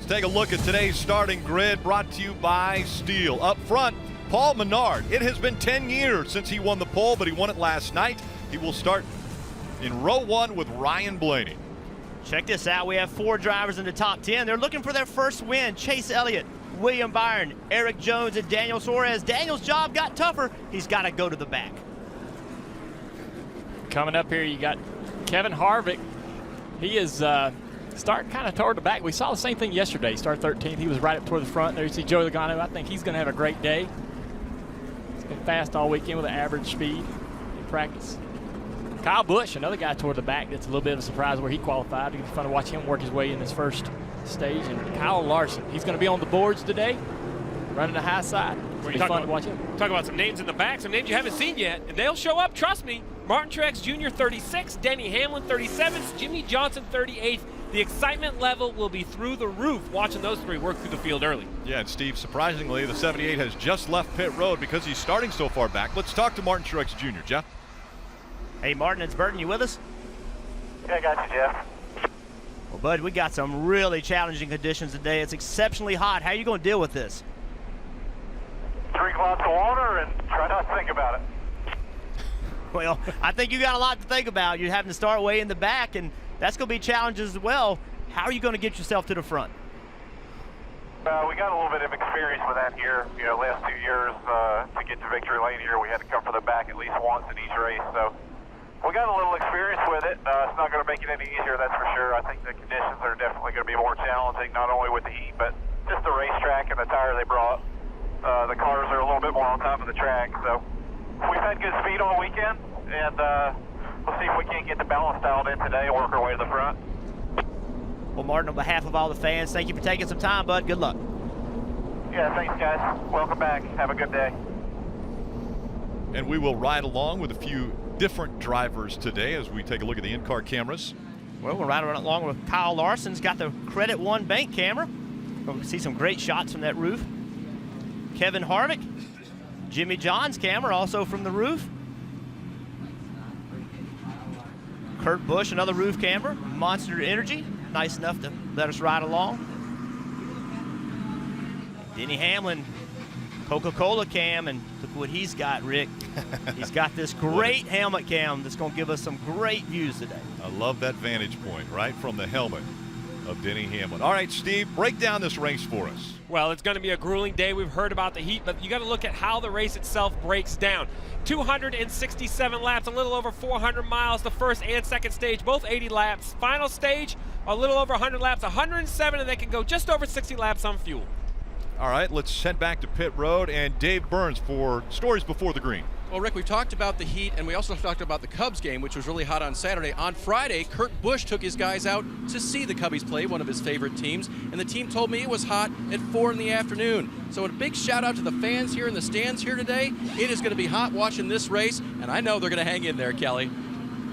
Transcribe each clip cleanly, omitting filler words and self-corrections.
Let's take a look at today's starting grid, brought to you by Steel. Up front, Paul Menard. It has been 10 years since he won the pole, but he won it last night. He will start in row 1 with Ryan Blaney. Check this out. We have 4 drivers in the top 10. They're looking for their first win. Chase Elliott, William Byron, Eric Jones, and Daniel Suarez. Daniel's job got tougher. He's got to go to the back. Coming up here, you got Kevin Harvick. He is starting kind of toward the back. We saw the same thing yesterday. He started 13th. He was right up toward the front. There you see Joey Logano. I think he's going to have a great day. He's been fast all weekend with an average speed in practice. Kyle Busch, another guy toward the back. That's a little bit of a surprise where he qualified. It'll be fun to watch him work his way in his first stage. And Kyle Larson, he's going to be on the boards today, running the high side. It'll be fun to watch him. Talk about some names in the back, some names you haven't seen yet, and they'll show up, trust me. Martin Truex Jr., 36, Denny Hamlin, 37th, Jimmy Johnson, 38th. The excitement level will be through the roof watching those 3 work through the field early. Yeah, and Steve, surprisingly, the 78 has just left pit road because he's starting so far back. Let's talk to Martin Truex Jr., Jeff. Hey, Martin, it's Burton. You with us? Yeah, I got you, Jeff. Well, Bud, we got some really challenging conditions today. It's exceptionally hot. How are you going to deal with this? Drink lots of water and try not to think about it. Well, I think you got a lot to think about. You're having to start way in the back, and that's going to be challenges as well. How are you going to get yourself to the front? We got a little bit of experience with that here. You know, last 2 years to get to victory lane here, we had to come from the back at least once in each race. So we got a little experience with it. It's not going to make it any easier, that's for sure. I think the conditions are definitely going to be more challenging, not only with the heat, but just the racetrack and the tire they brought. The cars are a little bit more on top of the track. So we've had good speed all weekend, and we'll see if we can't get the balance dialed in today and work our way to the front. Well, Martin, on behalf of all the fans, thank you for taking some time, bud. Good luck. Yeah, thanks, guys. Welcome back. Have a good day. And we will ride along with a few different drivers today as we take a look at the in-car cameras. Well, we'll ride along with Kyle Larson's got the Credit One bank camera. We'll see some great shots from that roof. Kevin Harvick, Jimmy John's camera also from the roof. Kurt Busch, another roof camera. Monster Energy, nice enough to let us ride along. Denny Hamlin, Coca-Cola cam, and look what he's got, Rick. He's got this great helmet cam that's going to give us some great views today. I love that vantage point right from the helmet of Denny Hamlin. All right, Steve, break down this race for us. Well, it's going to be a grueling day. We've heard about the heat, but you got to look at how the race itself breaks down. 267 laps, a little over 400 miles, the first and second stage, both 80 laps. Final stage, a little over 100 laps, 107, and they can go just over 60 laps on fuel. All right, let's head back to pit road and Dave Burns for stories before the green. Well, Rick, we've talked about the heat, and we also talked about the Cubs game, which was really hot on Saturday. On Friday, Kurt Busch took his guys out to see the Cubbies play, one of his favorite teams, and the team told me it was hot at 4 in the afternoon. So a big shout out to the fans here in the stands here today. It is going to be hot watching this race, and I know they're going to hang in there, Kelly.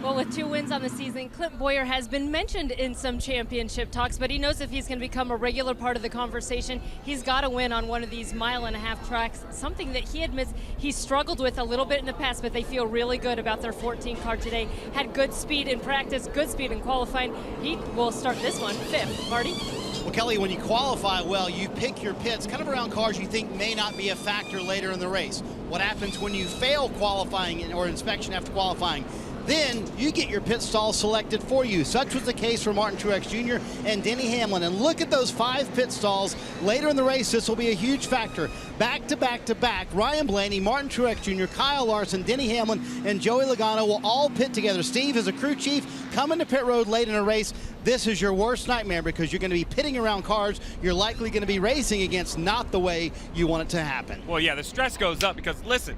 Well, with 2 wins on the season, Clint Boyer has been mentioned in some championship talks, but he knows if he's going to become a regular part of the conversation, he's got to win on one of these mile-and-a-half tracks, something that he admits he struggled with a little bit in the past, but they feel really good about their 14 car today. Had good speed in practice, good speed in qualifying. He will start this one 5th. Marty? Well, Kelly, when you qualify well, you pick your pits kind of around cars you think may not be a factor later in the race. What happens when you fail qualifying or inspection after qualifying? Then you get your pit stall selected for you. Such was the case for Martin Truex Jr. and Denny Hamlin. And look at those 5 pit stalls later in the race. This will be a huge factor. Back to back to back, Ryan Blaney, Martin Truex Jr., Kyle Larson, Denny Hamlin, and Joey Logano will all pit together. Steve, as a crew chief, coming to pit road late in a race, this is your worst nightmare because you're going to be pitting around cars you're likely going to be racing against, not the way you want it to happen. Well, yeah, the stress goes up because, listen,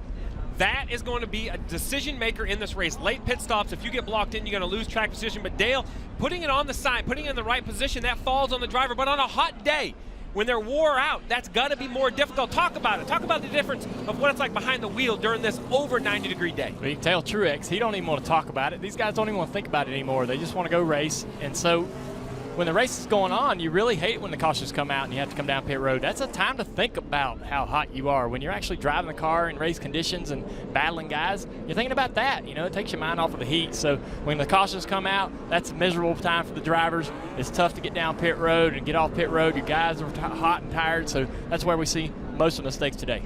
that is going to be a decision maker in this race. Late pit stops, if you get blocked in, you're going to lose track position. But Dale, putting it on the side, putting it in the right position, that falls on the driver. But on a hot day, when they're wore out, that's got to be more difficult. Talk about it. Talk about the difference of what it's like behind the wheel during this over 90-degree day. But you can tell Truex, he don't even want to talk about it. These guys don't even want to think about it anymore. They just want to go race. And so when the race is going on, you really hate when the cautions come out and you have to come down pit road. That's a time to think about how hot you are. When you're actually driving the car in race conditions and battling guys, you're thinking about that. You know, it takes your mind off of the heat. So when the cautions come out, that's a miserable time for the drivers. It's tough to get down pit road and get off pit road. Your guys are hot and tired, so that's where we see most of the mistakes today.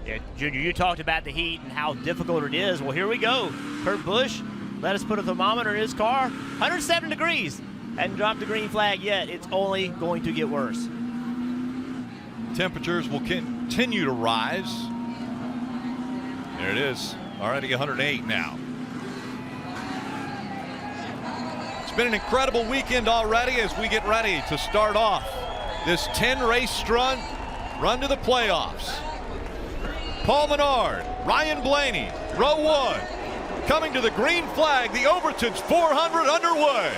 Yeah, Junior, you talked about the heat and how difficult it is. Well, here we go. Kurt Busch let us put a thermometer in his car. 107 degrees. Hadn't dropped the green flag yet. It's only going to get worse. Temperatures will continue to rise. There it is. Already 108 now. It's been an incredible weekend already as we get ready to start off this 10-race run to the playoffs. Paul Menard, Ryan Blaney, row 1. Coming to the green flag, the Overton's 400 underway.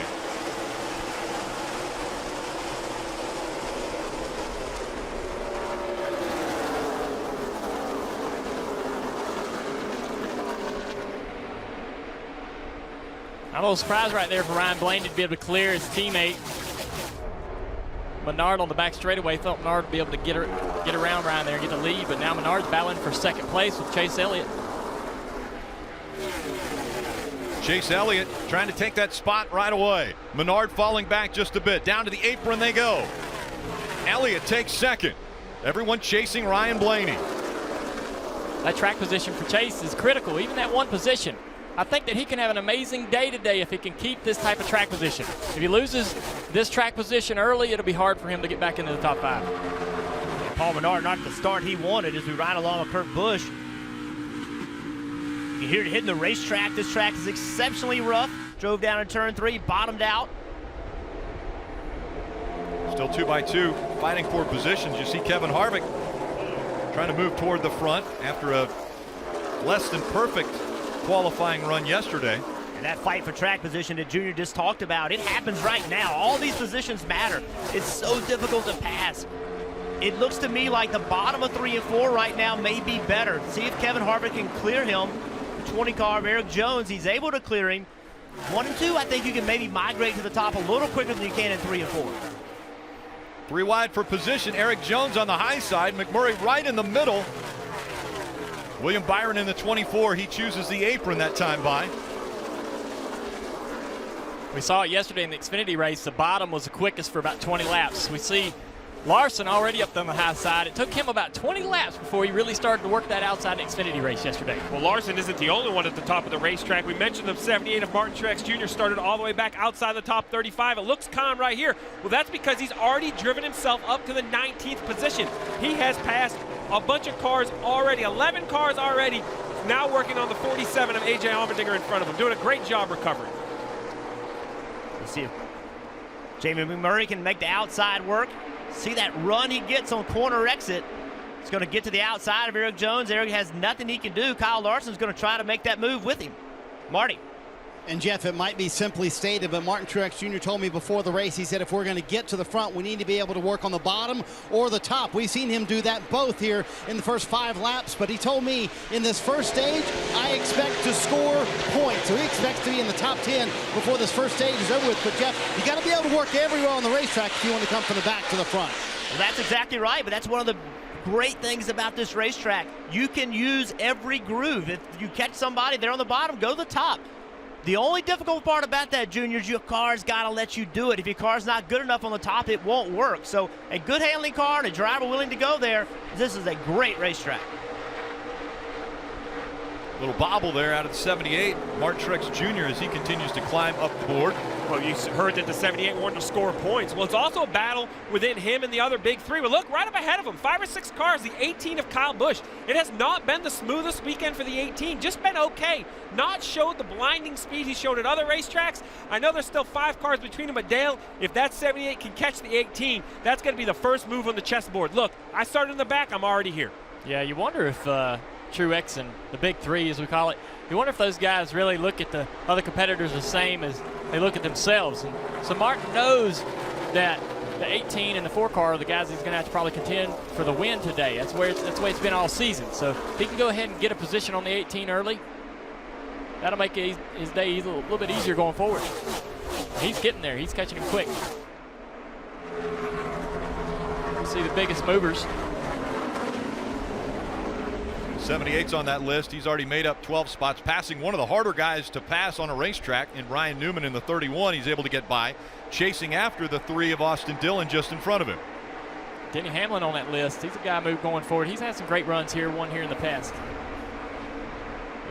I'm a little surprised right there for Ryan Blaney to be able to clear his teammate. Menard on the back straightaway. Thought Menard would be able to get around Ryan there and get the lead, but now Menard's battling for second place with Chase Elliott. Chase Elliott trying to take that spot right away. Menard falling back just a bit. Down to the apron they go. Elliott takes second. Everyone chasing Ryan Blaney. That track position for Chase is critical, even that one position. I think that he can have an amazing day today if he can keep this type of track position. If he loses this track position early, it'll be hard for him to get back into the top 5. And Paul Menard not the start he wanted as we ride along with Kurt Busch. You can hear it hitting the racetrack. This track is exceptionally rough. Drove down in turn 3, bottomed out. Still 2x2 fighting for positions. You see Kevin Harvick trying to move toward the front after a less than perfect qualifying run yesterday. And that fight for track position that Junior just talked about, it happens right now. All these positions matter. It's so difficult to pass. It looks to me like the bottom of 3 and 4 right now may be better. See if Kevin Harvick can clear him. The 20 car of Eric Jones, he's able to clear him. 1 and 2, I think you can maybe migrate to the top a little quicker than you can in 3 and 4. 3 wide for position. Eric Jones on the high side. McMurray right in the middle. William Byron in the 24. He chooses the apron that time by. We saw it yesterday in the Xfinity race. The bottom was the quickest for about 20 laps. We see Larson already up on the high side. It took him about 20 laps before he really started to work that outside in the Xfinity race yesterday. Well, Larson isn't the only one at the top of the racetrack. We mentioned the 78 of Martin Truex Jr. started all the way back outside the top 35. It looks calm right here. Well, that's because he's already driven himself up to the 19th position. He has passed a bunch of cars already, 11 cars already, now working on the 47 of A.J. Allmendinger in front of him, doing a great job recovering. Let's see if Jamie McMurray can make the outside work. See that run he gets on corner exit. It's going to get to the outside of Eric Jones. Eric has nothing he can do. Kyle Larson's going to try to make that move with him. Marty. And Jeff, it might be simply stated, but Martin Truex Jr. told me before the race, he said if we're going to get to the front, we need to be able to work on the bottom or the top. We've seen him do that both here in the first 5 laps, but he told me in this first stage, I expect to score points. So he expects to be in the top 10 before this first stage is over with. But Jeff, you got to be able to work everywhere on the racetrack if you want to come from the back to the front. Well, that's exactly right, but that's one of the great things about this racetrack. You can use every groove. If you catch somebody, they're on the bottom, go to the top. The only difficult part about that, Junior, is your car's got to let you do it. If your car's not good enough on the top, it won't work. So a good handling car and a driver willing to go there, this is a great racetrack. Little bobble there out of the 78. Martin Truex Jr. as he continues to climb up the board. Well, you heard that the 78 wanted to score points. Well, it's also a battle within him and the other big 3. But look, right up ahead of him, 5 or 6 cars, the 18 of Kyle Busch. It has not been the smoothest weekend for the 18, just been okay. Not showed the blinding speed he showed at other racetracks. I know there's still 5 cars between him, but Dale, if that 78 can catch the 18, that's going to be the first move on the chessboard. Look, I started in the back, I'm already here. Yeah, you wonder if Truex and the big 3, as we call it, you wonder if those guys really look at the other competitors the same as they look at themselves. And so Martin knows that the 18 and the 4 car are the guys he's going to have to probably contend for the win today. That's the way it's been all season. So if he can go ahead and get a position on the 18 early, that'll make his day a little bit easier going forward. He's getting there. He's catching him quick. See the biggest movers. 78's on that list. He's already made up 12 spots, passing one of the harder guys to pass on a racetrack in Ryan Newman in the 31. He's able to get by, chasing after the 3 of Austin Dillon just in front of him. Denny Hamlin on that list. He's a guy move going forward. He's had some great runs here, one here in the past.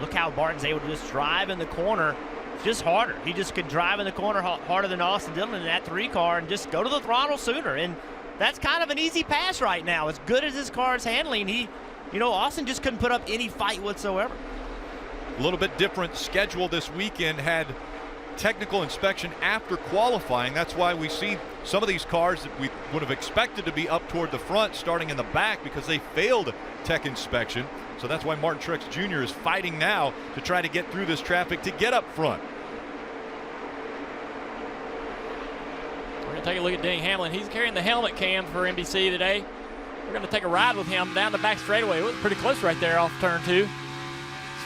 Look how Barton's able to just drive in the corner just harder. He just could drive in the corner harder than Austin Dillon in that 3 car and just go to the throttle sooner. And that's kind of an easy pass right now. As good as his car is handling, Austin just couldn't put up any fight whatsoever. A little bit different schedule this weekend. Had technical inspection after qualifying. That's why we see some of these cars that we would have expected to be up toward the front starting in the back because they failed tech inspection. So that's why Martin Truex Jr. is fighting now to try to get through this traffic to get up front. We're going to take a look at Denny Hamlin. He's carrying the helmet cam for NBC today. We're going to take a ride with him down the back straightaway. It was pretty close right there off turn 2. This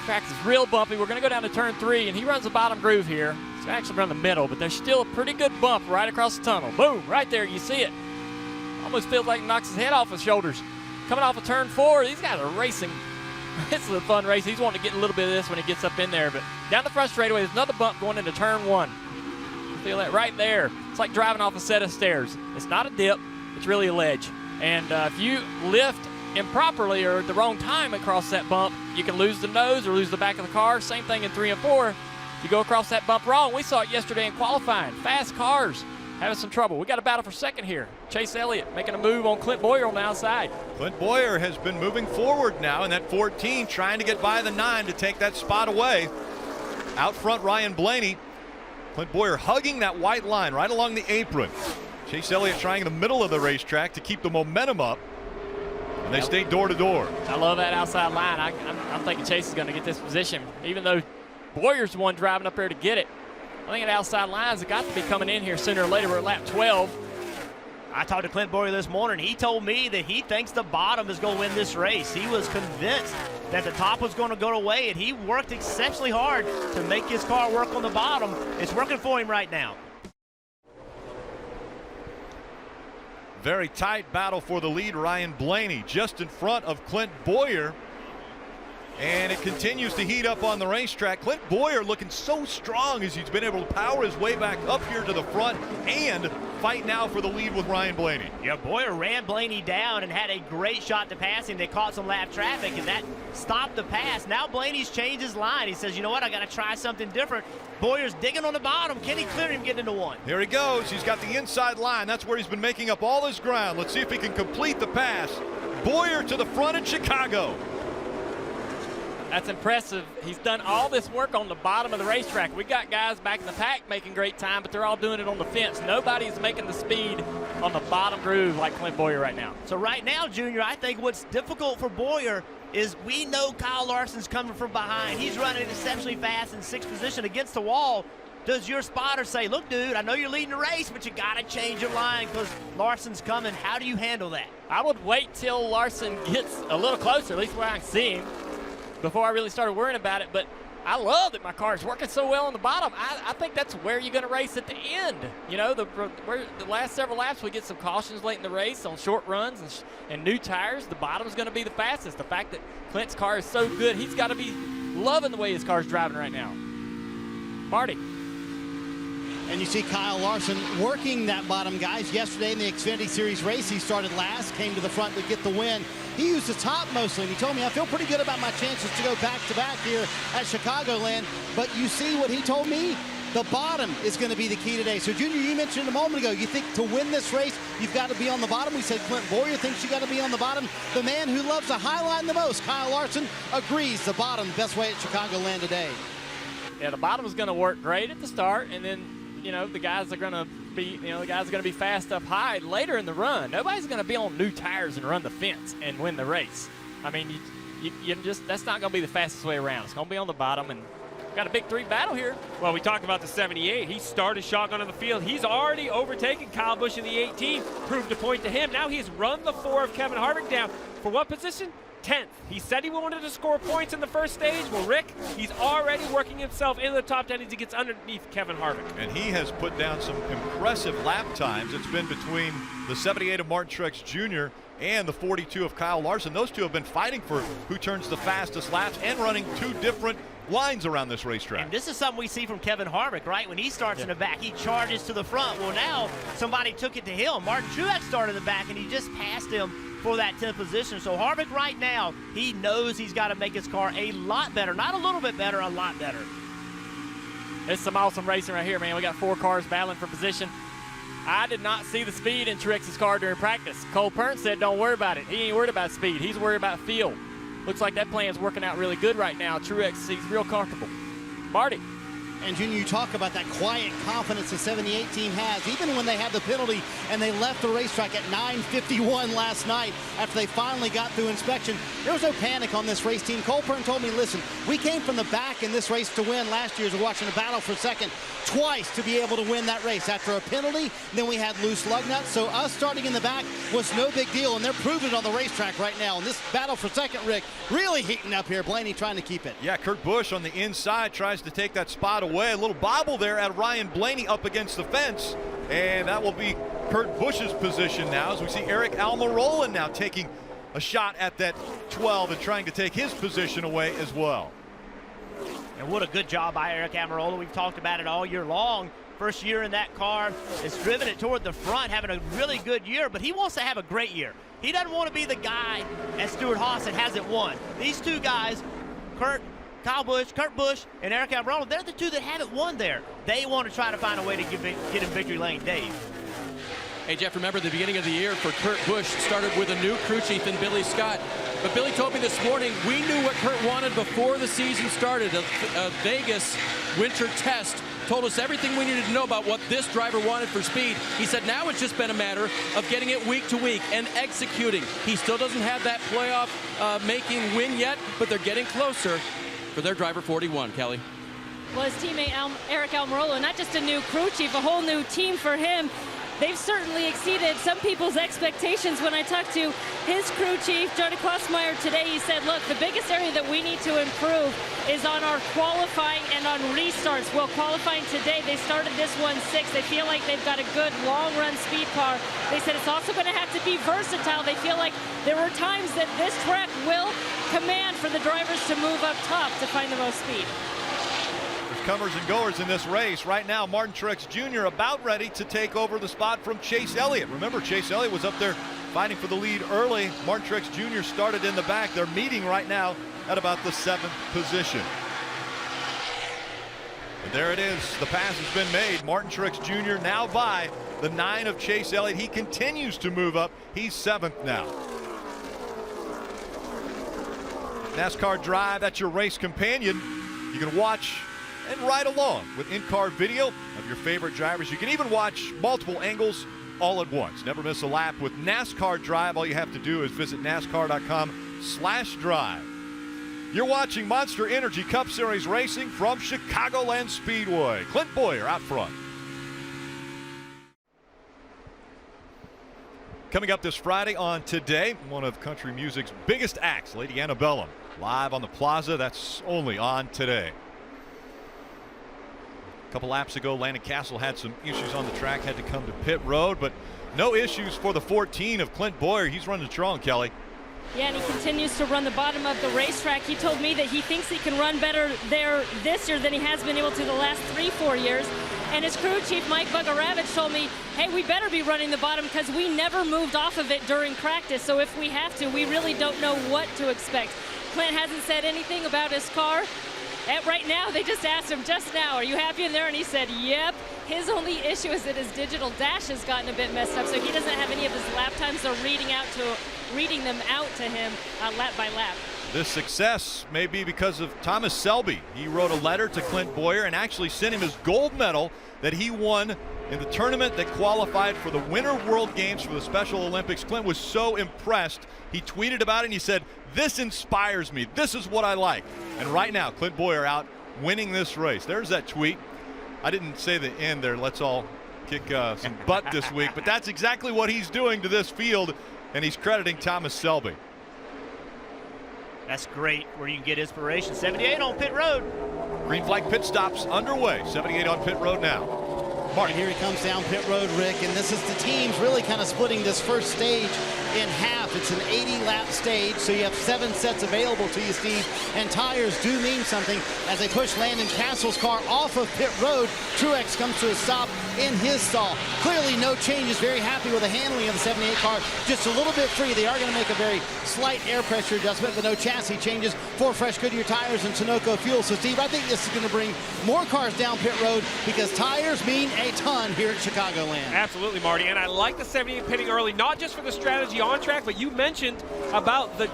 track is real bumpy. We're going to go down to turn 3, and he runs the bottom groove here. He's actually run the middle, but there's still a pretty good bump right across the tunnel. Boom, right there, you see it. Almost feels like it knocks his head off his shoulders. Coming off of turn 4, these guys are racing. It's a fun race. He's wanting to get a little bit of this when he gets up in there, but down the front straightaway, there's another bump going into turn 1. You feel that right there. It's like driving off a set of stairs. It's not a dip, it's really a ledge. And if you lift improperly or at the wrong time across that bump, you can lose the nose or lose the back of the car. Same thing in 3 and 4. You go across that bump wrong. We saw it yesterday in qualifying. Fast cars having some trouble. We got a battle for second here. Chase Elliott making a move on Clint Boyer on the outside. Clint Boyer has been moving forward now in that 14, trying to get by the 9 to take that spot away. Out front, Ryan Blaney. Clint Boyer hugging that white line right along the apron. Chase Elliott trying in the middle of the racetrack to keep the momentum up. And they stay door to door. I love that outside line. I'm thinking Chase is going to get this position, even though Boyer's the one driving up there to get it. I think that outside lines have got to be coming in here sooner or later. We're at lap 12. I talked to Clint Boyer this morning. He told me that he thinks the bottom is going to win this race. He was convinced that the top was going to go away, and he worked exceptionally hard to make his car work on the bottom. It's working for him right now. Very tight battle for the lead. Ryan Blaney just in front of Clint Boyer. And it continues to heat up on the racetrack. Clint Boyer looking so strong as he's been able to power his way back up here to the front and fight now for the lead with Ryan Blaney. Yeah, Boyer ran Blaney down and had a great shot to pass him. They caught some lap traffic, and that stopped the pass. Now Blaney's changed his line. He says, you know what, I got to try something different. Boyer's digging on the bottom. Can he clear him getting into 1? Here he goes. He's got the inside line. That's where he's been making up all his ground. Let's see if he can complete the pass. Boyer to the front in Chicago. That's impressive. He's done all this work on the bottom of the racetrack. We got guys back in the pack making great time, but they're all doing it on the fence. Nobody's making the speed on the bottom groove like Clint Boyer right now. So right now, Junior, I think what's difficult for Boyer is we know Kyle Larson's coming from behind. He's running exceptionally fast in 6th position against the wall. Does your spotter say, look, dude, I know you're leading the race, but you got to change your line because Larson's coming? How do you handle that? I would wait till Larson gets a little closer, at least where I can see him, before I really started worrying about it. But I love that my car is working so well on the bottom. I think that's where you're going to race at the end. You know, the last several laps we get some cautions late in the race on short runs and new tires. The bottom's going to be the fastest. The fact that Clint's car is so good, he's got to be loving the way his car's driving right now. Marty. And you see Kyle Larson working that bottom, guys. Yesterday in the Xfinity Series race, he started last, came to the front to get the win. He used the top mostly, and he told me, I feel pretty good about my chances to go back-to-back here at Chicagoland. But you see what he told me? The bottom is going to be the key today. So, Junior, you mentioned a moment ago, you think to win this race, you've got to be on the bottom. We said Clint Boyer thinks you got to be on the bottom. The man who loves the high line the most, Kyle Larson, agrees the bottom, best way at Chicagoland today. Yeah, the bottom is going to work great at the start, and then you know, the guys are going to be fast up high later in the run. Nobody's going to be on new tires and run the fence and win the race. I mean, that's not going to be the fastest way around. It's going to be on the bottom, and got a big 3 battle here. Well, we talked about the 78. He started shotgun on the field. He's already overtaken Kyle Busch in the 18, proved a point to him. Now he's run the 4 of Kevin Harvick down. For what position? 10th. He said he wanted to score points in the first stage. Well, Rick, he's already working himself into the top 10 as he gets underneath Kevin Harvick. And he has put down some impressive lap times. It's been between the 78 of Martin Truex Jr. and the 42 of Kyle Larson. Those two have been fighting for who turns the fastest laps and running two different lines around this racetrack. And this is something we see from Kevin Harvick, right? When he starts in the back, he charges to the front. Well, now somebody took it to him. Martin Truex started in the back, and he just passed him for that 10th position. So Harvick right now, he knows he's got to make his car a lot better. Not a little bit better, a lot better. It's some awesome racing right here, man. We got 4 cars battling for position. I did not see the speed in Truex's car during practice. Cole Pern said don't worry about it. He ain't worried about speed. He's worried about feel. Looks like that plan's working out really good right now. Truex, he's real comfortable. Marty. And Junior, you talk about that quiet confidence the 78 team has, even when they had the penalty and they left the racetrack at 9:51 last night after they finally got through inspection. There was no panic on this race team. Cole Pern told me, listen, we came from the back in this race to win last year as we're watching a battle for second twice to be able to win that race. After a penalty, then we had loose lug nuts. So us starting in the back was no big deal, and they're proving it on the racetrack right now. And this battle for second, Rick, really heating up here. Blaney trying to keep it. Yeah, Kurt Busch on the inside tries to take that spot away. A little bobble there at Ryan Blaney up against the fence, and that will be Kurt Busch's position now as we see Eric Almirola now taking a shot at that 12 and trying to take his position away as well. And what a good job by Eric Almirola. We've talked about it all year long. First year in that car, has driven it toward the front, having a really good year, but he wants to have a great year. He doesn't want to be the guy at Stewart-Haas that hasn't won. These two guys, Kurt Busch, and Eric Almirola, they're the two that haven't won there. They want to try to find a way to get in victory lane. Dave. Hey, Jeff, remember the beginning of the year for Kurt Busch started with a new crew chief in Billy Scott. But Billy told me this morning, we knew what Kurt wanted before the season started. A Vegas winter test told us everything we needed to know about what this driver wanted for speed. He said now it's just been a matter of getting it week to week and executing. He still doesn't have that playoff making win yet, but they're getting closer for their driver 41, Kelly. Well, his teammate Eric Almirola, not just a new crew chief, a whole new team for him. They've certainly exceeded some people's expectations. When I talked to his crew chief, Johnny Klossmeyer, today, he said, look, the biggest area that we need to improve is on our qualifying and on restarts. Well, qualifying today, they started this one 6th. They feel like they've got a good long-run speed car. They said it's also going to have to be versatile. They feel like there were times that this track will command for the drivers to move up top to find the most speed. Comers and goers in this race. Right now, Martin Truex Jr. about ready to take over the spot from Chase Elliott. Remember, Chase Elliott was up there fighting for the lead early. Martin Truex Jr. started in the back. They're meeting right now at about the 7th position. And there it is. The pass has been made. Martin Truex Jr. now by the 9 of Chase Elliott. He continues to move up. He's 7th now. NASCAR Drive, that's your race companion. You can watch and ride along with in-car video of your favorite drivers. You can even watch multiple angles all at once. Never miss a lap with NASCAR Drive. All you have to do is visit NASCAR.com/drive. You're watching Monster Energy Cup Series racing from Chicagoland Speedway. Clint Boyer out front. Coming up this Friday on Today, one of country music's biggest acts, Lady Antebellum, live on the Plaza. That's only on Today. A couple laps ago, Landon Castle had some issues on the track, had to come to pit road, but no issues for the 14 of Clint Boyer. He's running strong, Kelly. Yeah, and he continues to run the bottom of the racetrack. He told me that he thinks he can run better there this year than he has been able to the last 3-4 years. And his crew chief, Mike Bugaravich, told me, hey, we better be running the bottom because we never moved off of it during practice. So if we have to, we really don't know what to expect. Clint hasn't said anything about his car. Right now, they just asked him just now, are you happy in there? And he said, yep. His only issue is that his digital dash has gotten a bit messed up, so he doesn't have any of his lap times. They're reading them out to him lap by lap. This success may be because of Thomas Selby. He wrote a letter to Clint Boyer and actually sent him his gold medal that he won in the tournament that qualified for the Winter World Games for the Special Olympics. Clint was so impressed. He tweeted about it and he said, this inspires me. This is what I like. And right now, Clint Boyer out winning this race. There's that tweet. I didn't say the end there. Let's all kick some butt this week. But that's exactly what he's doing to this field, and he's crediting Thomas Selby. That's great where you can get inspiration. 78 on pit road. Green flag pit stops underway. 78 on pit road now. Marty. And here he comes down pit road, Rick, and this is the teams really kind of splitting this first stage in half. It's an 80-lap stage, so you have 7 sets available to you, Steve, and tires do mean something. As they push Landon Castle's car off of pit road, Truex comes to a stop in his stall. Clearly no changes, very happy with the handling of the 78 car, just a little bit free. They are going to make a very slight air pressure adjustment, but no chassis changes. 4 fresh Goodyear tires and Sunoco fuel. So, Steve, I think this is going to bring more cars down pit road because tires mean a ton here at Chicagoland. Absolutely, Marty, and I like the 78 pitting early, not just for the strategy on track, but you mentioned about the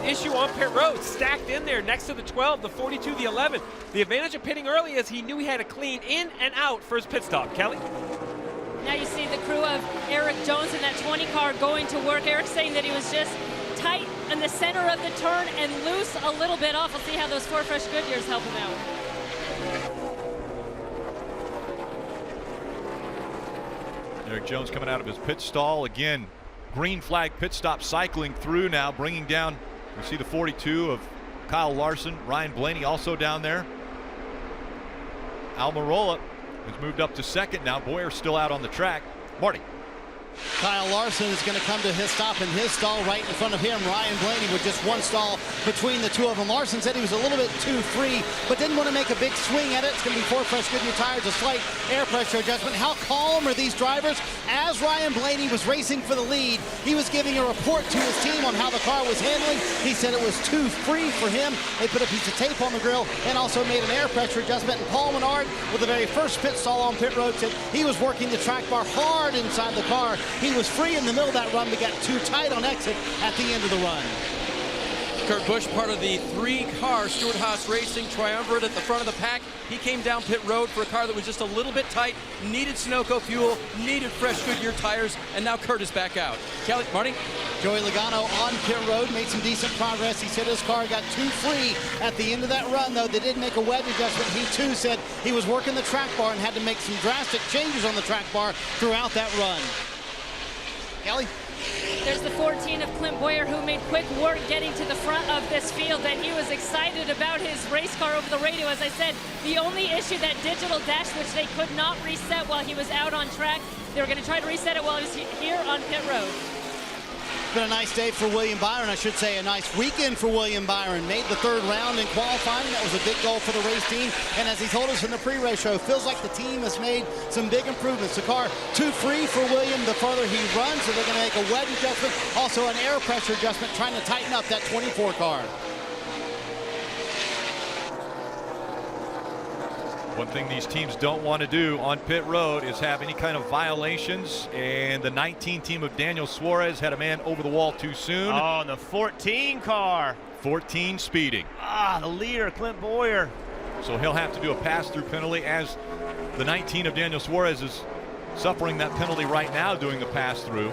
issue on pit road, stacked in there next to the 12, the 42, the 11. The advantage of pitting early is he knew he had to clean in and out for his pit stop. Kelly? Now you see the crew of Eric Jones in that 20 car going to work. Eric saying that he was just tight in the center of the turn and loose a little bit off. We'll see how those 4 fresh Goodyears help him out. Eric Jones coming out of his pit stall. Again, green flag pit stop cycling through now, bringing down, we see the 42 of Kyle Larson. Ryan Blaney also down there. Almirola has moved up to second now. Boyer's still out on the track. Marty. Kyle Larson is going to come to his stop in his stall right in front of him. Ryan Blaney with just 1 stall between the two of them. Larson said he was a little bit too free, but didn't want to make a big swing at it. It's going to be 4 fresh Goodyear tires, a slight air pressure adjustment. How calm are these drivers? As Ryan Blaney was racing for the lead, he was giving a report to his team on how the car was handling. He said it was too free for him. They put a piece of tape on the grill and also made an air pressure adjustment. And Paul Menard, with the very first pit stall on pit road, said he was working the track bar hard inside the car. He was free in the middle of that run, but got too tight on exit at the end of the run. Kurt Busch, part of the 3-car Stewart Haas Racing triumvirate at the front of the pack. He came down pit road for a car that was just a little bit tight, needed Sunoco fuel, needed fresh Goodyear tires, and now Kurt is back out. Kelly, Marty? Joey Logano on pit road made some decent progress. He said his car got too free at the end of that run, though. They did make a wedge adjustment. He, too, said he was working the track bar and had to make some drastic changes on the track bar throughout that run. Kelly? There's the 14 of Clint Boyer, who made quick work getting to the front of this field, and he was excited about his race car over the radio. As I said, the only issue, that digital dash, which they could not reset while he was out on track. They were going to try to reset it while he was here on pit road. It's been a nice day for William Byron. I should say a nice weekend for William Byron. Made the 3rd round in qualifying. That was a big goal for the race team. And as he told us in the pre-race show, feels like the team has made some big improvements. The car too free for William the further he runs, so they're going to make a wedge adjustment. Also an air pressure adjustment, trying to tighten up that 24 car. One thing these teams don't want to do on pit road is have any kind of violations, and the 19 team of Daniel Suarez had a man over the wall too soon. Oh, the 14 car. 14 speeding. The leader, Clint Boyer. So he'll have to do a pass-through penalty, as the 19 of Daniel Suarez is suffering that penalty right now doing the pass-through.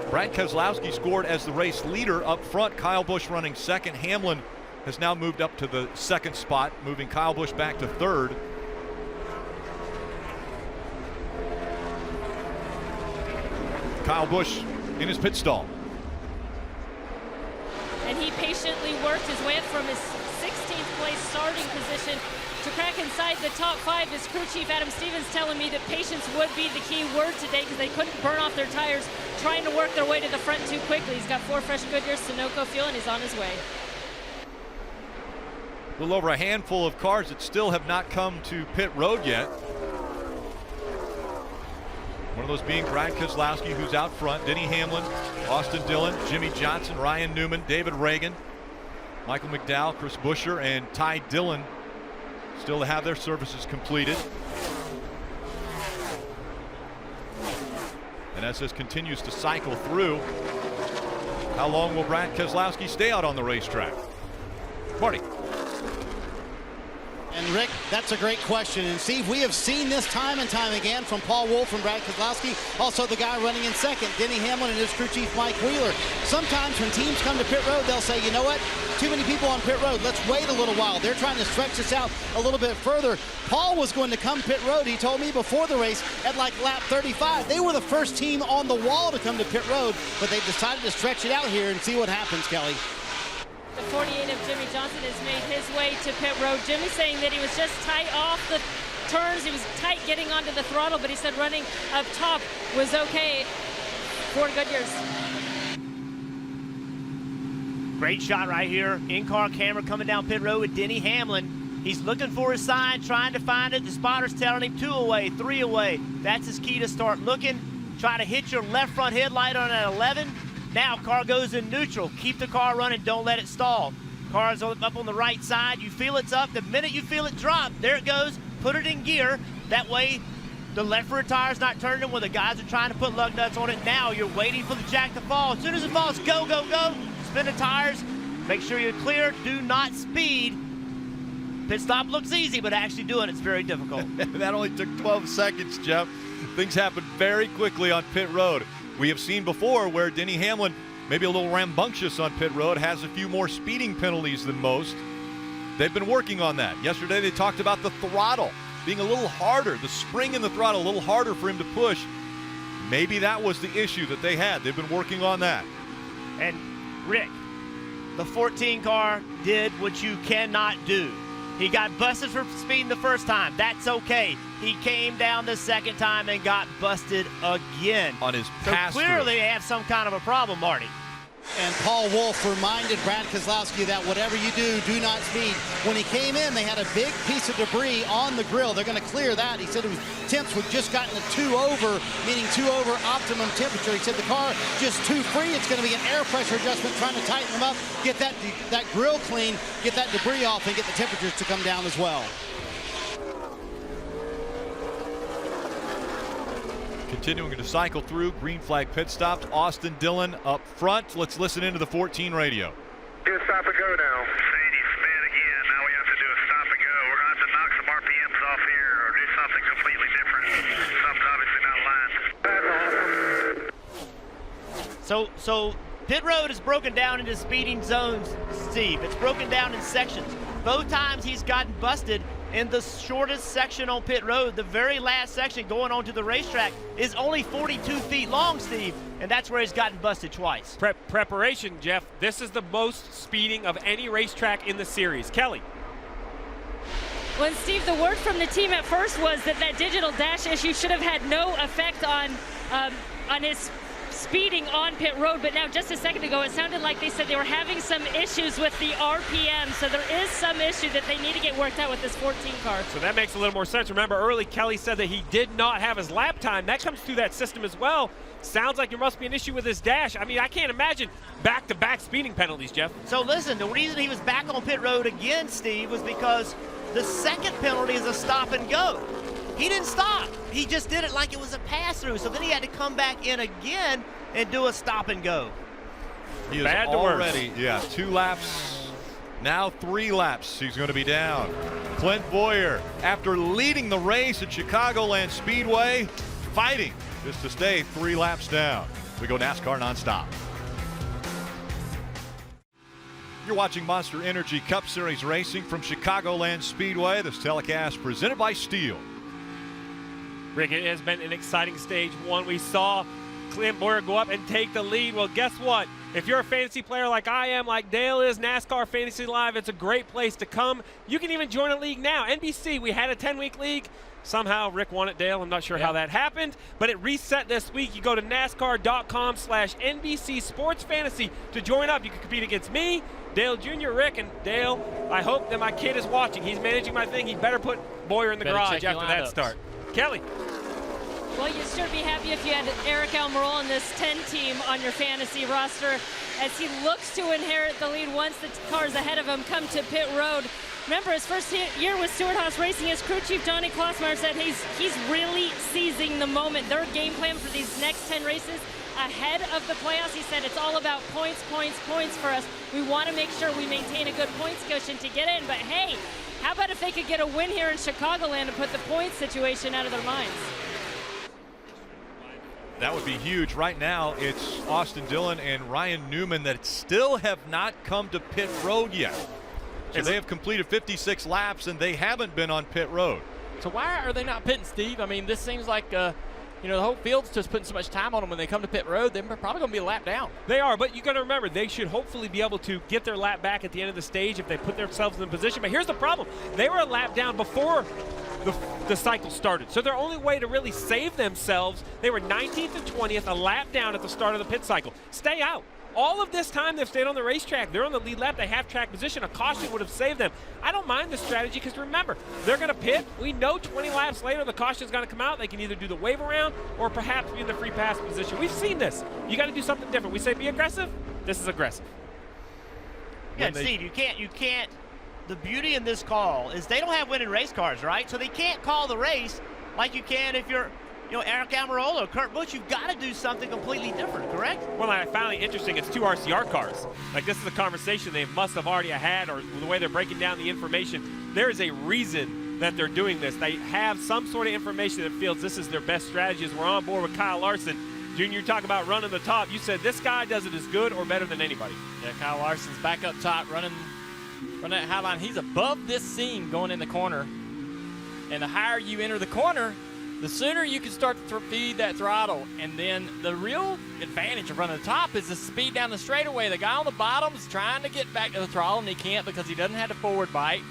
Brad Keselowski scored as the race leader up front. Kyle Busch running second. Hamlin has now moved up to the 2nd spot, moving Kyle Busch back to 3rd. Kyle Busch in his pit stall. And he patiently worked his way up from his 16th place starting position to crack inside the top 5. His crew chief Adam Stevens telling me that patience would be the key word today, because they couldn't burn off their tires trying to work their way to the front too quickly. He's got 4 fresh Goodyear Sunoco fuel, and he's on his way. A little over a handful of cars that still have not come to pit road yet. One of those being Brad Keselowski, who's out front, Denny Hamlin, Austin Dillon, Jimmy Johnson, Ryan Newman, David Reagan, Michael McDowell, Chris Buescher, and Ty Dillon still to have their services completed. And as this continues to cycle through, how long will Brad Keselowski stay out on the racetrack? Marty. And Rick, that's a great question. And Steve, we have seen this time and time again from Paul Wolf and Brad Keselowski, also the guy running in second, Denny Hamlin, and his crew chief Mike Wheeler. Sometimes when teams come to pit road, they'll say, you know what, too many people on pit road, let's wait a little while. They're trying to stretch this out a little bit further. Paul was going to come pit road, he told me before the race, at like lap 35. They were the first team on the wall to come to pit road, but they decided to stretch it out here and see what happens, Kelly. The 48 of Jimmy Johnson has made his way to pit road. Jimmy saying that he was just tight off the turns. He was tight getting onto the throttle, but he said running up top was okay for Goodyear's. Great shot right here. In-car camera coming down pit road with Denny Hamlin. He's looking for his sign, trying to find it. The spotter's telling him 2 away, 3 away. That's his key to start looking. Try to hit your left front headlight on an 11. Now car goes in neutral. Keep the car running, don't let it stall. Car's up on the right side. You feel it's up. The minute you feel it drop, there it goes. Put it in gear. That way the left rear tire's not turning when the guys are trying to put lug nuts on it. Now you're waiting for the jack to fall. As soon as it falls, go, go, go. Spin the tires. Make sure you're clear. Do not speed. Pit stop looks easy, but actually doing it's very difficult. That only took 12 seconds, Jeff. Things happen very quickly on pit road. We have seen before where Denny Hamlin, maybe a little rambunctious on pit road, has a few more speeding penalties than most. They've been working on that. Yesterday they talked about the throttle being a little harder, the spring in the throttle a little harder for him to push. Maybe that was the issue that they had. They've been working on that. And Rick, the 14 car did what you cannot do. He got busted for speeding the first time. That's okay. He came down the second time and got busted again. On his so pass clearly they have some kind of a problem, Marty. And Paul Wolf reminded Brad Keselowski that whatever you do, do not speed. When he came in, they had a big piece of debris on the grill. They're going to clear that. He said it was temps would just gotten to 2 over, meaning 2 over optimum temperature. He said the car just too free. It's going to be an air pressure adjustment, trying to tighten them up, get that grill clean, get that debris off, and get the temperatures to come down as well. Continuing to cycle through green flag pit stops. Austin Dillon up front. Let's listen into the 14 radio. Do a stop and go now. Sadie spin again. Now we have to do a stop and go. We're going to have to knock some RPMs off here or do something completely different. Something's obviously not aligned. So pit road is broken down into speeding zones, Steve. It's broken down in sections. Both times he's gotten busted in the shortest section on pit road. The very last section going onto the racetrack is only 42 feet long, Steve, and that's where he's gotten busted twice. Preparation, Jeff. This is the most speeding of any racetrack in the series. Kelly. Well, Steve, the word from the team at first was that digital dash issue should have had no effect on his speeding on pit road, but now just a second ago it sounded like they said they were having some issues with the RPM, so there is some issue that they need to get worked out with this 14 car. So that makes a little more sense. Remember early Kelly said that he did not have his lap time. That comes through that system as well. Sounds like there must be an issue with his dash. I mean, I can't imagine back-to-back speeding penalties, Jeff. So listen, the reason he was back on pit road again, Steve, was because the second penalty is a stop and go. He didn't stop. He just did it like it was a pass-through. So then he had to come back in again and do a stop and go. He is Bad to already, 2 laps, now 3 laps. He's going to be down. Clint Boyer, after leading the race at Chicagoland Speedway, fighting just to stay 3 laps down. We go NASCAR nonstop. You're watching Monster Energy Cup Series racing from Chicagoland Speedway. This telecast presented by Steel. Rick, it has been an exciting stage one. We saw Clint Boyer go up and take the lead. Well, guess what? If you're a fantasy player like I am, like Dale is, NASCAR Fantasy Live, it's a great place to come. You can even join a league now. NBC, we had a 10-week league. Somehow Rick won it, Dale. I'm not sure how that happened, but it reset this week. You go to NASCAR.com/NBC Sports Fantasy to join up. You can compete against me, Dale Jr., Rick, and Dale, I hope that my kid is watching. He's managing my thing. He better put Boyer in the garage after that start. Kelly. Well, you'd sure be happy if you had Eric Almirola on this 10 team on your fantasy roster as he looks to inherit the lead once the cars ahead of him come to pit road. Remember, his first year with Stewart-Haas Racing, his crew chief Johnny Klossmeyer said he's really seizing the moment. Their game plan for these next 10 races ahead of the playoffs, he said it's all about points, points, points for us. We want to make sure we maintain a good points cushion to get in, but hey, how about if they could get a win here in Chicagoland and put the points situation out of their minds? That would be huge. Right now, it's Austin Dillon and Ryan Newman that still have not come to pit road yet. So they have completed 56 laps, and they haven't been on pit road. So why are they not pitting, Steve? I mean, this seems like you know, the whole field's just putting so much time on them when they come to pit road, they're probably going to be a lap down. They are, but you got to remember, they should hopefully be able to get their lap back at the end of the stage if they put themselves in the position. But here's the problem. They were a lap down before the cycle started. So their only way to really save themselves, they were 19th and 20th, a lap down at the start of the pit cycle. Stay out. All of this time they've stayed on the racetrack. They're on the lead lap. They have track position. A caution would have saved them. I don't mind this strategy because remember, they're going to pit. We know 20 laps later the caution is going to come out. They can either do the wave around or perhaps be in the free pass position. We've seen this. You got to do something different. We say be aggressive. This is aggressive. Yeah, and Steve, you can't. The beauty in this call is they don't have winning race cars, right? So they can't call the race like you can if you're, you know, Eric Almirola, Kurt Busch. You've got to do something completely different, correct? Well, I found it interesting. It's 2 RCR cars. Like, this is a conversation they must have already had, or the way they're breaking down the information. There is a reason that they're doing this. They have some sort of information that feels this is their best strategy. As we're on board with Kyle Larson. Junior, you talk about running the top. You said this guy does it as good or better than anybody. Yeah, Kyle Larson's back up top, running that high line. He's above this seam going in the corner. And the higher you enter the corner, the sooner you can start to feed that throttle. And then the real advantage of running the top is the speed down the straightaway. The guy on the bottom is trying to get back to the throttle, and he can't because he doesn't have the forward bite.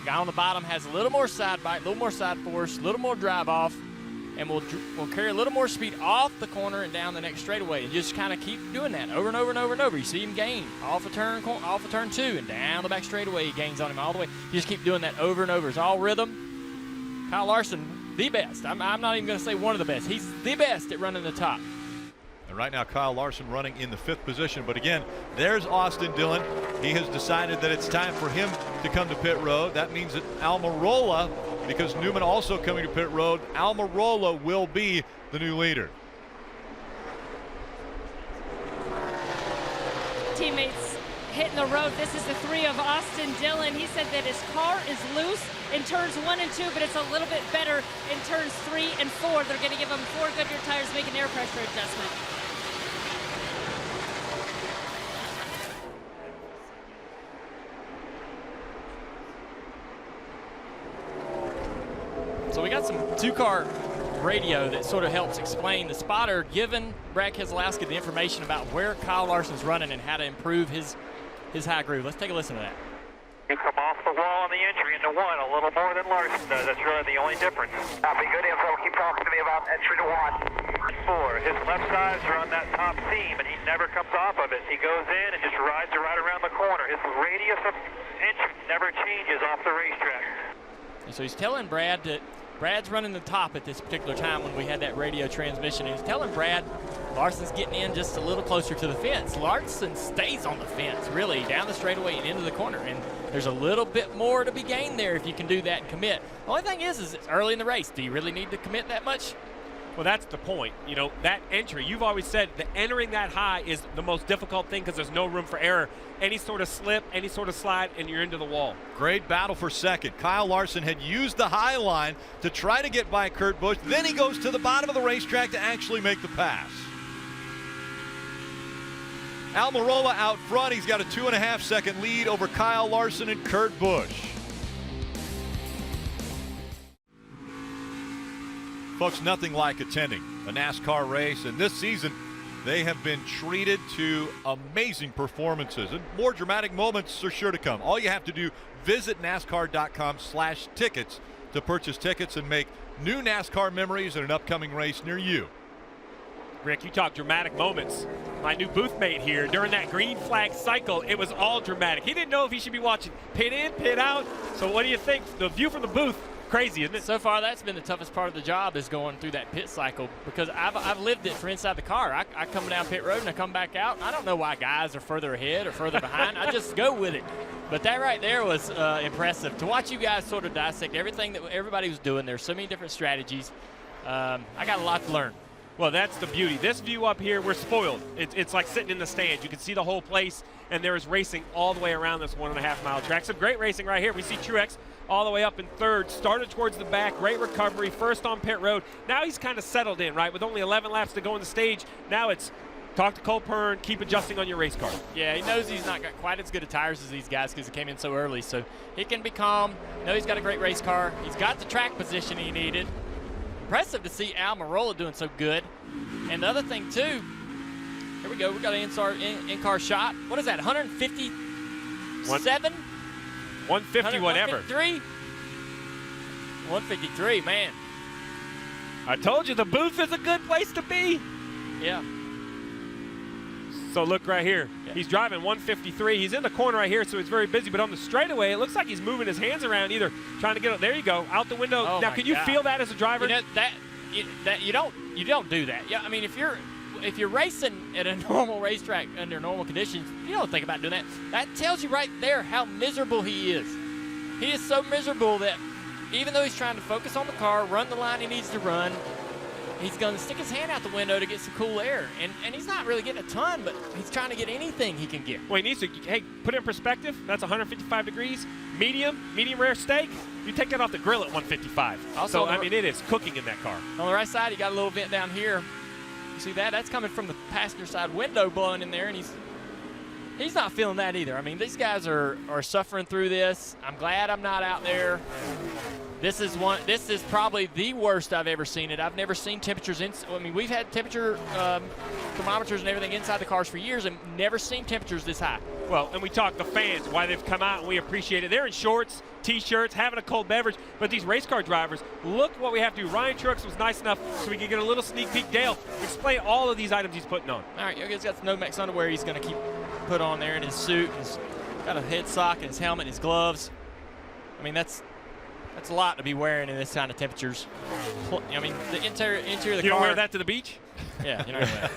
The guy on the bottom has a little more side bite, a little more side force, a little more drive off, and we'll carry a little more speed off the corner and down the next straightaway, and just kind of keep doing that over and over and over and over. You see him gain off a turn 2 and down the back straightaway. He gains on him all the way. You just keep doing that over and over. It's all rhythm. Kyle Larson, the best. I'm not even going to say one of the best. He's the best at running the top. And right now, Kyle Larson running in the 5th position. But again, there's Austin Dillon. He has decided that it's time for him to come to pit road. That means that Almirola, because Newman also coming to pit road, Almirola will be the new leader. Teammates hitting the road. This is the 3 of Austin Dillon. He said that his car is loose in turns 1 and 2, but it's a little bit better in turns 3 and 4. They're going to give him 4 Goodyear tires, make an air pressure adjustment. So we got some 2-car radio that sort of helps explain the spotter, giving Brad Keselowski the information about where Kyle Larson's running and how to improve his high groove. Let's take a listen to that. You come off the wall on the entry into 1 a little more than Larson does. That's really the only difference. Copy, good info. Keep talking to me about entry to 1. 4. His left sides are on that top seam, and he never comes off of it. He goes in and just rides right around the corner. His radius of entry never changes off the racetrack. And so he's telling Brad that Brad's running the top at this particular time when we had that radio transmission. And he's telling Brad Larson's getting in just a little closer to the fence. Larson stays on the fence, really, down the straightaway and into the corner. And there's a little bit more to be gained there if you can do that and commit. The only thing is it's early in the race. Do you really need to commit that much? Well, that's the point. You know, that entry, you've always said that entering that high is the most difficult thing because there's no room for error. Any sort of slip, any sort of slide, and you're into the wall. Great battle for second. Kyle Larson had used the high line to try to get by Kurt Busch. Then he goes to the bottom of the racetrack to actually make the pass. Almirola out front. He's got a 2.5-second lead over Kyle Larson and Kurt Busch. Folks, nothing like attending a NASCAR race, and this season they have been treated to amazing performances, and more dramatic moments are sure to come. All you have to do, visit NASCAR.com/tickets to purchase tickets and make new NASCAR memories in an upcoming race near you. Rick, you talk dramatic moments. My new booth mate here, during that green flag cycle, it was all dramatic. He didn't know if he should be watching pit in, pit out. So what do you think? The view from the booth, crazy, isn't it? So far, that's been the toughest part of the job, is going through that pit cycle, because I've lived it from inside the car. I come down pit road and I come back out, and I don't know why guys are further ahead or further behind. I just go with it. But that right there was impressive. To watch you guys sort of dissect everything that everybody was doing. There's so many different strategies. I got a lot to learn. Well, that's the beauty. This view up here, we're spoiled. It's like sitting in the stands. You can see the whole place, and there is racing all the way around this 1.5-mile track. Some great racing right here. We see Truex all the way up in third, started towards the back, great recovery, first on pit road. Now he's kind of settled in, right? With only 11 laps to go on the stage, now it's talk to Cole Pern, keep adjusting on your race car. Yeah, he knows he's not got quite as good of tires as these guys because he came in so early, so he can be calm. He's got a great race car. He's got the track position he needed. impressive to see Almirola doing so good. And the other thing, too, here we go. We got an in-car shot. What is that, 157? 150 whatever. 153, man. I told you the booth is a good place to be. Yeah. So look right here. Yeah. He's driving 153. He's in the corner right here, so it's very busy. But on the straightaway, it looks like he's moving his hands around, either trying to get it. There you go, out the window. Oh now, my can you God. feel that as a driver? You know, you don't do that. Yeah, I mean, if you're racing at a normal racetrack under normal conditions, you don't think about doing that. That tells you right there how miserable he is. He is so miserable that even though he's trying to focus on the car, run the line he needs to run, he's going to stick his hand out the window to get some cool air. And he's not really getting a ton, but he's trying to get anything he can get. Well, he needs to, hey, put it in perspective. That's 155 degrees. Medium rare steak. You take that off the grill at 155. Also, so, I mean, it is cooking in that car. On the right side, he got a little vent down here. You see that? That's coming from the passenger side window blowing in there, and he's not feeling that either. I mean, these guys are suffering through this. I'm glad I'm not out there. This is probably the worst I've ever seen it. I've never seen temperatures we've had temperature thermometers and everything inside the cars for years and never seen temperatures this high. Well, and we talk the fans, why they've come out, and we appreciate it. They're in shorts, T-shirts, having a cold beverage. But these race car drivers, look what we have to do. Ryan Truex was nice enough so we could get a little sneak peek. Dale, explain all of these items he's putting on. All right, Yogi's got some Nomex underwear he's going to keep put on there in his suit. He's got a head sock and his helmet and his gloves. I mean, that's a lot to be wearing in this kind of temperatures. I mean, the interior of the car. You don't wear that to the beach? Yeah, you know that.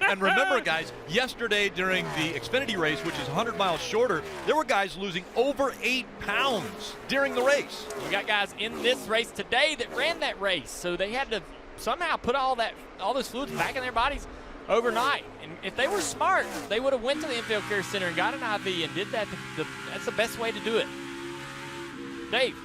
And remember, guys, yesterday during the Xfinity race, which is 100 miles shorter, there were guys losing over 8 pounds during the race. We got guys in this race today that ran that race, so they had to somehow put all those fluids back in their bodies overnight. And if they were smart, they would have went to the infield care center and got an IV and did that. That's the best way to do it. Dave.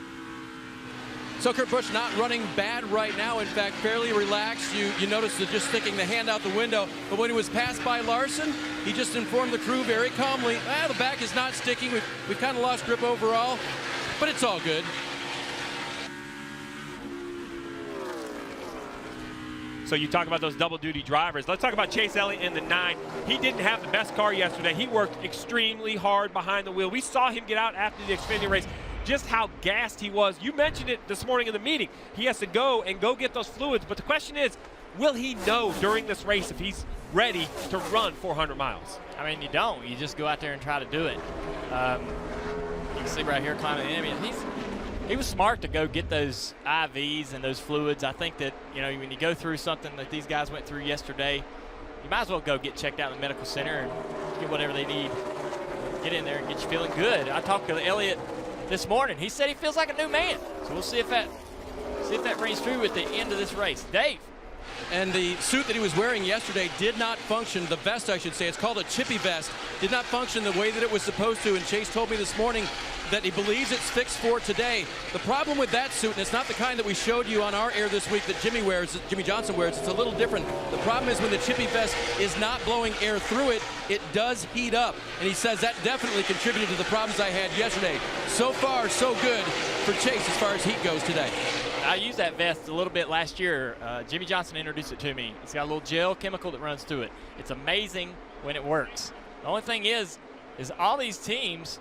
So Kurt Busch not running bad right now. In fact, fairly relaxed. You notice that just sticking the hand out the window. But when he was passed by Larson, he just informed the crew very calmly, the back is not sticking. We've kind of lost grip overall, but it's all good. So you talk about those double-duty drivers. Let's talk about Chase Elliott in the 9. He didn't have the best car yesterday. He worked extremely hard behind the wheel. We saw him get out after the Xfinity race, just how gassed he was. You mentioned it this morning in the meeting. He has to go get those fluids. But the question is, will he know during this race if he's ready to run 400 miles? I mean, you don't. You just go out there and try to do it. You can see right here climbing in. I mean, he was smart to go get those IVs and those fluids. I think that, when you go through something that these guys went through yesterday, you might as well go get checked out in the medical center and get whatever they need. Get in there and get you feeling good. I talked to Elliott this morning. He said he feels like a new man. So we'll see if that rings true at the end of this race. Dave. And the suit that he was wearing yesterday did not function. The vest, I should say, it's called a chippy vest, did not function the way that it was supposed to. And Chase told me this morning that he believes it's fixed for today. The problem with that suit, and it's not the kind that we showed you on our air this week that Jimmy Johnson wears, it's a little different. The problem is when the chippy vest is not blowing air through it, it does heat up. And he says that definitely contributed to the problems I had yesterday. So far, so good for Chase as far as heat goes today. I used that vest a little bit last year. Jimmy Johnson introduced it to me. It's got a little gel chemical that runs through it. It's amazing when it works. The only thing is all these teams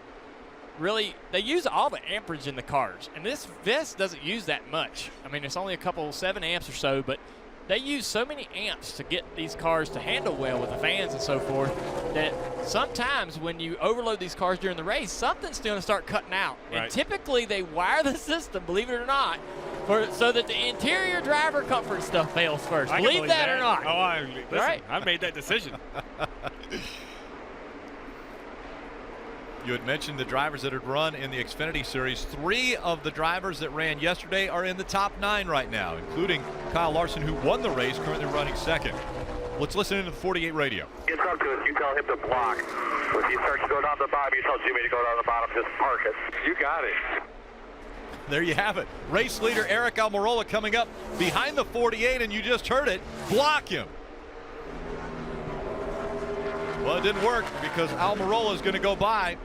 really, they use all the amperage in the cars. And this vest doesn't use that much. I mean, it's only 7 amps or so, but they use so many amps to get these cars to handle well with the fans and so forth that sometimes when you overload these cars during the race, something's going to start cutting out. Right. And typically they wire the system, believe it or not, so that the interior driver comfort stuff fails first. Believe that or not. Oh, listen, I made that decision. You had mentioned the drivers that had run in the Xfinity Series. 3 of the drivers that ran yesterday are in the top 9 right now, including Kyle Larson, who won the race, currently running second. Let's listen into the 48 radio. Gets up to us, you tell him to block. If he starts to go down the bottom, you tell Jimmy to go down the bottom, just park it. You got it. There you have it. Race leader Eric Almirola coming up behind the 48, and you just heard it. Block him. Well, it didn't work because Almirola is going to go by,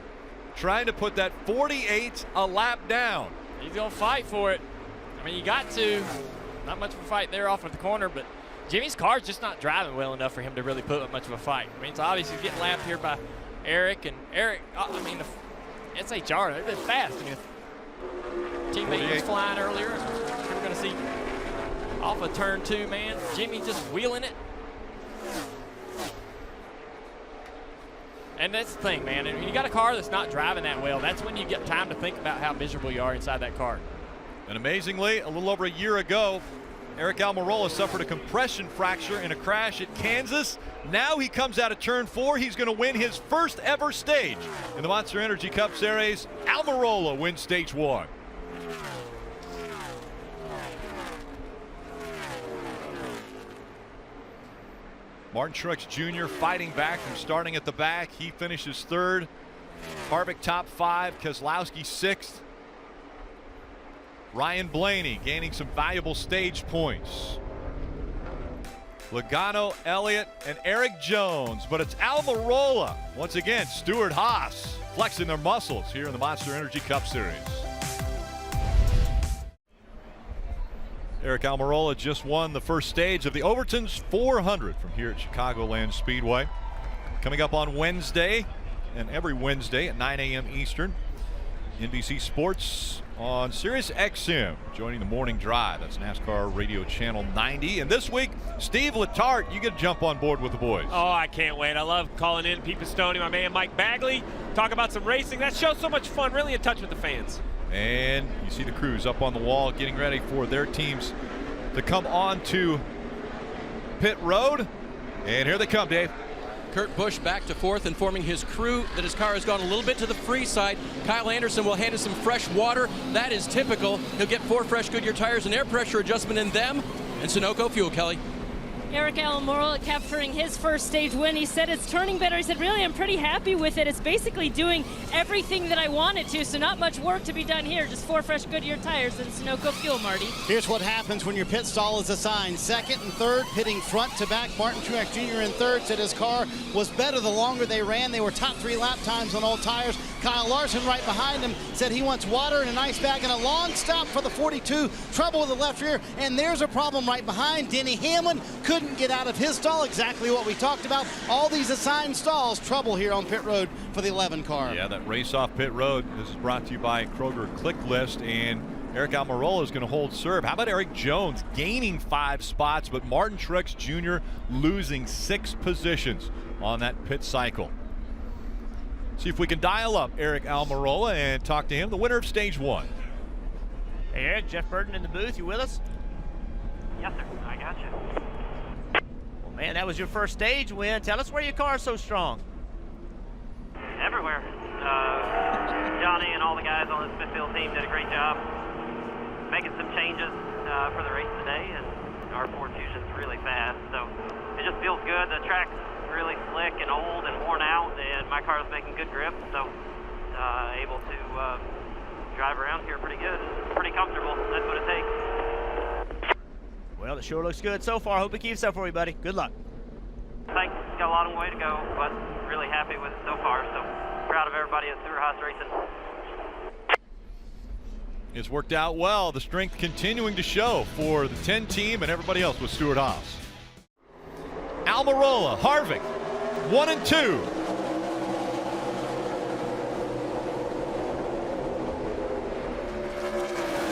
trying to put that 48 a lap down. He's going to fight for it. I mean, you got to. Not much of a fight there off of the corner, but Jimmy's car's just not driving well enough for him to really put up much of a fight. I mean, it's obvious he's getting lapped here by Eric, and Eric, I mean, the SHR, they've been fast. I mean, teammate was flying earlier. We're going to see off of turn 2, man. Jimmy just wheeling it. And that's the thing, man. When you got a car that's not driving that well, that's when you get time to think about how miserable you are inside that car. And amazingly, a little over a year ago, Eric Almirola suffered a compression fracture in a crash at Kansas. Now he comes out of turn 4. He's going to win his first ever stage in the Monster Energy Cup Series. Almirola wins stage 1. Martin Truex Jr. fighting back from starting at the back. He finishes 3rd. Harvick top 5. Keselowski 6th. Ryan Blaney gaining some valuable stage points. Logano, Elliott, and Eric Jones. But it's Almirola. Once again, Stewart Haas flexing their muscles here in the Monster Energy Cup Series. Eric Almirola just won the first stage of the Overton's 400 from here at Chicagoland Speedway. Coming up on Wednesday, and every Wednesday at 9 a.m. Eastern, NBC Sports on Sirius XM, joining the morning drive. That's NASCAR Radio Channel 90. And this week, Steve Letarte, you get to jump on board with the boys. Oh, I can't wait. I love calling in Pete Pistone, my man Mike Bagley, talk about some racing. That show's so much fun, really in touch with the fans. And you see the crews up on the wall getting ready for their teams to come on to pit road. And here they come, Dave. Kurt Busch back to 4th, informing his crew that his car has gone a little bit to the free side. Kyle Anderson will hand us some fresh water. That is typical. He'll get 4 fresh Goodyear tires, and air pressure adjustment in them, and Sunoco fuel, Kelly. Eric Almirola capturing his first stage win. He said it's turning better. He said, really, I'm pretty happy with it. It's basically doing everything that I want it to, so not much work to be done here. Just 4 fresh Goodyear tires and Sunoco fuel, Marty. Here's what happens when your pit stall is assigned. 2nd and 3rd, pitting front to back. Martin Truex Jr. in 3rd, said his car was better the longer they ran. They were top 3 lap times on all tires. Kyle Larson right behind him said he wants water and an ice bag and a long stop for the 42. Trouble with the left rear, and there's a problem right behind. Denny Hamlin couldn't get out of his stall, exactly what we talked about. All these assigned stalls, trouble here on pit road for the 11 car. Yeah, that race off pit road. This is brought to you by Kroger Click List, and Eric Almirola is going to hold serve. How about Eric Jones gaining 5 spots, but Martin Truex Jr. losing 6 positions on that pit cycle. See if we can dial up Eric Almirola and talk to him, the winner of stage 1. Hey, Eric, Jeff Burton in the booth. You with us? Yes, sir. I got you. Well, man, that was your first stage win. Tell us where your car's so strong. Everywhere. Johnny and all the guys on the Smithfield team did a great job making some changes for the race today, and our Ford Fusion's really fast, so it just feels good. The track's really slick and old and worn out, and my car's making good grip, so able to drive around here pretty good, pretty comfortable. That's what it takes. Well, it sure looks good so far. Hope it keeps up for you, buddy. Good luck. Thanks. Got a long way to go, but really happy with it so far, so proud of everybody at Stewart Haas Racing. It's worked out well. The strength continuing to show for the 10 team and everybody else with Stewart Haas. Almirola, Harvick, 1 and 2.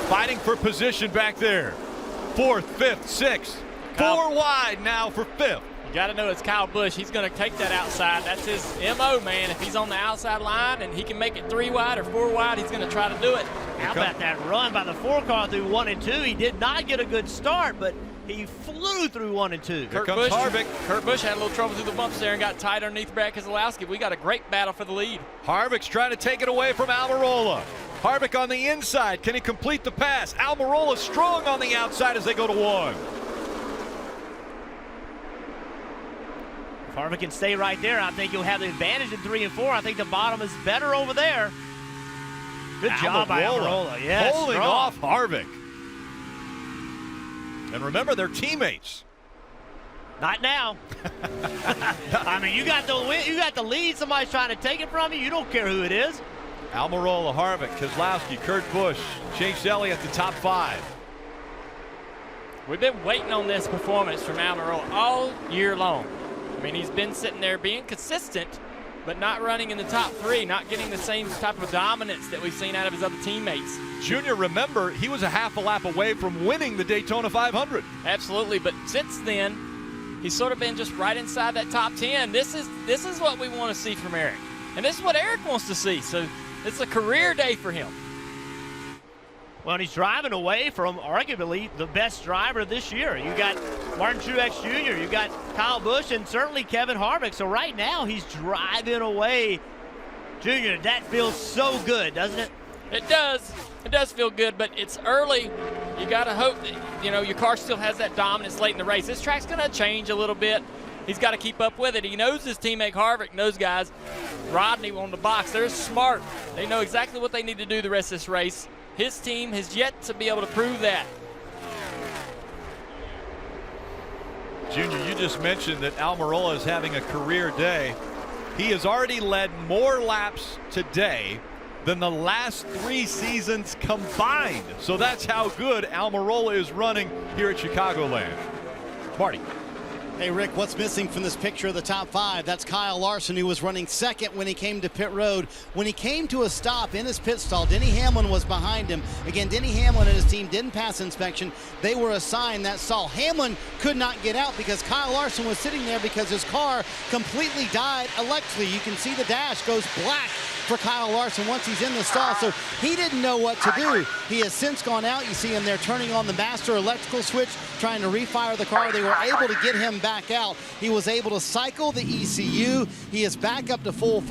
Fighting for position back there. 4th, 5th, 6th. 4 wide now for 5th. You got to know it's Kyle Busch. He's going to take that outside. That's his MO, man. If he's on the outside line and he can make it 3 wide or 4 wide, he's going to try to do it. How about that run by the 4 car through 1 and 2? He did not get a good start, but he flew through 1 and 2. Here comes Harvick. Kurt Busch had a little trouble through the bumps there and got tight underneath Brad Keselowski. We got a great battle for the lead. Harvick's trying to take it away from Almirola. Harvick on the inside. Can he complete the pass? Almirola strong on the outside as they go to 1. If Harvick can stay right there, I think he'll have the advantage in 3 and 4. I think the bottom is better over there. Good job by Almirola. Yes, holding off Harvick. And remember, they're teammates. Not now. I mean, you got the lead. Somebody's trying to take it from you. You don't care who it is. Almirola, Harvick, Keselowski, Kurt Busch, Chase Elliott at the top 5. We've been waiting on this performance from Almirola all year long. I mean, he's been sitting there being consistent, but not running in the top 3, not getting the same type of dominance that we've seen out of his other teammates. Junior, remember, he was a half a lap away from winning the Daytona 500. Absolutely, but since then, he's sort of been just right inside that top 10. This is what we want to see from Eric. And this is what Eric wants to see, so it's a career day for him. Well, he's driving away from arguably the best driver this year. You got Martin Truex Jr., you got Kyle Busch, and certainly Kevin Harvick. So right now, he's driving away. Junior, that feels so good, doesn't it? It does. It does feel good, but it's early. You got to hope that, you know, your car still has that dominance late in the race. This track's going to change a little bit. He's got to keep up with it. He knows his teammate Harvick, and those guys, Rodney on the box, they're smart. They know exactly what they need to do the rest of this race. His team has yet to be able to prove that. Junior, you just mentioned that Almirola is having a career day. He has already led more laps today than the last 3 seasons combined. So that's how good Almirola is running here at Chicagoland. Marty. Hey, Rick, what's missing from this picture of the top 5? That's Kyle Larson, who was running second when he came to pit road. When he came to a stop in his pit stall, Denny Hamlin was behind him. Again, Denny Hamlin and his team didn't pass inspection. They were assigned that stall. Hamlin could not get out because Kyle Larson was sitting there because his car completely died electrically. You can see the dash goes black for Kyle Larson once he's in the stall, so he didn't know what to do. He has since gone out. You see him there turning on the master electrical switch, trying to refire the car. They were able to get him back out. He was able to cycle the ECU. He is back up to full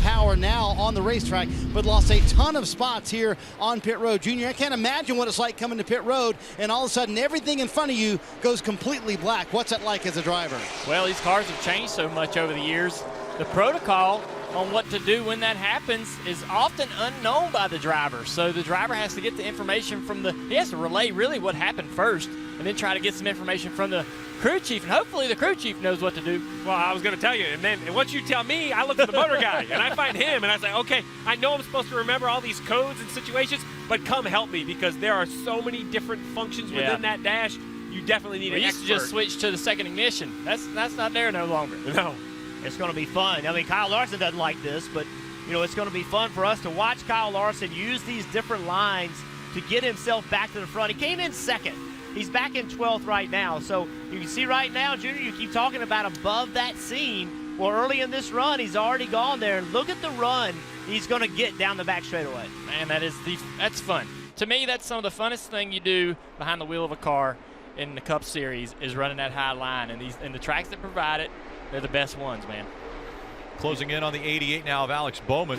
power now on the racetrack, but lost a ton of spots here on pit road. Junior, I can't imagine what it's like coming to pit road and all of a sudden everything in front of you goes completely black. What's that like as a driver? Well, these cars have changed so much over the years. The protocol on what to do when that happens is often unknown by the driver. So the driver has to get the information from he has to relay really what happened first and then try to get some information from the crew chief, and hopefully the crew chief knows what to do. Well, I was going to tell you, and once you tell me, I look at the motor guy, and I find him, and I say, okay, I know I'm supposed to remember all these codes and situations, but come help me, because there are so many different functions within that dash. You definitely need an expert. We used to just switch to the second ignition. That's not there no longer. No. It's going to be fun. I mean, Kyle Larson doesn't like this, but, you know, it's going to be fun for us to watch Kyle Larson use these different lines to get himself back to the front. He came in second. He's back in 12th right now. So you can see right now, Junior, you keep talking about above that scene. Well, early in this run, he's already gone there. And look at the run he's going to get down the back straightaway. Man, that's fun. To me, that's some of the funnest thing you do behind the wheel of a car in the Cup Series is running that high line. And the tracks that provide it, they're the best ones, man. Closing in on the 88 now of Alex Bowman.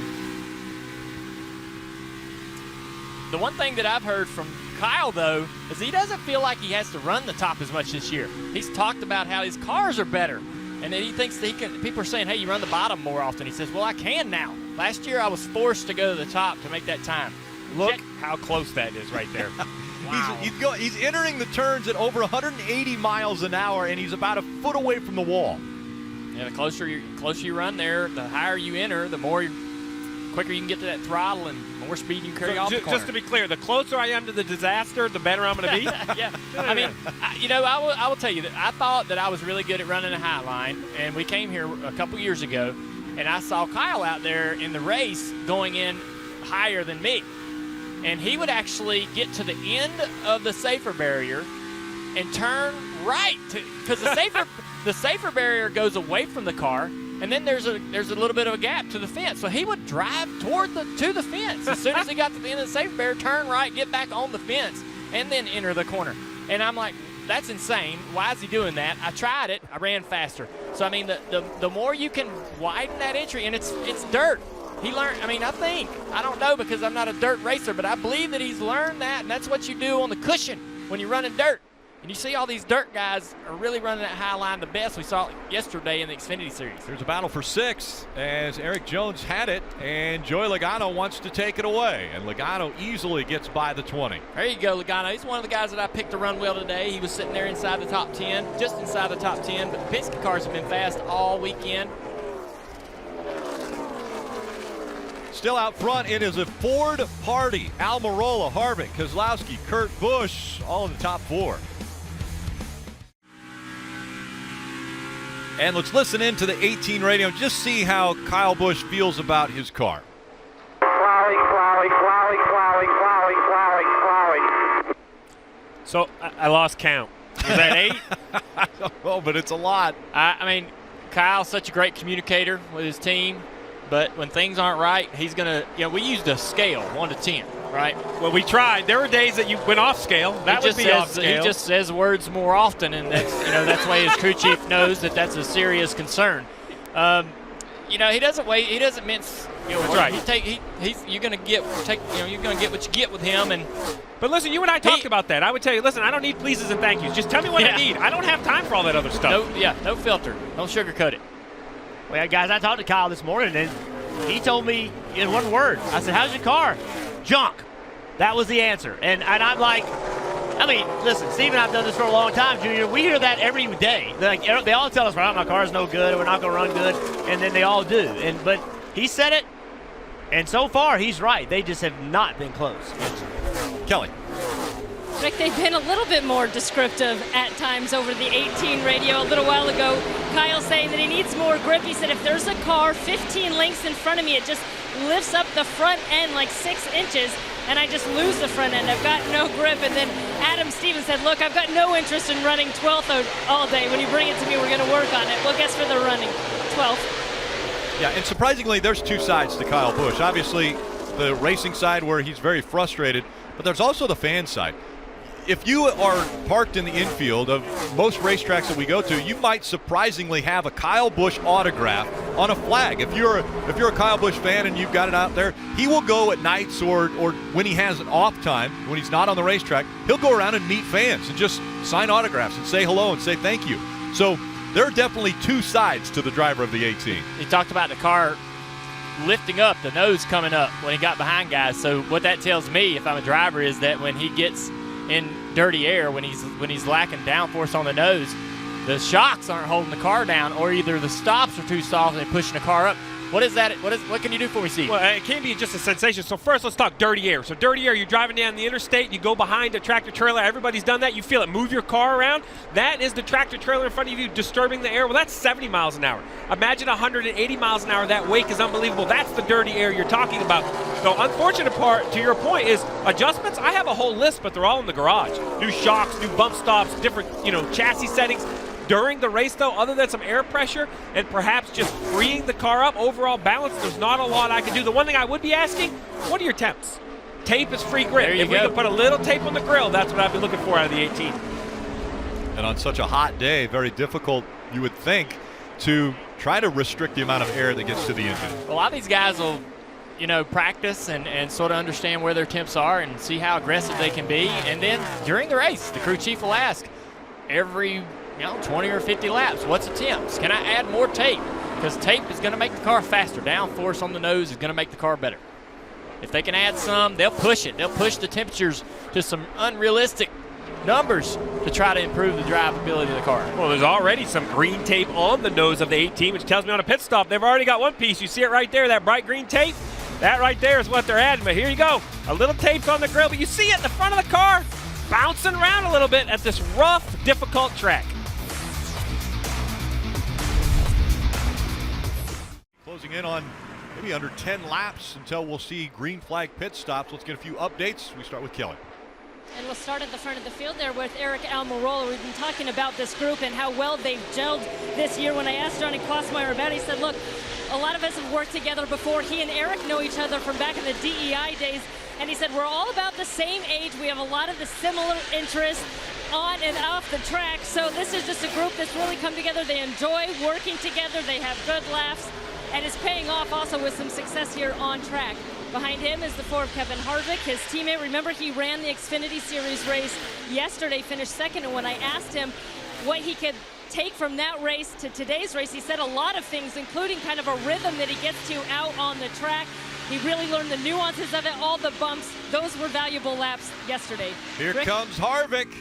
The one thing that I've heard from Kyle, though, is he doesn't feel like he has to run the top as much this year. He's talked about how his cars are better, and that he thinks that he can. People are saying, hey, you run the bottom more often. He says, well, I can now. Last year, I was forced to go to the top to make that time. Look how close that is right there. Wow. He's entering the turns at over 180 miles an hour, and he's about a foot away from the wall. Yeah, the closer you run there, the higher you enter, the quicker you can get to that throttle and more speed you carry off the corner. Just to be clear, the closer I am to the disaster, the better I'm going to be. Yeah. I mean, I will tell you that I thought that I was really good at running a high line, and we came here a couple years ago, and I saw Kyle out there in the race going in higher than me. And he would actually get to the end of the safer barrier and turn right, because the safer barrier goes away from the car, and then there's a little bit of a gap to the fence. So he would drive to the fence. As soon as he got to the end of the safer barrier, turn right, get back on the fence, and then enter the corner. And I'm like, that's insane. Why is he doing that? I tried it. I ran faster. So, I mean, the more you can widen that entry, and it's dirt. He learned, I don't know because I'm not a dirt racer, but I believe that he's learned that, and that's what you do on the cushion when you're running dirt. And you see all these dirt guys are really running that high line the best. We saw it yesterday in the Xfinity Series. There's a battle for 6 as Eric Jones had it, and Joey Logano wants to take it away. And Logano easily gets by the 20. There you go, Logano. He's one of the guys that I picked to run well today. He was sitting there inside the top 10, just inside the top 10. But the Penske cars have been fast all weekend. Still out front, it is a Ford party. Almirola, Harvick, Keselowski, Kurt Busch, all in the top 4. And let's listen in to the 18 radio and just see how Kyle Busch feels about his car. So I lost count. Was that 8? I don't know, but it's a lot. I mean, Kyle's such a great communicator with his team, but when things aren't right, he's going to, we used a scale, 1 to 10, right? Well, we tried. There were days that you went off scale. That would be off scale. He just says words more often, and that's, that's why his crew chief knows that that's a serious concern. He doesn't wait. He doesn't mince. That's right. You're going to get what you get with him. But listen, you and I talked about that. I would tell you, listen, I don't need pleases and thank yous. Just tell me what I need. I don't have time for all that other stuff. No filter. Don't sugarcoat it. Well, yeah, guys, I talked to Kyle this morning, and he told me in one word. I said, how's your car? Junk. That was the answer. And I'm like, listen, Steve and I have done this for a long time, Junior. We hear that every day. They all tell us, well, my car's no good, we're not going to run good, and then they all do. But he said it, and so far he's right. They just have not been close. Kelly. Rick, they've been a little bit more descriptive at times over the 18 radio. A little while ago, Kyle saying that he needs more grip. He said, if there's a car 15 lengths in front of me, it just lifts up the front end like 6 inches, and I just lose the front end. I've got no grip. And then Adam Stevens said, look, I've got no interest in running 12th all day. When you bring it to me, we're going to work on it. Well, guess for the running, 12th. Yeah, and surprisingly, there's two sides to Kyle Busch. Obviously, the racing side where he's very frustrated, but there's also the fan side. If you are parked in the infield of most racetracks that we go to, you might surprisingly have a Kyle Busch autograph on a flag. If you're a Kyle Busch fan and you've got it out there, he will go at nights or when he has an off time, when he's not on the racetrack, he'll go around and meet fans and just sign autographs and say hello and say thank you. So there are definitely two sides to the driver of the 18. He talked about the car lifting up, the nose coming up when he got behind guys. So what that tells me, if I'm a driver, is that when he gets in dirty air, when he's lacking downforce on the nose, the shocks aren't holding the car down, or either the stops are too soft and they're pushing the car up. What is that? What can you do for me, Steve? Well, it can be just a sensation. So first, let's talk dirty air. So dirty air, you're driving down the interstate, you go behind a tractor trailer. Everybody's done that. You feel it move your car around. That is the tractor trailer in front of you disturbing the air. Well, that's 70 miles an hour. Imagine 180 miles an hour. That wake is unbelievable. That's the dirty air you're talking about. The unfortunate part, to your point, is adjustments. I have a whole list, but they're all in the garage. New shocks, new bump stops, different chassis settings. During the race, though, other than some air pressure and perhaps just freeing the car up, overall balance, there's not a lot I can do. The one thing I would be asking, what are your temps? Tape is free grip. If we could put a little tape on the grill, that's what I'd be looking for out of the 18. And on such a hot day, very difficult, you would think, to try to restrict the amount of air that gets to the engine. A lot of these guys will, practice and sort of understand where their temps are and see how aggressive they can be. And then during the race, the crew chief will ask every 20 or 50 laps, what's the temps? Can I add more tape? Because tape is going to make the car faster. Downforce on the nose is going to make the car better. If they can add some, they'll push it. They'll push the temperatures to some unrealistic numbers to try to improve the drivability of the car. Well, there's already some green tape on the nose of the 18, which tells me on a pit stop they've already got one piece. You see it right there, that bright green tape? That right there is what they're adding. But here you go. A little tape's on the grill, but you see it in the front of the car bouncing around a little bit at this rough, difficult track. Closing in on maybe under 10 laps until we'll see green flag pit stops. Let's get a few updates. We start with Kelly. And we'll start at the front of the field there with Eric Almirola. We've been talking about this group and how well they've gelled this year. When I asked Johnny Klossmeyer about it, he said, look, a lot of us have worked together before. He and Eric know each other from back in the DEI days. And he said, we're all about the same age. We have a lot of the similar interests on and off the track. So this is just a group that's really come together. They enjoy working together. They have good laughs. And it's paying off also with some success here on track. Behind him is the Ford Kevin Harvick, his teammate. Remember, he ran the Xfinity Series race yesterday, finished second. And when I asked him what he could take from that race to today's race, he said a lot of things, including kind of a rhythm that he gets to out on the track. He really learned the nuances of it, all the bumps. Those were valuable laps yesterday. Here comes Harvick.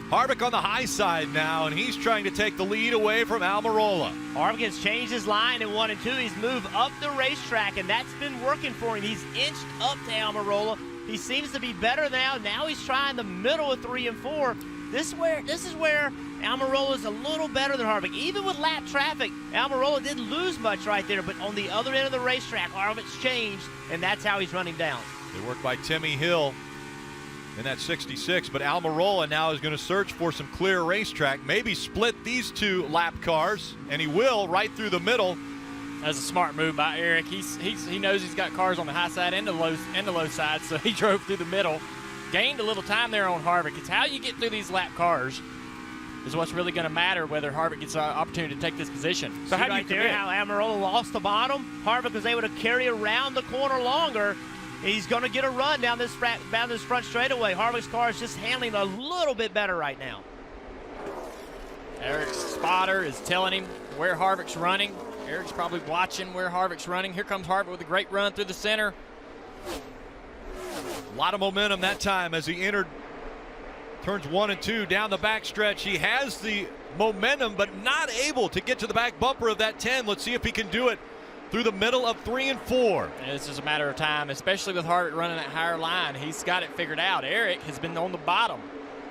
Harvick on the high side now, and he's trying to take the lead away from Almirola. Harvick has changed his line in 1 and 2. He's moved up the racetrack, and that's been working for him. He's inched up to Almirola. He seems to be better now. Now he's trying the middle of 3 and 4. This is where Almirola is a little better than Harvick. Even with lap traffic, Almirola didn't lose much right there, but on the other end of the racetrack, Harvick's changed, and that's how he's running down. They work by Timmy Hill in that 66, but Almirola now is going to search for some clear racetrack, maybe split these two lap cars, and he will right through the middle. That's a smart move by Eric. He knows he's got cars on the high side and the low side, so he drove through the middle. Gained a little time there on Harvick. It's how you get through these lap cars is what's really going to matter whether Harvick gets an opportunity to take this position. So how do you compare how Almirola lost the bottom? Harvick was able to carry around the corner longer. He's going to get a run down this front straightaway. Harvick's car is just handling a little bit better right now. Eric's spotter is telling him where Harvick's running. Eric's probably watching where Harvick's running. Here comes Harvick with a great run through the center. A lot of momentum that time as he entered turns 1 and 2 down the backstretch. He has the momentum, but not able to get to the back bumper of that 10. Let's see if he can do it through the middle of 3 and 4. And it's just a matter of time, especially with Harvick running that higher line. He's got it figured out. Eric has been on the bottom.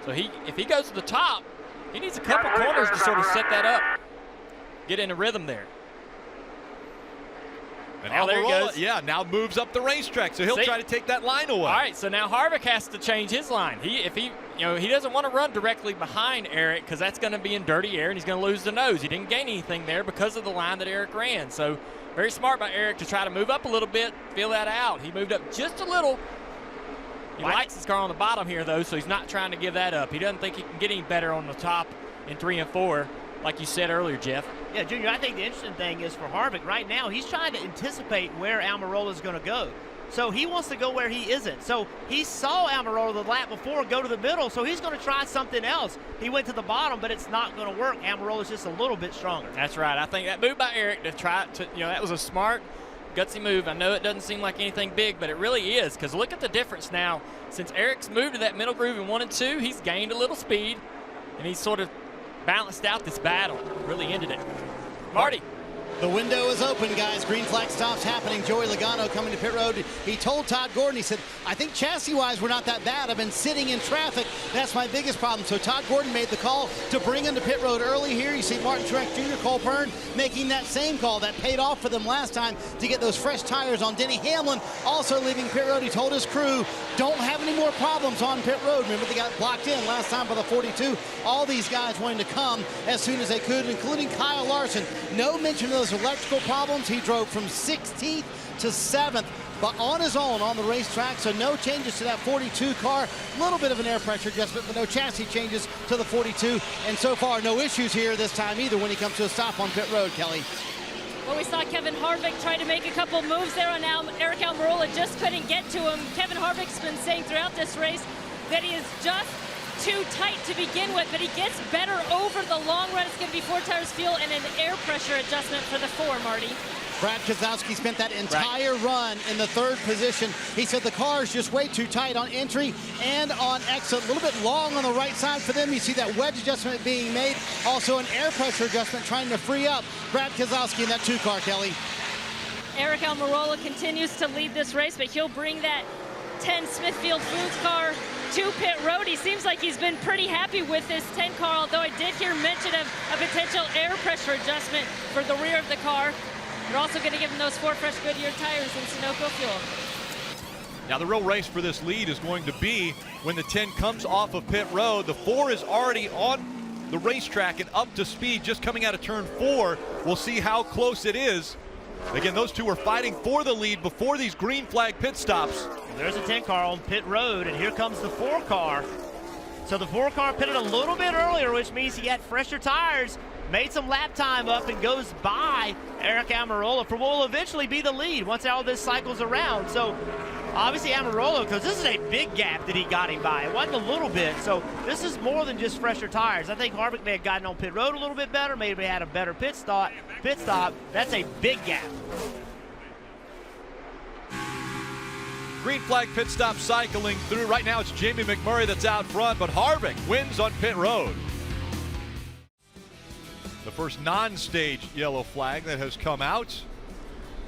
So if he goes to the top, he needs a couple corners to sort of set that up, get in a rhythm there. And there he goes. Yeah, now moves up the racetrack, so he'll try to take that line away. All right, so now Harvick has to change his line. He doesn't want to run directly behind Eric because that's going to be in dirty air and he's going to lose the nose. He didn't gain anything there because of the line that Eric ran. So very smart by Eric to try to move up a little bit, feel that out. He moved up just a little. He likes his car on the bottom here, though, so he's not trying to give that up. He doesn't think he can get any better on the top in 3 and 4, like you said earlier, Jeff. Yeah, Junior, I think the interesting thing is for Harvick right now, he's trying to anticipate where Almirola is going to go. So he wants to go where he isn't. So he saw Almirola the lap before go to the middle, so he's going to try something else. He went to the bottom, but it's not going to work. Almirola's just a little bit stronger. That's right. I think that move by Eric to try to, that was a smart, gutsy move. I know it doesn't seem like anything big, but it really is, because look at the difference now. Since Eric's moved to that middle groove in 1 and 2, he's gained a little speed, and he's sort of balanced out this battle, really ended it. Marty. The window is open, guys. Green flag stops happening. Joey Logano coming to pit road. He told Todd Gordon, he said, I think chassis-wise we're not that bad. I've been sitting in traffic. That's my biggest problem. So Todd Gordon made the call to bring him to pit road early here. You see Martin Truex Jr., Cole Pearn making that same call. That paid off for them last time to get those fresh tires on. Denny Hamlin also leaving pit road. He told his crew, don't have any more problems on pit road. Remember, they got blocked in last time by the 42. All these guys wanting to come as soon as they could, including Kyle Larson. No mention of those electrical problems. He drove from 16th to 7th, but on his own on the racetrack, so no changes to that 42 car. A little bit of an air pressure adjustment, but no chassis changes to the 42. And so far, no issues here this time either when he comes to a stop on pit road, Kelly. Well, we saw Kevin Harvick try to make a couple moves there on Eric Almirola, just couldn't get to him. Kevin Harvick's been saying throughout this race that he is just too tight to begin with, but he gets better over the long run. It's going to be 4 tires fuel and an air pressure adjustment for the 4, Marty. Brad Keselowski spent that entire run in the 3rd position. He said the car is just way too tight on entry and on exit. A little bit long on the right side for them. You see that wedge adjustment being made. Also an air pressure adjustment trying to free up Brad Keselowski in that 2 car, Kelly. Eric Almirola continues to lead this race, but he'll bring that 10 Smithfield Foods car to pit road. He seems like he's been pretty happy with this 10 car, although I did hear mention of a potential air pressure adjustment for the rear of the car. They're also going to give him those 4 fresh Goodyear tires and Sunoco fuel. Now the real race for this lead is going to be when the 10 comes off of pit road. The 4 is already on the racetrack and up to speed just coming out of turn 4. We'll see how close it is. Again, those two are fighting for the lead before these green flag pit stops. There's a 10 car on pit road, and here comes the 4 car. So the 4 car pitted a little bit earlier, which means he had fresher tires, made some lap time up, and goes by Eric Almirola for what will eventually be the lead once all this cycles around. So obviously Almirola, because this is a big gap that he got him by. It wasn't a little bit, so this is more than just fresher tires. I think Harvick may have gotten on pit road a little bit better, maybe had a better pit stop. That's a big gap. Green flag pit stop cycling through. Right now it's Jamie McMurray that's out front, but Harvick wins on pit road. The first non-stage yellow flag that has come out.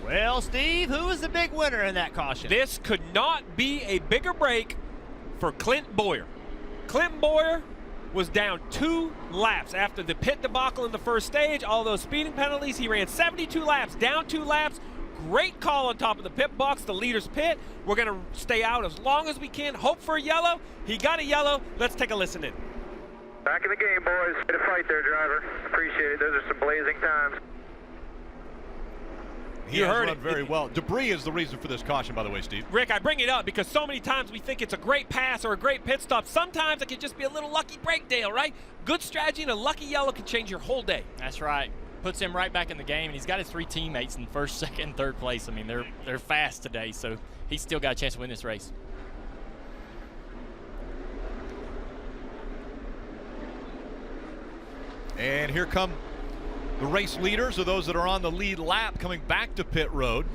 Well, Steve, who is the big winner in that caution? This could not be a bigger break for Clint Bowyer. Clint Bowyer was down 2 laps after the pit debacle in the first stage, all those speeding penalties. He ran 72 laps, down 2 laps. Great call on top of the pit box, the leader's pit. We're going to stay out as long as we can, hope for a yellow. He got a yellow. Let's take a listen in. Back in the game, boys. Way to fight there, driver. Appreciate it. Those are some blazing times. He has run very well. Debris is the reason for this caution, by the way, Steve. Rick, I bring it up because so many times we think it's a great pass or a great pit stop. Sometimes it can just be a little lucky break, Dale, right? Good strategy and a lucky yellow can change your whole day. That's right. Puts him right back in the game, and he's got his 3 teammates in first, second, and third place. I mean, they're fast today, so he's still got a chance to win this race. And here come the race leaders, or those that are on the lead lap, coming back to pit road.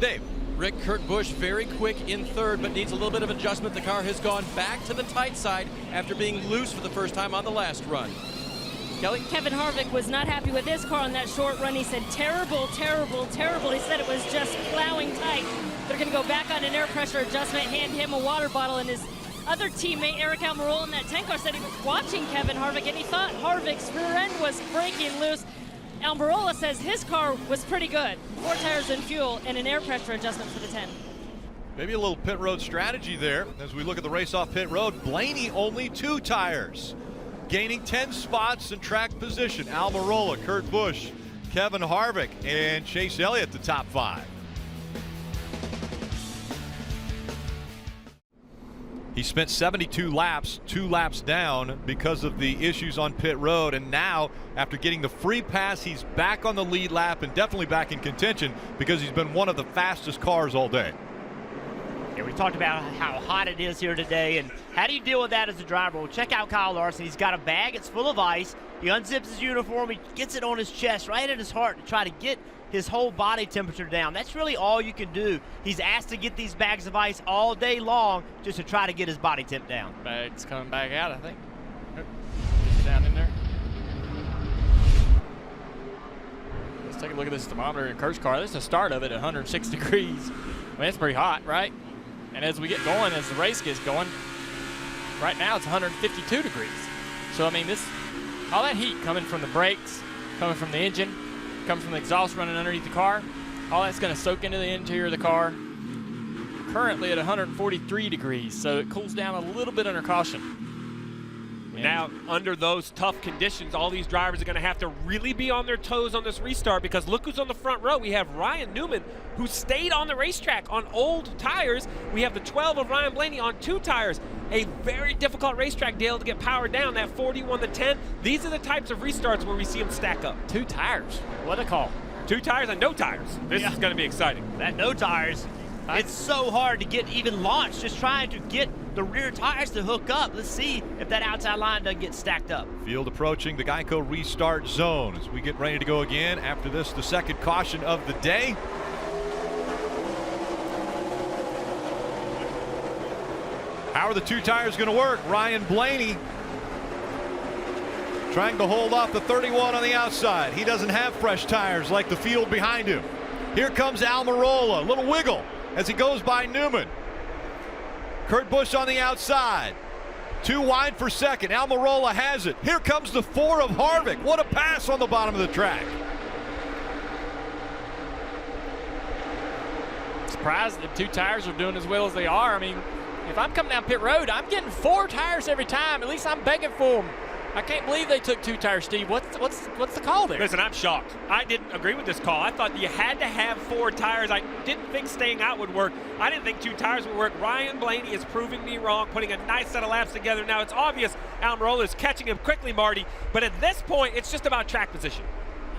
Dave. Rick, Kurt Busch very quick in third, but needs a little bit of adjustment. The car has gone back to the tight side after being loose for the first time on the last run. Kelly? Kevin Harvick was not happy with his car on that short run. He said, terrible, terrible, terrible. He said it was just plowing tight. They're going to go back on an air pressure adjustment, hand him a water bottle, and his other teammate, Eric Almirola, in that tank car, said he was watching Kevin Harvick, and he thought Harvick's rear end was breaking loose. Almirola says his car was pretty good. 4 tires and fuel and an air pressure adjustment for the 10. Maybe a little pit road strategy there as we look at the race off pit road. Blaney only 2 tires, gaining 10 spots in track position. Almirola, Kurt Busch, Kevin Harvick, and Chase Elliott the top 5. He spent 72 laps, 2 laps down because of the issues on pit road, and now after getting the free pass, he's back on the lead lap and definitely back in contention because he's been one of the fastest cars all day. Yeah, we talked about how hot it is here today, and how do you deal with that as a driver? Well, check out Kyle Larson. He's got a bag, it's full of ice. He unzips his uniform, he gets it on his chest, right at his heart, to try to get his whole body temperature down. That's really all you can do. He's asked to get these bags of ice all day long just to try to get his body temp down. Bag's coming back out, I think. Down in there. Let's take a look at this thermometer in Kurt's car. This is the start of it at 106 degrees. I mean, it's pretty hot, right? And as we get going, as the race gets going, right now it's 152 degrees. So, I mean, all that heat coming from the brakes, coming from the engine, coming from the exhaust running underneath the car, all that's going to soak into the interior of the car. Currently at 143 degrees, so it cools down a little bit under caution. Now, under those tough conditions, all these drivers are going to have to really be on their toes on this restart, because look who's on the front row. We have Ryan Newman, who stayed on the racetrack on old tires. We have the 12 of Ryan Blaney on 2 tires. A very difficult racetrack, Dale, to get powered down. That 41 to 10. These are the types of restarts where we see them stack up. 2 tires. What a call. 2 tires and no tires. This is going to be exciting. That no tires. It's so hard to get even launched, just trying to get the rear tires to hook up. Let's see if that outside line doesn't get stacked up. Field approaching the Geico restart zone as we get ready to go again. After this, the second caution of the day. How are the 2 tires going to work? Ryan Blaney trying to hold off the 31 on the outside. He doesn't have fresh tires like the field behind him. Here comes Almirola, little wiggle as he goes by Newman. Kurt Busch on the outside. 2 wide for second. Almirola has it. Here comes the 4 of Harvick. What a pass on the bottom of the track. Surprised that 2 tires are doing as well as they are. I mean, if I'm coming down pit road, I'm getting 4 tires every time. At least I'm begging for them. I can't believe they took 2 tires, Steve. What's the call there? Listen, I'm shocked. I didn't agree with this call. I thought you had to have 4 tires. I didn't think staying out would work. I didn't think 2 tires would work. Ryan Blaney is proving me wrong, putting a nice set of laps together. Now, it's obvious Almirola is catching him quickly, Marty, but at this point, it's just about track position.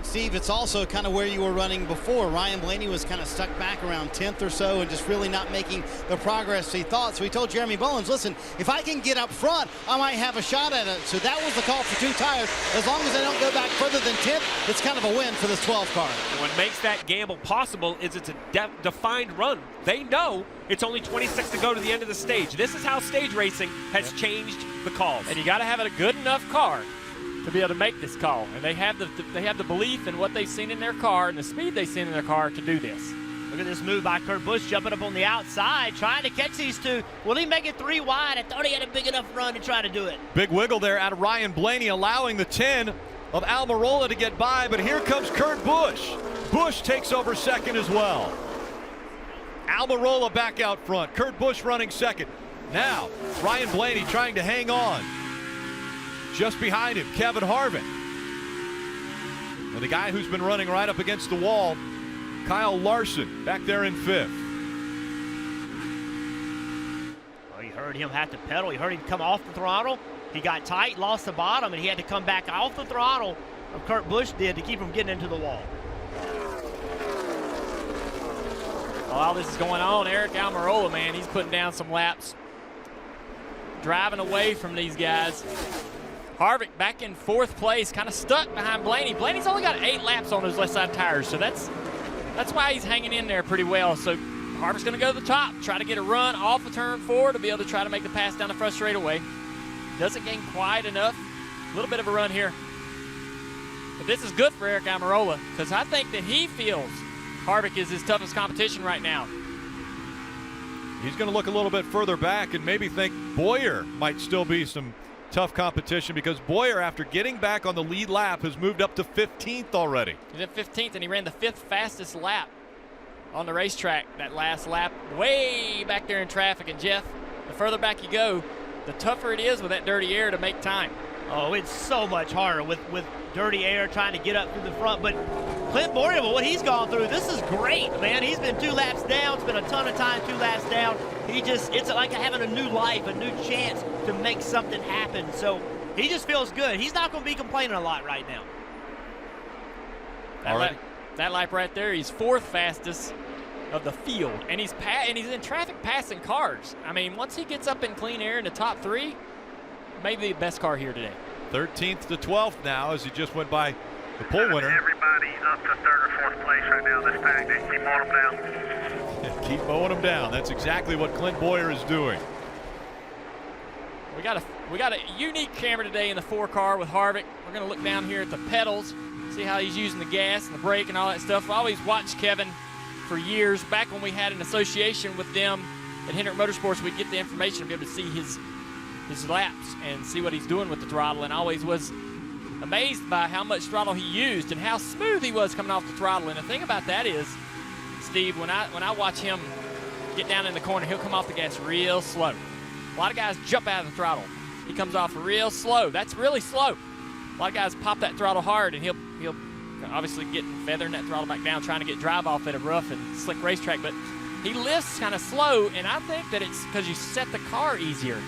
Steve, it's also kind of where you were running before. Ryan Blaney was kind of stuck back around 10th or so and just really not making the progress he thought. So he told Jeremy Bullins, listen, if I can get up front, I might have a shot at it. So that was the call for 2 tires. As long as they don't go back further than 10th, it's kind of a win for this 12 car. And what makes that gamble possible is it's a defined run. They know it's only 26 to go to the end of the stage. This is how stage racing has changed the calls. And you got to have a good enough car to be able to make this call, and they have the belief in what they've seen in their car and the speed they've seen in their car to do this. Look at this move by Kurt Busch, jumping up on the outside, trying to catch these two. Will he make it 3 wide? I thought he had a big enough run to try to do it. Big wiggle there out of Ryan Blaney, allowing the 10 of Almirola to get by, but here comes Kurt Busch. Busch takes over second as well. Almirola back out front. Kurt Busch running second. Now, Ryan Blaney trying to hang on. Just behind him, Kevin Harvick. And the guy who's been running right up against the wall, Kyle Larson, back there in 5th. Well, you heard him have to pedal. You heard him come off the throttle. He got tight, lost the bottom, and he had to come back off the throttle, or Kurt Busch did, to keep him getting into the wall. While this is going on, Eric Almirola, man, he's putting down some laps, driving away from these guys. Harvick back in 4th place, kind of stuck behind Blaney. Blaney's only got 8 laps on his left side tires, so that's why he's hanging in there pretty well. So Harvick's going to go to the top, try to get a run off of turn 4 to be able to try to make the pass down the front straightaway. Doesn't gain quite enough. A little bit of a run here. But this is good for Eric Almirola, because I think that he feels Harvick is his toughest competition right now. He's going to look a little bit further back and maybe think Bowyer might still be some tough competition, because Bowyer, after getting back on the lead lap, has moved up to 15th already. He's at 15th, and he ran the 5th fastest lap on the racetrack. That last lap, way back there in traffic. And Jeff, the further back you go, the tougher it is with that dirty air to make time. Oh, it's so much harder with dirty air trying to get up through the front. But Clint Bowyer, what he's gone through, this is great, man. He's been 2 laps down, spent a ton of time 2 laps down. It's like having a new life, a new chance to make something happen. So he just feels good. He's not going to be complaining a lot right now. That lap right there, he's 4th fastest of the field, and he's in traffic passing cars. I mean, once he gets up in clean air in the top 3, maybe the best car here today. 13th to 12th now, as he just went by the pole winner. Everybody's up to 3rd or 4th place right now. This pack, they keep mowing them down. Keep mowing them down. That's exactly what Clint Bowyer is doing. We got a unique camera today in the 4 car with Harvick. We're going to look down here at the pedals, see how he's using the gas and the brake and all that stuff. I always watched Kevin for years. Back when we had an association with them at Hendrick Motorsports, we'd get the information to be able to see his laps and see what he's doing with the throttle, and I always was amazed by how much throttle he used and how smooth he was coming off the throttle. And the thing about that is, Steve, when I watch him get down in the corner, he'll come off the gas real slow. A lot of guys jump out of the throttle. He comes off real slow. That's really slow. A lot of guys pop that throttle hard, and he'll obviously get feathering that throttle back down, trying to get drive off at a rough and slick racetrack. But he lifts kind of slow, and I think that it's because you set the car easier.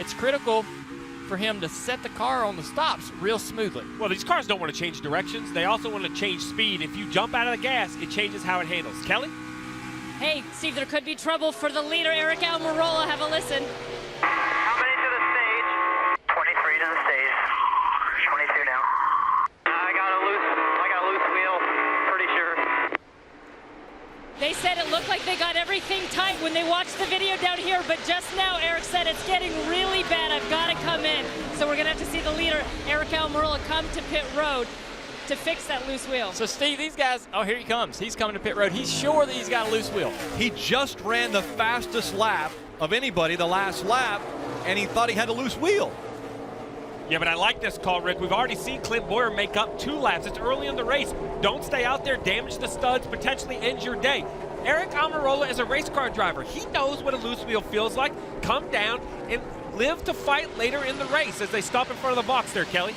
It's critical for him to set the car on the stops real smoothly. Well, these cars don't want to change directions. They also want to change speed. If you jump out of the gas, it changes how it handles. Kelly? Hey, Steve, there could be trouble for the leader, Eric Almirola. Have a listen. How many to the stage? 23 to the stage. 22 now. I got a loose wheel, pretty sure. They said it looked like they got everything tight when they watched the video down here, but just now Eric said it's getting really bad. I've got to come in. So we're going to have to see the leader, Eric Almirola, come to pit road to fix that loose wheel. So, Steve, these guys, oh, here he comes. He's coming to pit road. He's sure that he's got a loose wheel. He just ran the fastest lap of anybody, the last lap, and he thought he had a loose wheel. Yeah, but I like this call, Rick. We've already seen Clint Bowyer make up 2 laps. It's early in the race. Don't stay out there, damage the studs, potentially end your day. Eric Almirola is a race car driver. He knows what a loose wheel feels like. Come down and live to fight later in the race as they stop in front of the box there, Kelly.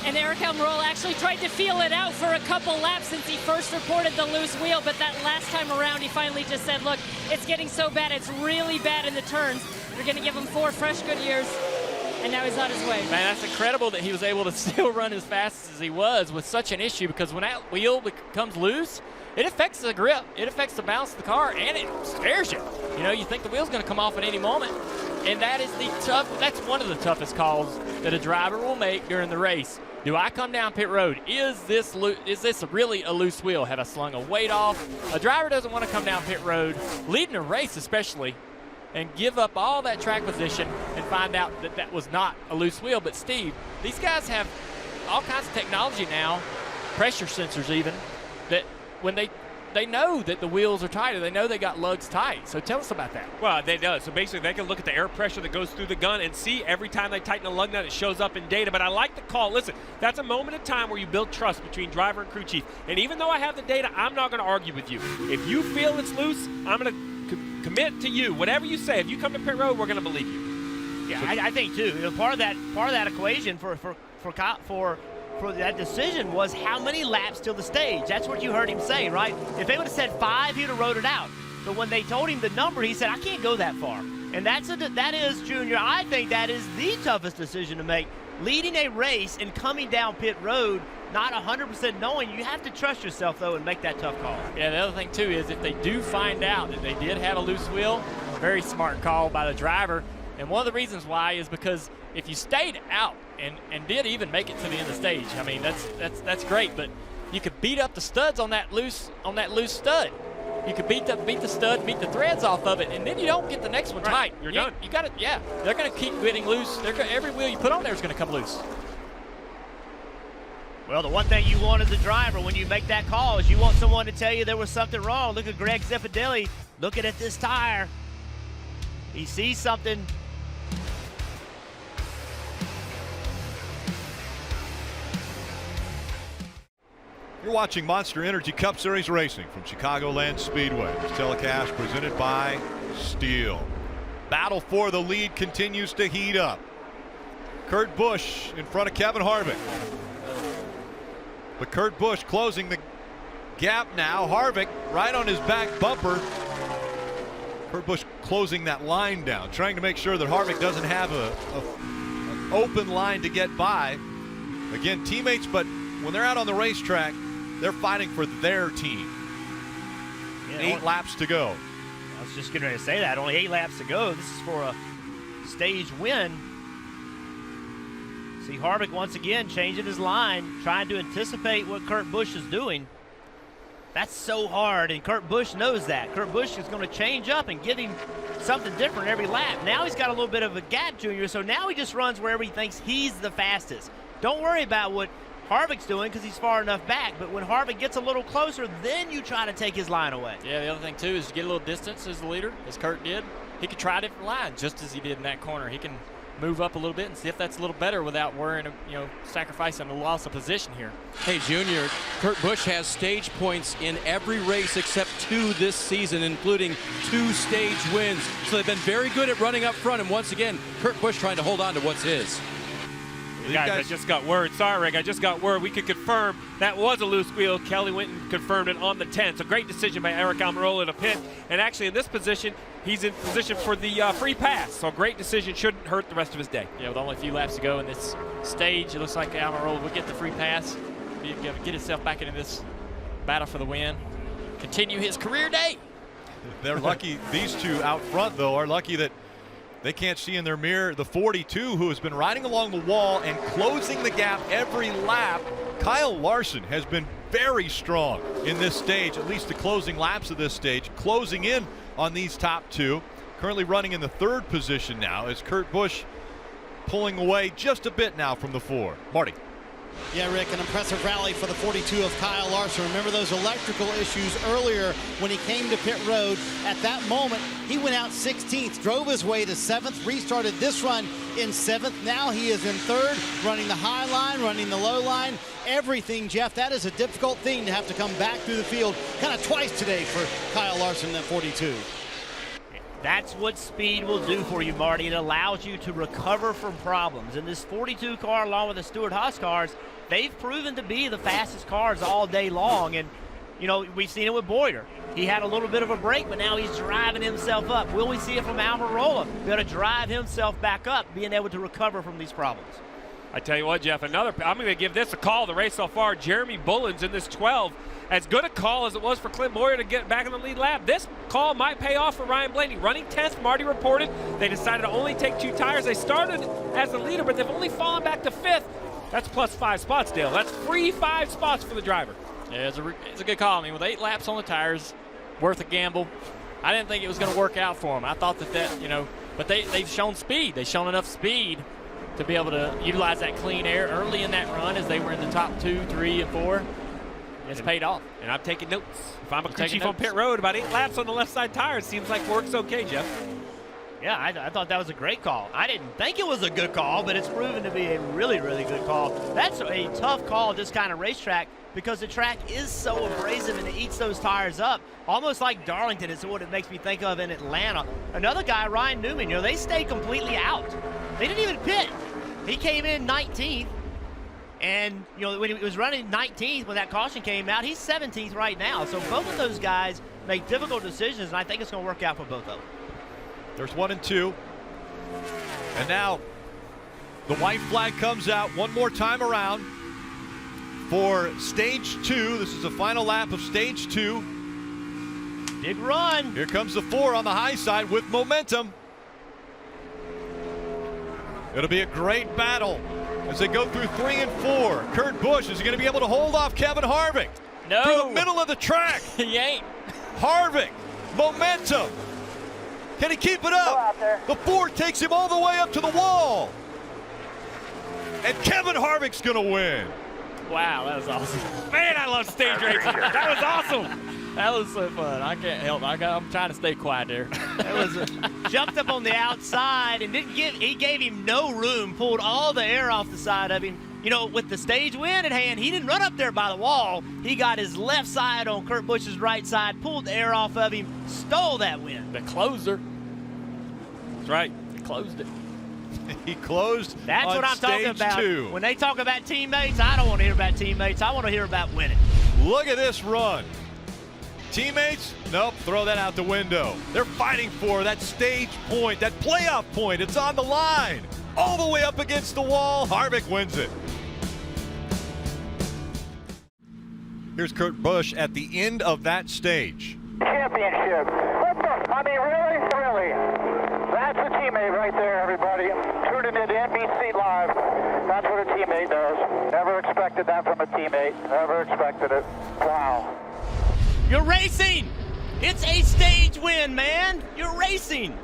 And Eric Almirola actually tried to feel it out for a couple laps since he first reported the loose wheel, but that last time around he finally just said, look, it's getting so bad, it's really bad in the turns. They're going to give him 4 fresh good years, and now he's on his way. Man, that's incredible that he was able to still run as fast as he was with such an issue, because when that wheel becomes loose, it affects the grip, it affects the balance of the car, and it scares you. You know, you think the wheel's going to come off at any moment, and that's one of the toughest calls that a driver will make during the race. Do I come down pit road? Is this really a loose wheel? Have I slung a weight off? A driver doesn't want to come down pit road, leading a race especially, and give up all that track position and find out that that was not a loose wheel. But Steve, these guys have all kinds of technology now pressure sensors even, that when they know that the wheels are tighter. They know they got lugs tight. So tell us about that. Well, they do. So basically, they can look at the air pressure that goes through the gun and see every time they tighten a lug nut, it shows up in data. But I like the call. Listen, that's a moment in time where you build trust between driver and crew chief. And even though I have the data, I'm not going to argue with you. If you feel it's loose, I'm going to commit to you. Whatever you say, if you come to pit road, we're going to believe you. Yeah, I think too. You know, part of that equation for that decision was how many laps till the stage. That's what you heard him say, right? If they would have said 5, he'd have rode it out. But when they told him the number, he said, I can't go that far. And that is, Junior, I think that is the toughest decision to make. Leading a race and coming down pit road, not 100% knowing, you have to trust yourself, though, and make that tough call. Yeah, the other thing, too, is if they do find out that they did have a loose wheel, very smart call by the driver. And one of the reasons why is because if you stayed out and did even make it to the end of the stage, I mean, that's great, but you could beat up the studs on that loose stud. You could beat the stud, beat the threads off of it, and then you don't get the next one tight. You're done. You got it. Yeah, they're going to keep getting loose. Every wheel you put on there is going to come loose. Well, the one thing you want as a driver when you make that call is you want someone to tell you there was something wrong. Look at Greg Zeppedelli looking at this tire. He sees something. You're watching Monster Energy Cup Series racing from Chicagoland Speedway. This telecast presented by Steel. Battle for the lead continues to heat up. Kurt Busch in front of Kevin Harvick. But Kurt Busch closing the gap now. Harvick right on his back bumper. Kurt Busch closing that line down, trying to make sure that Harvick doesn't have an open line to get by. Again, teammates, but when they're out on the racetrack, they're fighting for their team. Yeah, 8 laps to go. I was just getting ready to say that. Only 8 laps to go. This is for a stage win. See Harvick once again changing his line, trying to anticipate what Kurt Busch is doing. That's so hard, and Kurt Busch knows that. Kurt Busch is going to change up and give him something different every lap. Now he's got a little bit of a gap, Junior, so now he just runs wherever he thinks he's the fastest. Don't worry about what Harvick's doing because he's far enough back, but when Harvick gets a little closer, then you try to take his line away. Yeah, the other thing, too, is to get a little distance as the leader, as Kurt did. He could try a different line, just as he did in that corner. He can move up a little bit and see if that's a little better without worrying, sacrificing a loss of position here. Hey, Junior, Kurt Busch has stage points in every race except 2 this season, including 2 stage wins. So they've been very good at running up front, and once again, Kurt Busch trying to hold on to what's his. Guys, I just got word. Sorry, Rick. I just got word. We could confirm that was a loose wheel. Kelly went and confirmed it on the 10. So great decision by Eric Almirola to pit. And actually, in this position, he's in position for the free pass. So great decision. Shouldn't hurt the rest of his day. Yeah, with only a few laps to go in this stage, it looks like Almirola will get the free pass, get himself back into this battle for the win, continue his career day. They're lucky. These two out front, though, are lucky that they can't see in their mirror the 42 who has been riding along the wall and closing the gap every lap. Kyle Larson has been very strong in this stage, at least the closing laps of this stage, closing in on these top 2. Currently running in the 3rd position now as Kurt Busch pulling away just a bit now from the 4. Marty. Yeah, Rick, an impressive rally for the 42 of Kyle Larson. Remember those electrical issues earlier when he came to pit road. At that moment, he went out 16th, drove his way to 7th, restarted this run in 7th. Now he is in 3rd, running the high line, running the low line, everything, Jeff. That is a difficult thing to have to come back through the field kind of twice today for Kyle Larson at 42. That's what speed will do for you, Marty. It allows you to recover from problems. And this 42 car, along with the Stewart-Haas cars, they've proven to be the fastest cars all day long. And, we've seen it with Boyer. He had a little bit of a break, but now he's driving himself up. Will we see it from Almirola? Going to drive himself back up, being able to recover from these problems. I tell you what, Jeff, I'm going to give this a call, the race so far. Jeremy Bullins in this 12. As good a call as it was for Clint Boyer to get back in the lead lap, this call might pay off for Ryan Blaney. Running 10th, Marty reported. They decided to only take 2 tires. They started as the leader, but they've only fallen back to 5th. That's plus 5 spots, Dale. That's free 5 spots for the driver. Yeah, it's a good call. I mean, with 8 laps on the tires, worth a gamble. I didn't think it was going to work out for them. I thought that but they've shown speed. They've shown enough speed to be able to utilize that clean air early in that run as they were in the top 2, 3, and 4. It's paid off. And I'm taking notes. If I'm a crew chief on pit road, about 8 laps on the left side tire, it seems like works okay, Jeff. Yeah, I thought that was a great call. I didn't think it was a good call, but it's proven to be a really, really good call. That's a tough call at this kind of racetrack because the track is so abrasive and it eats those tires up. Almost like Darlington is what it makes me think of in Atlanta. Another guy, Ryan Newman, they stayed completely out. They didn't even pit. He came in 19th. And, when he was running 19th when that caution came out, he's 17th right now. So both of those guys make difficult decisions, and I think it's going to work out for both of them. There's 1 and 2. And now the white flag comes out one more time around for stage 2. This is the final lap of stage 2. Big run. Here comes the 4 on the high side with momentum. It'll be a great battle as they go through 3 and 4. Kurt Busch is going to be able to hold off Kevin Harvick. No. Through the middle of the track. He ain't. Harvick, momentum. Can he keep it up? The 4 takes him all the way up to the wall. And Kevin Harvick's going to win. Wow, that was awesome. Man, I love stage racing. That was awesome. That was so fun. I can't help it. I'm trying to stay quiet there. It was jumped up on the outside and he gave him no room, pulled all the air off the side of him. With the stage win at hand, he didn't run up there by the wall. He got his left side on Kurt Busch's right side, pulled the air off of him, stole that win. The closer. That's right. He closed it. He closed. That's on what I'm talking stage about. 2. When they talk about teammates, I don't want to hear about teammates. I want to hear about winning. Look at this run. Teammates? Nope, throw that out the window. They're fighting for that stage point, that playoff point. It's on the line. All the way up against the wall. Harvick wins it. Here's Kurt Busch at the end of that stage. Championship. I mean, really? That's a teammate right there, everybody. Tuning in to NBC Live. That's what a teammate does. Never expected that from a teammate. Never expected it. Wow. You're racing. It's a stage win, man. You're racing.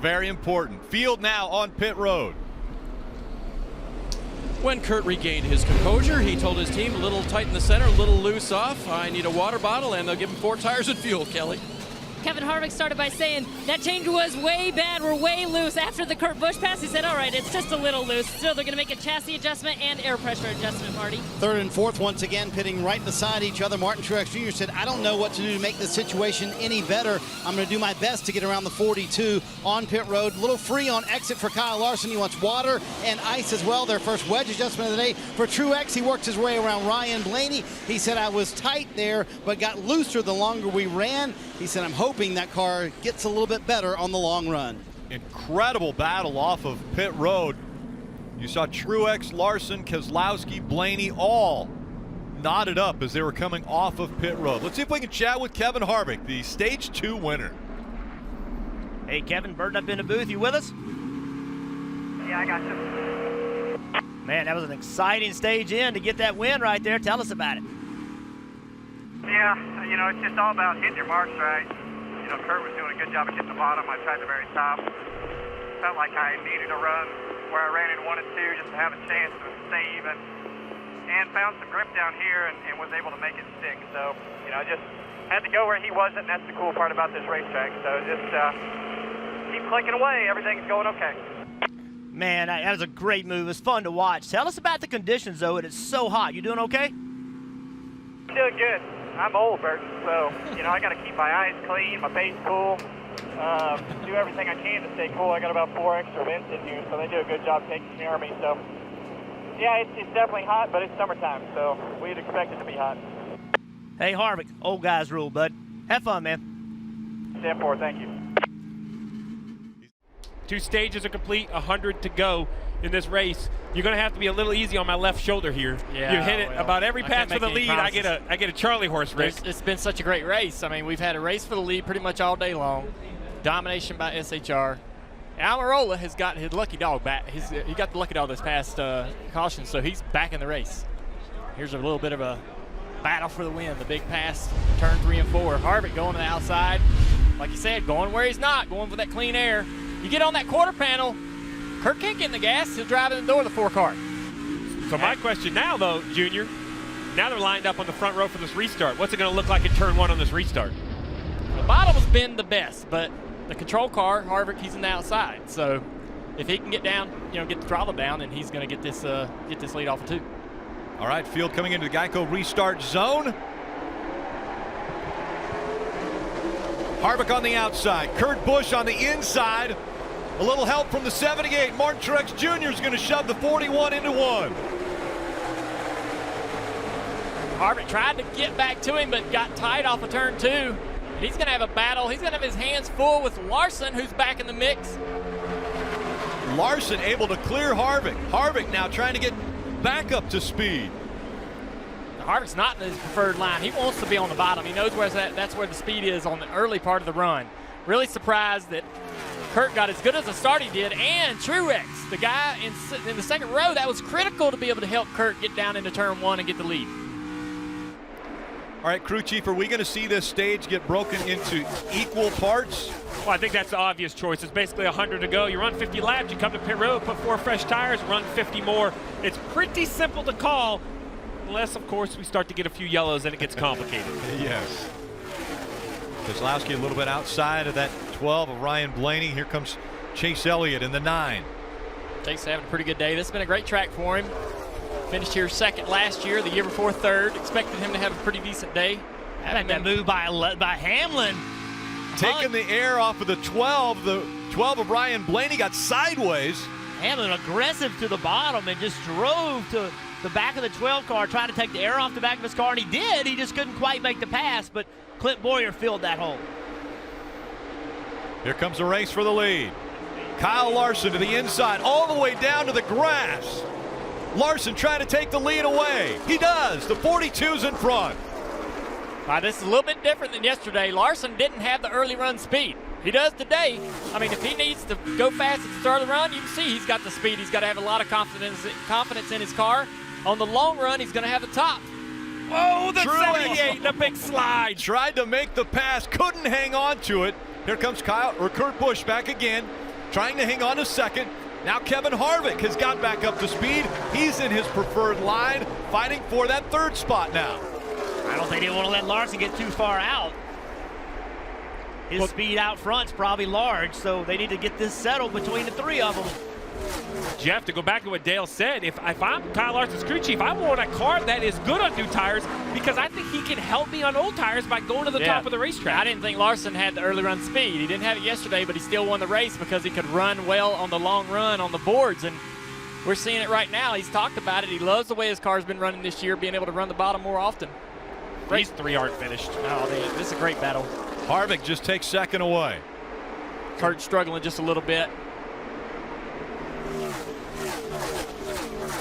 Very important. Field now on pit road. When Kurt regained his composure, he told his team, a little tight in the center, a little loose off. I need a water bottle, and they'll give him 4 tires and fuel, Kelly. Kevin Harvick started by saying, that change was way bad, we're way loose. After the Kurt Busch pass, he said, all right, it's just a little loose. Still, they're going to make a chassis adjustment and air pressure adjustment, Marty. 3rd and 4th, once again, pitting right beside each other. Martin Truex Jr. said, I don't know what to do to make the situation any better. I'm going to do my best to get around the 42 on pit road. A little free on exit for Kyle Larson. He wants water and ice as well. Their first wedge adjustment of the day. For Truex, he worked his way around Ryan Blaney. He said, I was tight there, but got looser the longer we ran. He said, I'm hoping that car gets a little bit better on the long run. Incredible battle off of pit road. You saw Truex, Larson, Keselowski, Blaney all knotted up as they were coming off of pit road. Let's see if we can chat with Kevin Harvick, the stage 2 winner. Hey, Kevin, Burton up in the booth. You with us? Yeah, I got you. Man, that was an exciting stage in to get that win right there. Tell us about it. Yeah, it's just all about hitting your marks right. Kurt was doing a good job of hitting the bottom. I tried the very top. Felt like I needed a run where I ran in 1 and 2 just to have a chance to stay even. And found some grip down here and was able to make it stick. So, just had to go where he wasn't, and that's the cool part about this racetrack. So just keep clicking away. Everything's going okay. Man, that was a great move. It's fun to watch. Tell us about the conditions, though. It is so hot. You doing okay? Doing good. I'm old, Burton, so, I got to keep my eyes clean, my face cool, do everything I can to stay cool. I got about 4 extra vents in here, so they do a good job taking care of me. So, yeah, it's definitely hot, but it's summertime, so we'd expect it to be hot. Hey, Harvick, old guys rule, bud. Have fun, man. 10-4, thank you. 2 stages are complete, 100 to go in this race. You're going to have to be a little easy on my left shoulder here. Yeah, you hit it about every pass for the lead. I get a Charlie horse, Rick. It's been such a great race. I mean, we've had a race for the lead pretty much all day long. Domination by SHR. Almirola has got his lucky dog back. He got the lucky dog this past caution, so he's back in the race. Here's a little bit of a battle for the win. The big pass, turn 3 and 4. Harvick going to the outside. Like you said, going where he's not, going for that clean air. You get on that quarter panel, Kurt can't get in the gas. He'll drive in the door of the 4 car. So my question now, though, Junior, Now they're lined up on the front row for this restart. What's it going to look like in turn 1 on this restart? The bottom has been the best, but the control car, Harvick, he's in the outside. So if he can get down, get the throttle down, then he's going to get this lead off of 2. All right, field coming into the Geico restart zone. Harvick on the outside, Kurt Busch on the inside. A little help from the 78. Martin Truex Jr. is going to shove the 41 into 1. Harvick tried to get back to him, but got tight off of turn 2. And he's going to have a battle. He's going to have his hands full with Larson, who's back in the mix. Larson able to clear Harvick. Harvick now trying to get back up to speed. Harvick's not in his preferred line. He wants to be on the bottom. He knows that's where the speed is on the early part of the run. Really surprised that Kurt got as good as a start he did, and Truex, the guy in the second row, that was critical to be able to help Kurt get down into turn 1 and get the lead. All right, crew chief, are we going to see this stage get broken into equal parts? Well, I think that's the obvious choice. It's basically 100 to go. You run 50 laps, you come to pit road, put 4 fresh tires, run 50 more. It's pretty simple to call, unless, of course, we start to get a few yellows and it gets complicated. Yes. Keselowski a little bit outside of that 12 of Ryan Blaney. Here comes Chase Elliott in the 9. Chase having a pretty good day. This has been a great track for him. Finished here second last year, the year before third. Expected him to have a pretty decent day. That move by Hamlin. Taking the air off of the 12. The 12 of Ryan Blaney got sideways. Hamlin aggressive to the bottom and just drove to the back of the 12 car, trying to take the air off the back of his car, and he did. He just couldn't quite make the pass, but Clint Boyer filled that hole. Here comes the race for the lead. Kyle Larson to the inside, all the way down to the grass. Larson trying to take the lead away. He does. The 42's in front. This is a little bit different than yesterday. Larson didn't have the early run speed. He does today. I mean, if he needs to go fast at the start of the run, you can see he's got the speed. He's got to have a lot of confidence in his car. On the long run, he's going to have the top. Oh, the 78, the big slide. Tried to make the pass, couldn't hang on to it. Here comes Kurt Busch back again, trying to hang on to second. Now Kevin Harvick has got back up to speed. He's in his preferred line, fighting for that 3rd spot now. I don't think they want to let Larson get too far out. His speed out front's probably large, so they need to get this settled between the 3 of them. Jeff, to go back to what Dale said, if I'm Kyle Larson's crew chief, I want a car that is good on new tires because I think he can help me on old tires by going to the top of the racetrack. I didn't think Larson had the early run speed. He didn't have it yesterday, but he still won the race because he could run well on the long run on the boards, and we're seeing it right now. He's talked about it. He loves the way his car's been running this year, being able to run the bottom more often. These 3 aren't finished. Oh, this is a great battle. Harvick just takes second away. Kurt struggling just a little bit.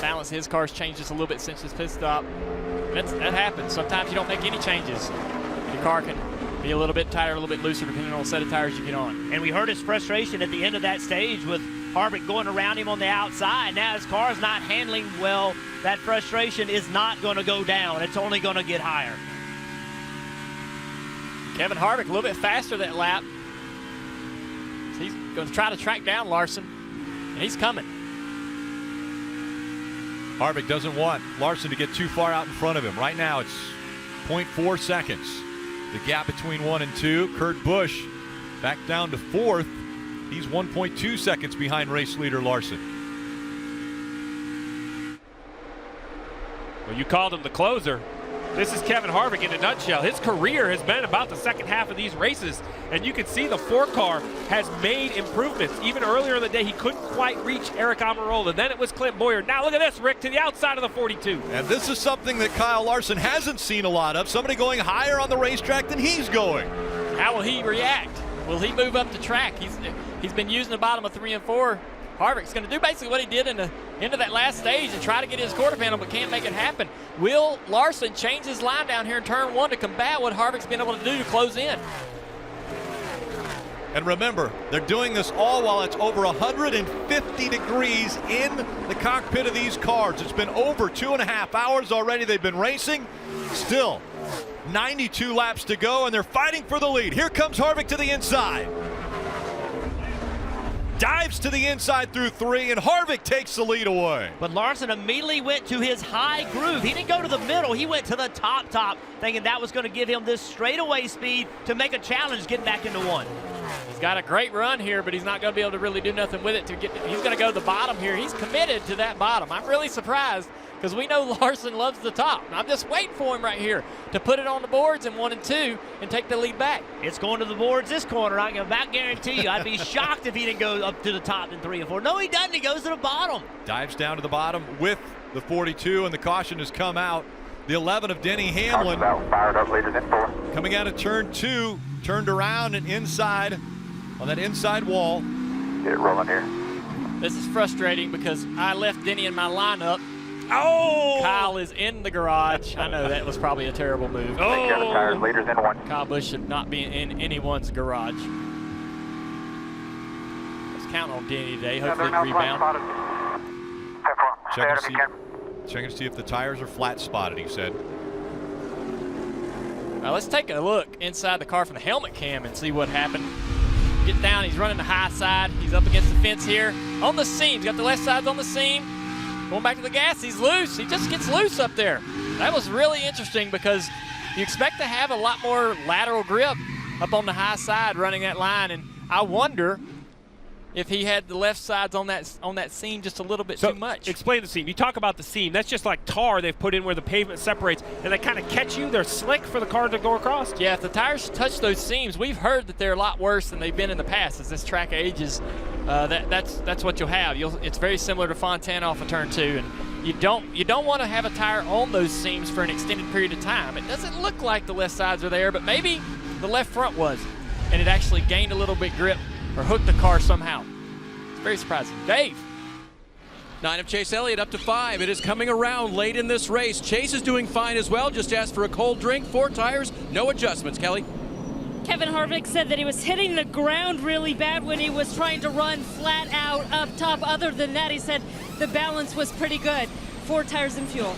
Balance his car's changed just a little bit since his pit stop. That happens. Sometimes you don't make any changes. Your car can be a little bit tighter, a little bit looser, depending on the set of tires you get on. And we heard his frustration at the end of that stage with Harvick going around him on the outside. Now his car's not handling well. That frustration is not going to go down. It's only going to get higher. Kevin Harvick a little bit faster that lap. So he's going to try to track down Larson, and he's coming. Harvick doesn't want Larson to get too far out in front of him. Right now it's 0.4 seconds. The gap between 1 and 2. Kurt Busch back down to 4th. He's 1.2 seconds behind race leader Larson. Well, you called him the closer. This is Kevin Harvick in a nutshell. His career has been about the second half of these races, and you can see the 4 car has made improvements. Even earlier in the day, he couldn't quite reach Eric Almirola. Then it was Clint Boyer. Now look at this, Rick, to the outside of the 42. And this is something that Kyle Larson hasn't seen a lot of. Somebody going higher on the racetrack than he's going. How will he react? Will he move up the track? He's been using the bottom of 3 and 4. Harvick's going to do basically what he did in the end of that last stage and try to get his quarter panel, but can't make it happen. Will Larson change his line down here in turn 1 to combat what Harvick's been able to do to close in? And remember, they're doing this all while it's over 150 degrees in the cockpit of these cars. It's been over 2.5 hours already they've been racing. Still, 92 laps to go, and they're fighting for the lead. Here comes Harvick to the inside. dives to the inside through 3, and Harvick takes the lead away. But Larson immediately went to his high groove. He didn't go to the middle. He went to the top, thinking that was going to give him this straightaway speed to make a challenge getting back into 1. He's got a great run here, but he's not going to be able to really do nothing with it. He's going to go to the bottom here. He's committed to that bottom. I'm really surprised because we know Larson loves the top. And I'm just waiting for him right here to put it on the boards in 1 and 2 and take the lead back. It's going to the boards this corner. I can about guarantee you. I'd be shocked if he didn't go up to the top in 3 and 4. No, he doesn't. He goes to the bottom. Dives down to the bottom with the 42, and the caution has come out. The 11 of Denny Hamlin Fired up, leaders in 4. coming out of turn 2, turned around and inside on that inside wall. Get it rolling here. This is frustrating because I left Denny in my lineup. Oh! Kyle is in the garage. I know that was probably a terrible move. Take care of the tires, leaders in 1. Kyle Busch should not be in anyone's garage. Let's count on Denny today. Hopefully he rebound. Checking to see if the tires are flat spotted, he said. Now let's take a look inside the car from the helmet cam and see what happened. Get down, he's running the high side. He's up against the fence here. On the seam, he's got the left sides on the seam. Going back to the gas, he's loose. He just gets loose up there. That was really interesting because you expect to have a lot more lateral grip up on the high side running that line, and I wonder if he had the left sides on that seam just a little bit too much. Explain the seam. You talk about the seam. That's just like tar they've put in where the pavement separates, and they kind of catch you. They're slick for the car to go across. Yeah, if the tires touch those seams, we've heard that they're a lot worse than they've been in the past. As this track ages, that's what you'll have. It's very similar to Fontana off of turn 2, and you don't want to have a tire on those seams for an extended period of time. It doesn't look like the left sides are there, but maybe the left front was, and it actually gained a little bit grip or hooked the car somehow. It's very surprising. Dave. 9 of Chase Elliott up to 5. It is coming around late in this race. Chase is doing fine as well. Just asked for a cold drink. 4 tires, no adjustments. Kelly. Kevin Harvick said that he was hitting the ground really bad when he was trying to run flat out up top. Other than that, he said the balance was pretty good. 4 tires and fuel.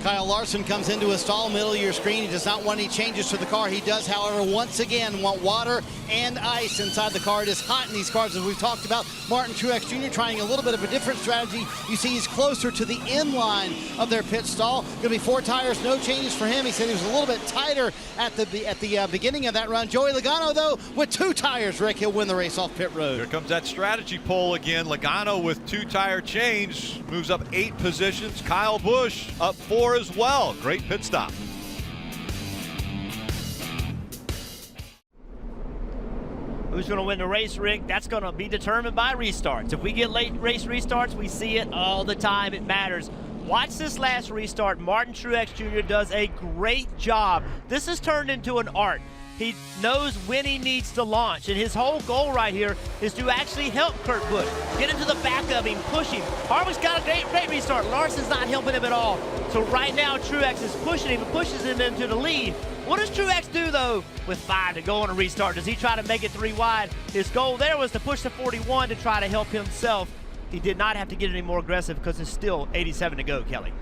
Kyle Larson comes into a stall, middle of your screen. He does not want any changes to the car. He does, however, once again want water and ice inside the car. It is hot in these cars, as we've talked about. Martin Truex Jr. trying a little bit of a different strategy. You see he's closer to the end line of their pit stall. Going to be 4 tires, no changes for him. He said he was a little bit tighter at the beginning of that run. Joey Logano, though, with 2 tires, Rick, he'll win the race off pit road. Here comes that strategy pole again. Logano with 2 tire change moves up 8 positions. Kyle Busch up 4 as well. Great pit stop. Who's going to win the race, Rick? That's going to be determined by restarts. If we get late race restarts, we see it all the time. It matters. Watch this last restart. Martin Truex Jr. does a great job. This has turned into an art. He knows when he needs to launch, and his whole goal right here is to actually help Kurt Busch. Get into the back of him, push him. Harvick's got a great restart. Larson's not helping him at all. So right now, Truex is pushing him and pushes him into the lead. What does Truex do, though, with 5 to go on a restart? Does he try to make it 3 wide? His goal there was to push the 41 to try to help himself. He did not have to get any more aggressive because there's still 87 to go, Kelly.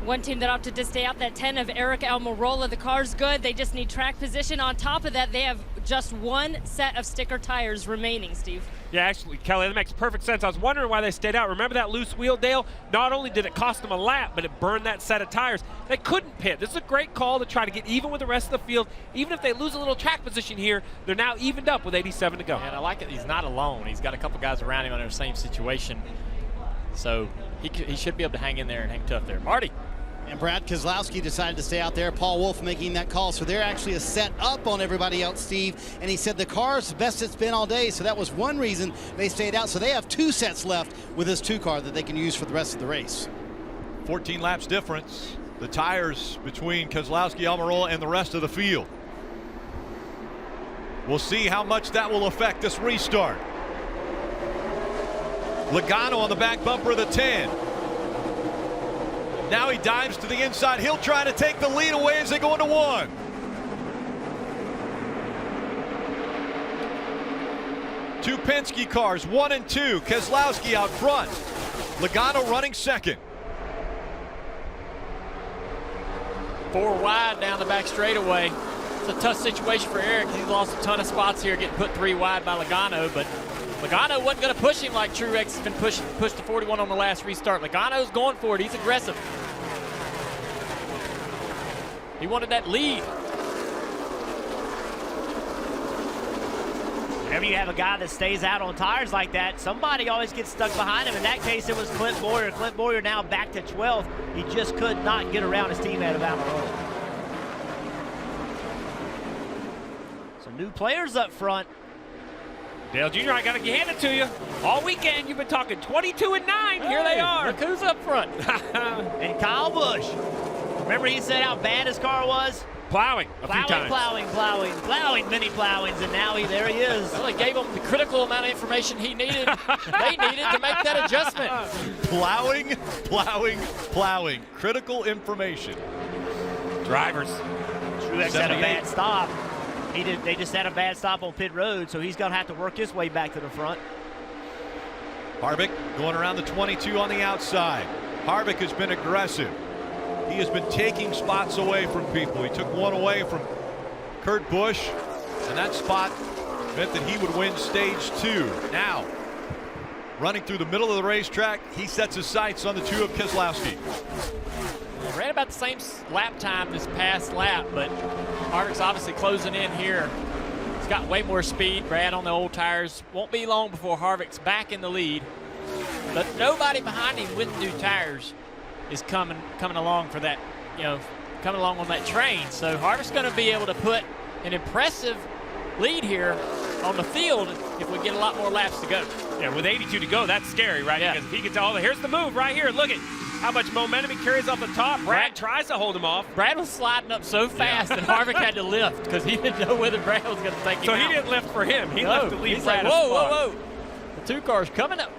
One team that opted to stay out, that 10 of Eric Almirola. The car's good. They just need track position. On top of that, they have just 1 set of sticker tires remaining, Steve. Yeah, actually, Kelly, that makes perfect sense. I was wondering why they stayed out. Remember that loose wheel, Dale? Not only did it cost them a lap, but it burned that set of tires. They couldn't pit. This is a great call to try to get even with the rest of the field. Even if they lose a little track position here, they're now evened up with 87 to go. And I like it. He's not alone. He's got a couple guys around him in the same situation. So he should be able to hang in there and hang tough there. Marty. And Brad Keselowski decided to stay out there. Paul Wolf making that call. So they're actually a set up on everybody else, Steve. And he said the car's the best it's been all day. So that was one reason they stayed out. So they have 2 sets left with this 2 car that they can use for the rest of the race. 14 laps difference. The tires between Keselowski, Almirola, and the rest of the field. We'll see how much that will affect this restart. Logano on the back bumper of the 10. Now he dives to the inside. He'll try to take the lead away as they go into 1. Two Penske cars, 1 and 2. Keselowski out front. Logano running second. 4 wide down the back straightaway. It's a tough situation for Eric. He's lost a ton of spots here, getting put 3 wide by Logano, but Logano wasn't going to push him like Truex has been pushed to 41 on the last restart. Logano's going for it. He's aggressive. He wanted that lead. Whenever you have a guy that stays out on tires like that, somebody always gets stuck behind him. In that case, it was Clint Boyer. Clint Boyer now back to 12th. He just could not get around his teammate of Almirola. Some new players up front. Dale Jr., I got to hand it to you. All weekend, you've been talking 22 and 9. Here they are. Look who's up front. And Kyle Busch. Remember he said how bad his car was? Plowing a few times. Plowing, many plowings, and now there he is. Well, he gave them the critical amount of information they needed to make that adjustment. Plowing. Critical information. Drivers. Truex had a bad stop. They just had a bad stop on pit road, so he's going to have to work his way back to the front. Harvick going around the 22 on the outside. Harvick has been aggressive. He has been taking spots away from people. He took one away from Kurt Busch, and that spot meant that he would win stage 2. Now, running through the middle of the racetrack, he sets his sights on the 2 of Keselowski. Ran about the same lap time this past lap, but Harvick's obviously closing in here. He's got way more speed. Brad on the old tires. Won't be long before Harvick's back in the lead. But nobody behind him with new tires is coming along for that, coming along on that train. So Harvick's going to be able to put an impressive lead here on the field if we get a lot more laps to go. Yeah, with 82 to go, that's scary, right? Yeah. Because if he gets all the, here's the move right here. Look at how much momentum he carries off the top. Brad tries to hold him off. Brad was sliding up so fast that Harvick had to lift because he didn't know whether Brad was going to take him So out. he didn't lift for him. He left to leave He's Brad like, a whoa, spot. whoa. The 2 cars coming up.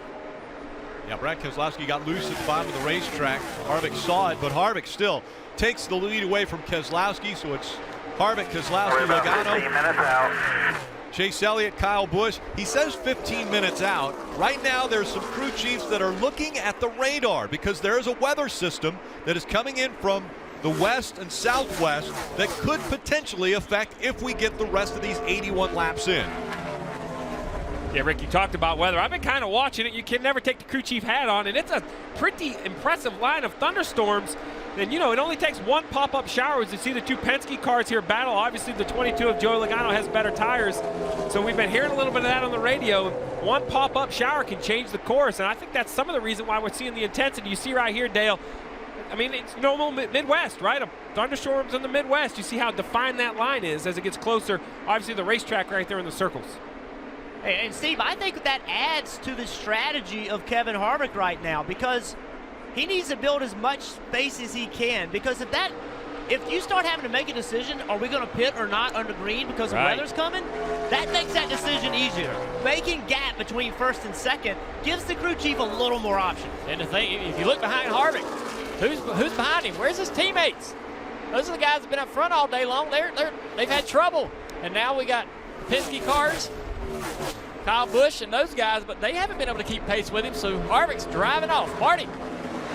Yeah, Brad Keselowski got loose at the bottom of the racetrack. Harvick saw it, but Harvick still takes the lead away from Keselowski, so it's Harvick, Keselowski, Logano, Chase Elliott, Kyle Busch. He says 15 minutes out. Right now, there's some crew chiefs that are looking at the radar because there is a weather system that is coming in from the west and southwest that could potentially affect if we get the rest of these 81 laps in. Yeah, Rick, you talked about weather. I've been kind of watching it. You can never take the crew chief hat on, and it's a pretty impressive line of thunderstorms. And, it only takes one pop-up shower to see the 2 Penske cars here battle. Obviously, the 22 of Joey Logano has better tires. So we've been hearing a little bit of that on the radio. One pop-up shower can change the course, and I think that's some of the reason why we're seeing the intensity. You see right here, Dale, I mean, it's normal Midwest, right? Thunderstorms in the Midwest. You see how defined that line is as it gets closer. Obviously, the racetrack right there in the circles. Hey, and Steve, I think that adds to the strategy of Kevin Harvick right now because he needs to build as much space as he can. Because if you start having to make a decision, are we going to pit or not under green because the weather's coming, that makes that decision easier. Making gap between first and second gives the crew chief a little more options. And the thing, if you look behind Harvick, who's behind him? Where's his teammates? Those are the guys that have been up front all day long. They've had trouble. And now we got the Penske cars, Kyle Busch and those guys, but they haven't been able to keep pace with him, so Harvick's driving off. Marty.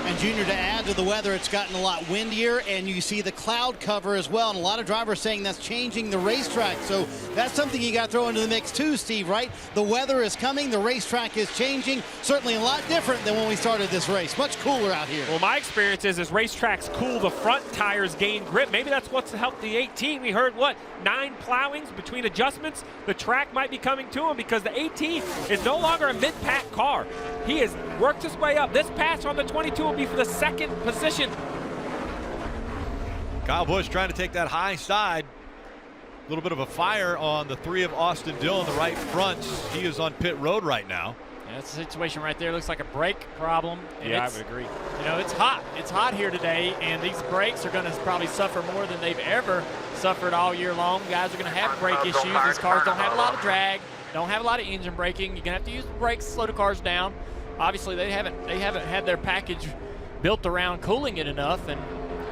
And Junior, to add to the weather, it's gotten a lot windier, and you see the cloud cover as well, and a lot of drivers saying that's changing the racetrack. So that's something you got to throw into the mix too, Steve, right? The weather is coming, the racetrack is changing, certainly a lot different than when we started this race. Much cooler out here. Well, my experience is as racetracks cool, the front tires gain grip. Maybe that's what's helped the 18. We heard, 9 plowings between adjustments. The track might be coming to him because the 18 is no longer a mid-pack car. He has worked his way up. This pass on the 22 will be for the second position. Kyle Busch trying to take that high side. A little bit of a fire on the 3 of Austin Dillon, the right front. He is on pit road right now. Yeah, that's a situation right there. Looks like a brake problem. Yeah, I would agree. It's hot. It's hot here today, and these brakes are going to probably suffer more than they've ever suffered all year long. Guys are going to have brake issues. These cars don't have a lot of drag, don't have a lot of engine braking. You're going to have to use the brakes to slow the cars down. Obviously, they haven't had their package built around cooling it enough. And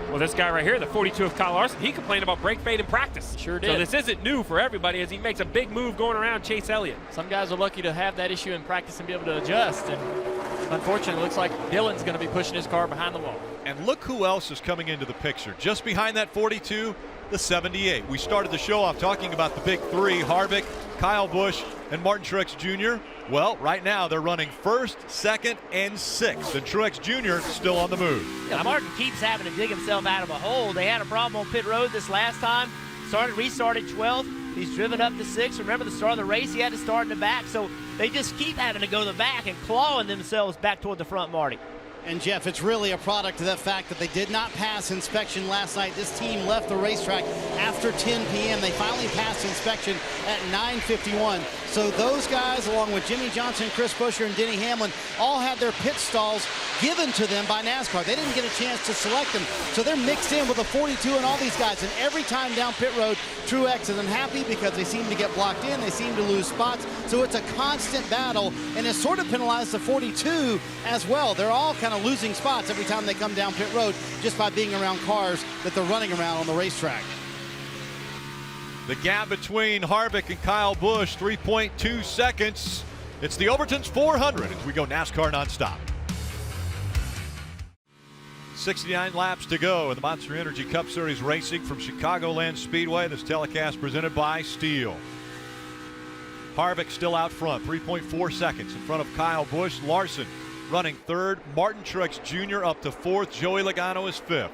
well, this guy right here, the 42 of Kyle Larson, he complained about brake fade in practice. Sure did. So this isn't new for everybody as he makes a big move going around Chase Elliott. Some guys are lucky to have that issue in practice and be able to adjust. And unfortunately, it looks like Dillon's going to be pushing his car behind the wall. And look who else is coming into the picture. Just behind that 42, the 78. We started the show off talking about the big three, Harvick, Kyle Busch, and Martin Truex Jr. Well, right now they're running first, second, and sixth. And Truex Jr. still on the move. Yeah, Martin keeps having to dig himself out of a hole. They had a problem on pit road this last time. Restarted 12th. He's driven up to 6th. Remember the start of the race, he had to start in the back. So they just keep having to go to the back and clawing themselves back toward the front, Marty. And Jeff, it's really a product of the fact that they did not pass inspection last night. This team left the racetrack after 10 p.m. They finally passed inspection at 9:51. So those guys, along with Jimmy Johnson, Chris Buescher, and Denny Hamlin, all had their pit stalls given to them by NASCAR. They didn't get a chance to select them. So they're mixed in with the 42 and all these guys. And every time down pit road, Truex is unhappy because they seem to get blocked in. They seem to lose spots. So it's a constant battle, and it sort of penalized the 42 as well. They're all kind of losing spots every time they come down pit road just by being around cars that they're running around on the racetrack. The gap between Harvick and Kyle Busch, 3.2 seconds. It's the Overton's 400 as we go NASCAR nonstop. 69 laps to go in the Monster Energy Cup Series racing from Chicagoland Speedway. This telecast presented by Steel. Harvick still out front, 3.4 seconds in front of Kyle Busch. Larson running third. Martin Truex Jr. up to fourth. Joey Logano is fifth.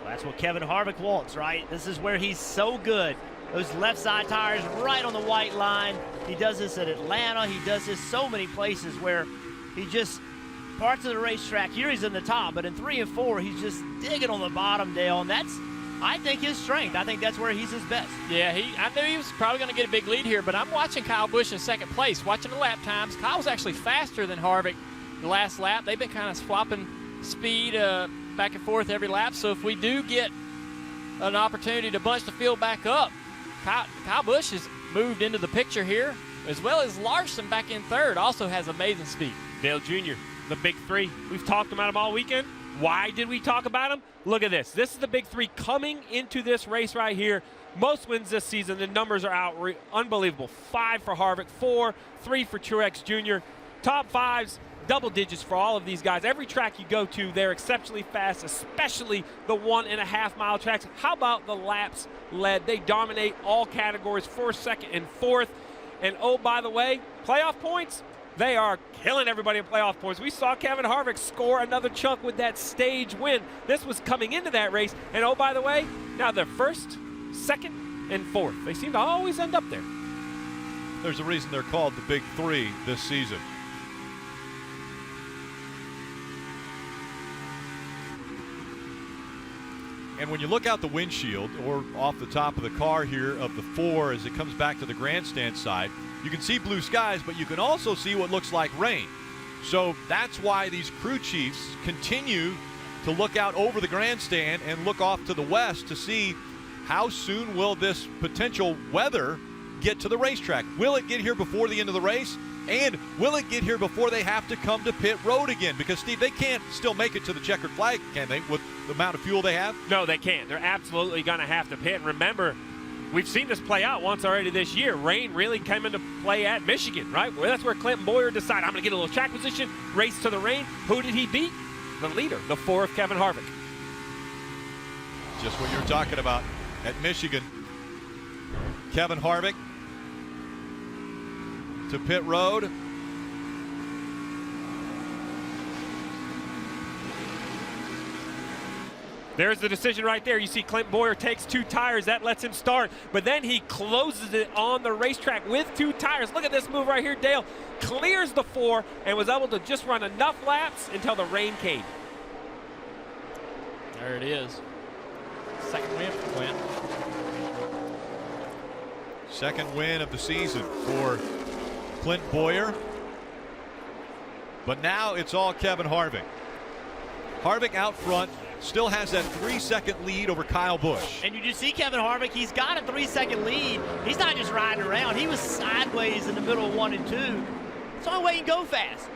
Well, that's what Kevin Harvick wants, right? This is where he's so good. Those left side tires right on the white line. He does this at Atlanta. He does this so many places where he just parts of the racetrack. Here he's in the top, but in 3 and 4, he's just digging on the bottom, Dale, and that's, I think, his strength. I think that's where he's his best. Yeah, I knew he was probably going to get a big lead here, but I'm watching Kyle Busch in second place, watching the lap times. Kyle was actually faster than Harvick the last lap. They've been kind of swapping speed back and forth every lap, so if we do get an opportunity to bunch the field back up, Kyle Busch has moved into the picture here, as well as Larson back in third, also has amazing speed. Dale Jr., the big three. We've talked about him all weekend. Why did we talk about him? Look at this. This is the big three coming into this race right here. Most wins this season. The numbers are unbelievable. 5 for Harvick, 4, 3 for Truex Jr. Top fives, double digits for all of these guys. Every track you go to, they're exceptionally fast, especially the 1.5 mile tracks. How about the laps led? They dominate all categories, first, second, and fourth. And oh, by the way, playoff points, they are killing everybody in playoff points. We saw Kevin Harvick score another chunk with that stage win. This was coming into that race. And oh, by the way, now they're first, second, and fourth. They seem to always end up there. There's a reason they're called the Big Three this season. And when you look out the windshield or off the top of the car here of the 4 as it comes back to the grandstand side, you can see blue skies, but you can also see what looks like rain. So that's why these crew chiefs continue to look out over the grandstand and look off to the west to see how soon will this potential weather get to the racetrack. Will it get here before the end of the race? And will it get here before they have to come to pit road again? Because, Steve, they can't still make it to the checkered flag, can they, with the amount of fuel they have? No, they can't. They're absolutely going to have to pit. And remember, we've seen this play out once already this year. Rain really came into play at Michigan, right? Well, that's where Clinton Boyer decided, I'm going to get a little track position, race to the rain. Who did he beat? The leader, the 4 of Kevin Harvick. Just what you're talking about at Michigan. Kevin Harvick to pit road. There's the decision right there. You see Clinton Boyer takes 2 tires. That lets him start. But then he closes it on the racetrack with 2 tires. Look at this move right here. Dale clears the 4 and was able to just run enough laps until the rain came. There it is. Second win for Clint. Second win of the season for Clint Boyer. But now it's all Kevin Harvick. Harvick out front. Still has that 3-second lead over Kyle Busch. And you just see Kevin Harvick, he's got a 3-second lead. He's not just riding around. He was sideways in the middle of 1 and 2. It's the only way you can go fast.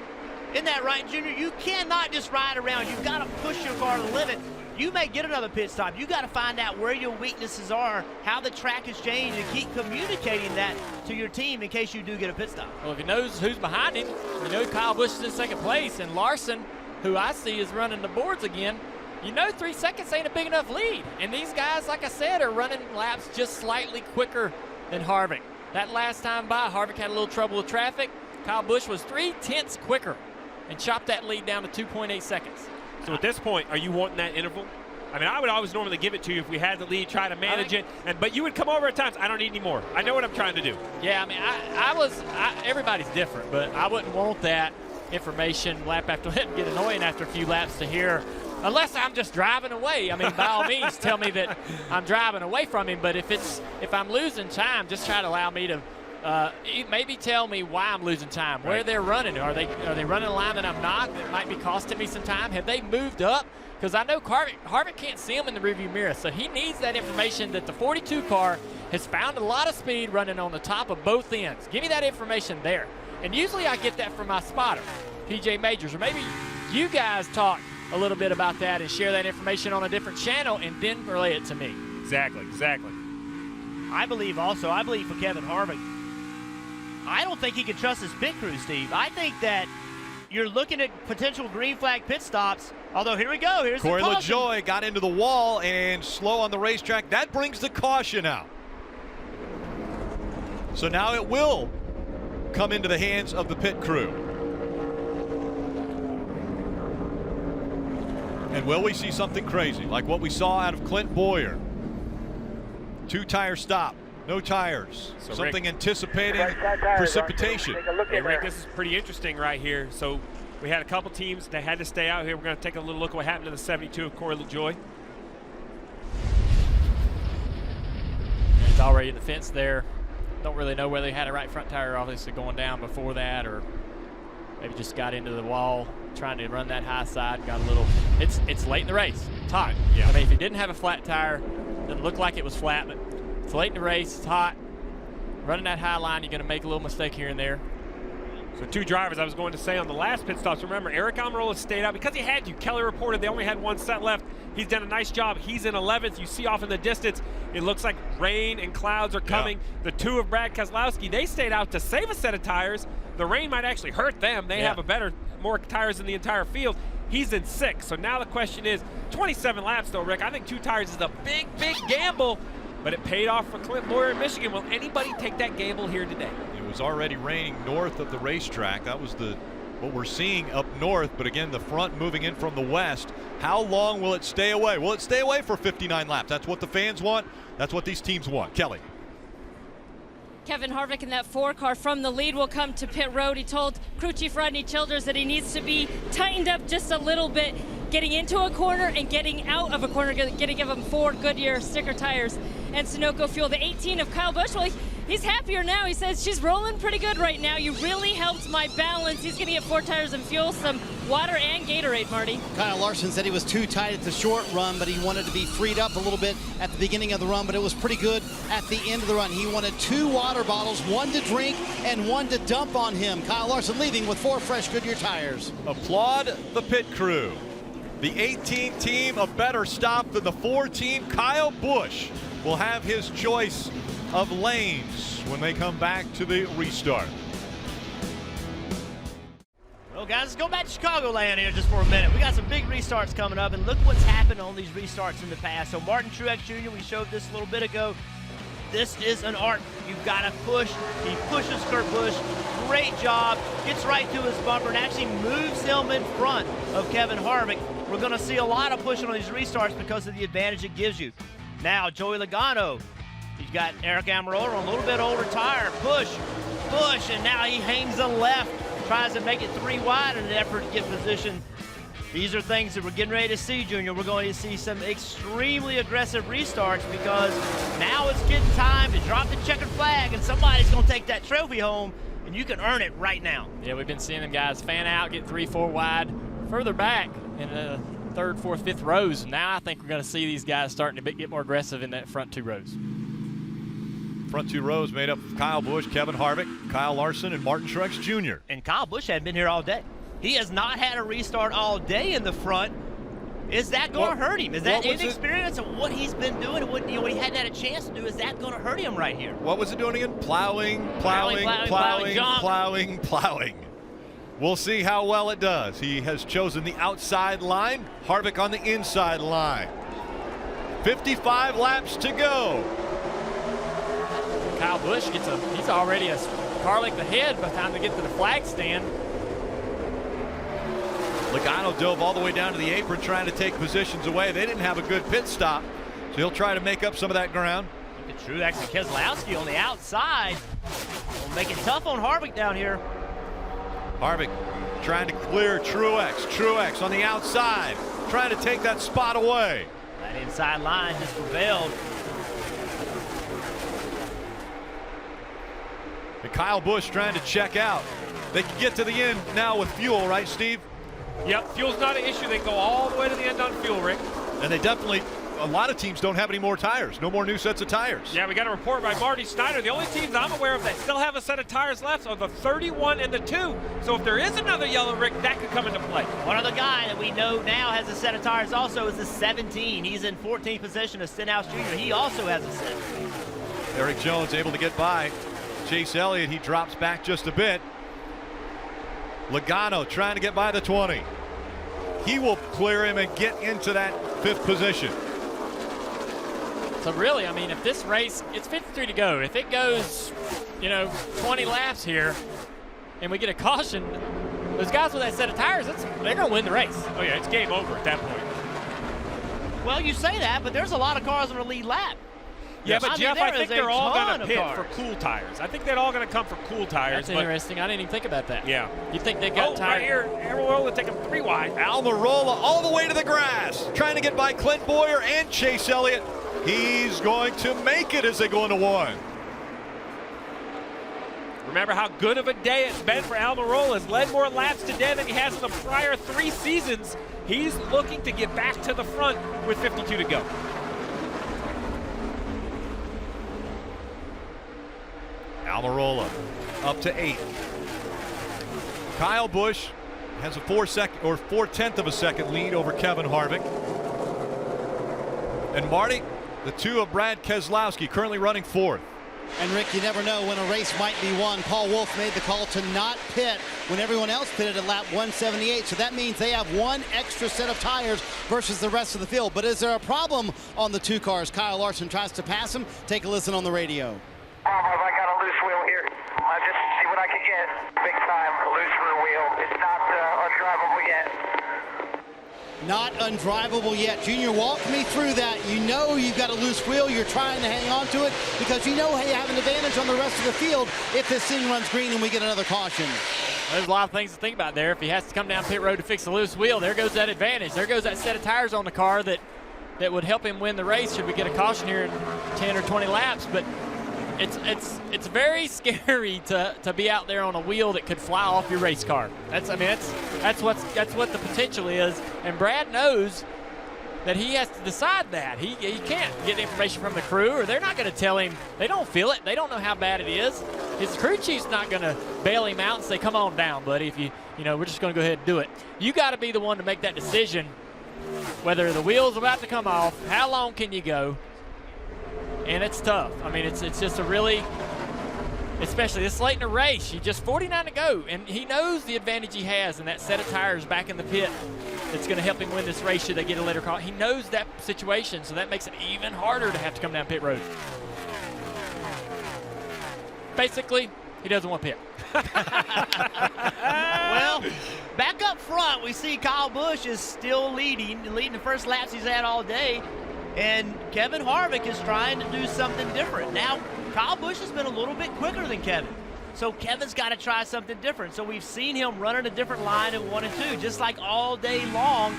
Isn't that right, Junior? You cannot just ride around. You've got to push your car to the limit. You may get another pit stop. You got to find out where your weaknesses are, how the track has changed, and keep communicating that to your team in case you do get a pit stop. Well, if he knows who's behind him, he knows Kyle Busch is in second place, and Larson, who I see is running the boards again, you know 3 seconds ain't a big enough lead. And these guys, like I said, are running laps just slightly quicker than Harvick. That last time by, Harvick had a little trouble with traffic. Kyle Busch was 0.3 quicker and chopped that lead down to 2.8 seconds. So at this point, are you wanting that interval? I mean, I would always normally give it to you if we had the lead, try to manage it. But you would come over at times, I don't need any more. I know what I'm trying to do. Yeah, I mean, everybody's different, but I wouldn't want that information lap after lap. Get annoying after a few laps to hear, unless I'm just driving away. I mean, by all means, tell me that I'm driving away from him. But if I'm losing time, just try to allow me to maybe tell me why I'm losing time, where they're running. Are they running a line that I'm not? That might be costing me some time. Have they moved up? Because I know Harvick can't see them in the rearview mirror, so he needs that information that the 42 car has found a lot of speed running on the top of both ends. Give me that information there. And usually I get that from my spotter, PJ Majors, or maybe you guys talk a little bit about that and share that information on a different channel and then relay it to me. Exactly. I believe for Kevin Harvick, I don't think he can trust his pit crew, Steve. I think that you're looking at potential green flag pit stops. Although, here we go. Here's Corey the caution. LaJoie got into the wall and slow on the racetrack. That brings the caution out. So now it will come into the hands of the pit crew. And will we see something crazy like what we saw out of Clint Boyer? 2-tire stop, no tires. So something Rick, anticipating precipitation. Hey, Rick, this is pretty interesting right here. So we had a couple teams that had to stay out here. We're going to take a little look at what happened to the 72 of Corey LaJoie. It's already in the fence there. Don't really know whether they had a right front tire obviously going down before that, or maybe just got into the wall trying to run that high side. Got a little. It's late in the race. It's hot. Yeah. I mean, if he didn't have a flat tire, doesn't look like it was flat, but it's late in the race. It's hot. Running that high line, you're going to make a little mistake here and there. So 2 drivers, I was going to say on the last pit stops, remember, Eric Almirola stayed out because he had to. Kelly reported they only had 1 set left. He's done a nice job. He's in 11th. You see off in the distance, it looks like rain and clouds are coming. Yeah. The 2 of Brad Keselowski, they stayed out to save a set of tires. The rain might actually hurt them. They have more tires in the entire field. He's in 6th. So now the question is, 27 laps though, Rick. I think 2 tires is a big, big gamble, but it paid off for Clint Boyer in Michigan. Will anybody take that gamble here today? It was already raining north of the racetrack. That was what we're seeing up north, but again, the front moving in from the west. How long will it stay away? Will it stay away for 59 laps? That's what the fans want. That's what these teams want. Kelly. Kevin Harvick in that 4 car from the lead will come to pit road. He told crew chief Rodney Childers that he needs to be tightened up just a little bit, getting into a corner and getting out of a corner, going to give him 4 Goodyear sticker tires and Sunoco fuel. The 18 of Kyle Busch, well, he's happier now. He says, she's rolling pretty good right now. You really helped my balance. He's going to get 4 tires and fuel, some water and Gatorade, Marty. Kyle Larson said he was too tight at the short run, but he wanted to be freed up a little bit at the beginning of the run, but it was pretty good at the end of the run. He wanted 2 water bottles, 1 to drink and 1 to dump on him. Kyle Larson leaving with 4 fresh Goodyear tires. Applaud the pit crew. The 18 team, a better stop than the 4 team. Kyle Busch will have his choice of lanes when they come back to the restart. Well, guys, let's go back to Chicagoland here just for a minute. We got some big restarts coming up, and look what's happened on these restarts in the past. So Martin Truex Jr., we showed this a little bit ago. This is an art. You've got to push. He pushes Kurt Busch. Great job. Gets right through his bumper and actually moves him in front of Kevin Harvick. We're going to see a lot of pushing on these restarts because of the advantage it gives you. Now, Joey Logano. He's got Eric Almirola on a little bit older tire. Push, and now he hangs a left. Tries to make it 3 wide in an effort to get position. These are things that we're getting ready to see, Junior. We're going to see some extremely aggressive restarts because now it's getting time to drop the checkered flag and somebody's going to take that trophy home, and you can earn it right now. Yeah, we've been seeing them guys fan out, get 3, 4 wide, further back in the 3rd, 4th, 5th rows. Now I think we're going to see these guys starting to get more aggressive in that front 2 rows. Front 2 rows made up of Kyle Busch, Kevin Harvick, Kyle Larson, and Martin Truex Jr. And Kyle Busch hadn't been here all day. He has not had a restart all day in the front. Is that going to hurt him? Is that inexperience of what he's been doing and what he hadn't had a chance to do? Is that going to hurt him right here? What was it doing again? Plowing. We'll see how well it does. He has chosen the outside line, Harvick on the inside line. 55 laps to go. Kyle Busch he's already a car length ahead by the time they get to the flag stand. Logano dove all the way down to the apron trying to take positions away. They didn't have a good pit stop, so he'll try to make up some of that ground. Truex and Keselowski on the outside will make it tough on Harvick down here. Harvick trying to clear Truex. Truex on the outside, trying to take that spot away. That inside line just prevailed. And Kyle Busch trying to check out. They can get to the end now with fuel, right, Steve? Yep, fuel's not an issue. They can go all the way to the end on fuel, Rick. And they definitely, a lot of teams don't have any more tires. No more new sets of tires. Yeah, we got a report by Marty Snyder. The only teams I'm aware of that still have a set of tires left are the 31 and the 2. So if there is another yellow, Rick, that could come into play. One other guy that we know now has a set of tires also is the 17. He's in 14th position of Stenhouse Jr. He also has a set. Eric Jones able to get by Chase Elliott. He drops back just a bit. Logano trying to get by the 20. He will clear him and get into that 5th position. So really, I mean, if this race, it's 53 to go. If it goes, 20 laps here and we get a caution, those guys with that set of tires, they're going to win the race. Oh, yeah, it's game over at that point. Well, you say that, but there's a lot of cars on the lead lap. Yeah, but Jeff, I think they're all going to pit cars for cool tires. I think they're all going to come for cool tires. That's interesting. I didn't even think about that. Yeah. You think they got tires? Right here, Almirola take them 3 wide. Almirola all the way to the grass, trying to get by Clint Boyer and Chase Elliott. He's going to make it as they go into 1. Remember how good of a day it's been for Almirola. Has led more laps today than he has in the prior 3 seasons. He's looking to get back to the front with 52 to go. Almirola up to 8. Kyle Busch has a 4/10 of a second lead over Kevin Harvick. And Marty, the 2 of Brad Keselowski currently running 4th. And Rick, you never know when a race might be won. Paul Wolfe made the call to not pit when everyone else pitted at lap 178. So that means they have 1 extra set of tires versus the rest of the field. But is there a problem on the 2 cars? Kyle Larson tries to pass him. Take a listen on the radio. I got a loose wheel here. I just see what I can get. Big time loose rear wheel. It's not undrivable yet. Not undrivable yet. Junior, walk me through that. You know you've got a loose wheel. You're trying to hang on to it because you know you have an advantage on the rest of the field if this thing runs green and we get another caution. There's a lot of things to think about there. If he has to come down pit road to fix a loose wheel, there goes that advantage. There goes that set of tires on the car that would help him win the race should we get a caution here in 10 or 20 laps. But it's very scary to be out there on a wheel that could fly off your race car. That's what the potential is, and Brad knows that he has to decide that. He can't get information from the crew, or they're not going to tell him. They don't feel it. They don't know how bad it is. His crew chief's not going to bail him out and say, "Come on down, buddy. If we're just going to go ahead and do it." You got to be the one to make that decision. Whether the wheel's about to come off, how long can you go? And it's tough. I mean, it's just a really, especially this late in the race, you just 49 to go, and he knows the advantage he has in that set of tires back in the pit that's going to help him win this race should they get a later call. He knows that situation, so that makes it even harder to have to come down pit road. Basically, he doesn't want pit. Well, back up front, we see Kyle Busch is still leading the first laps he's had all day. And Kevin Harvick is trying to do something different. Now, Kyle Busch has been a little bit quicker than Kevin. So Kevin's got to try something different. So we've seen him running a different line in 1 and 2, just like all day long.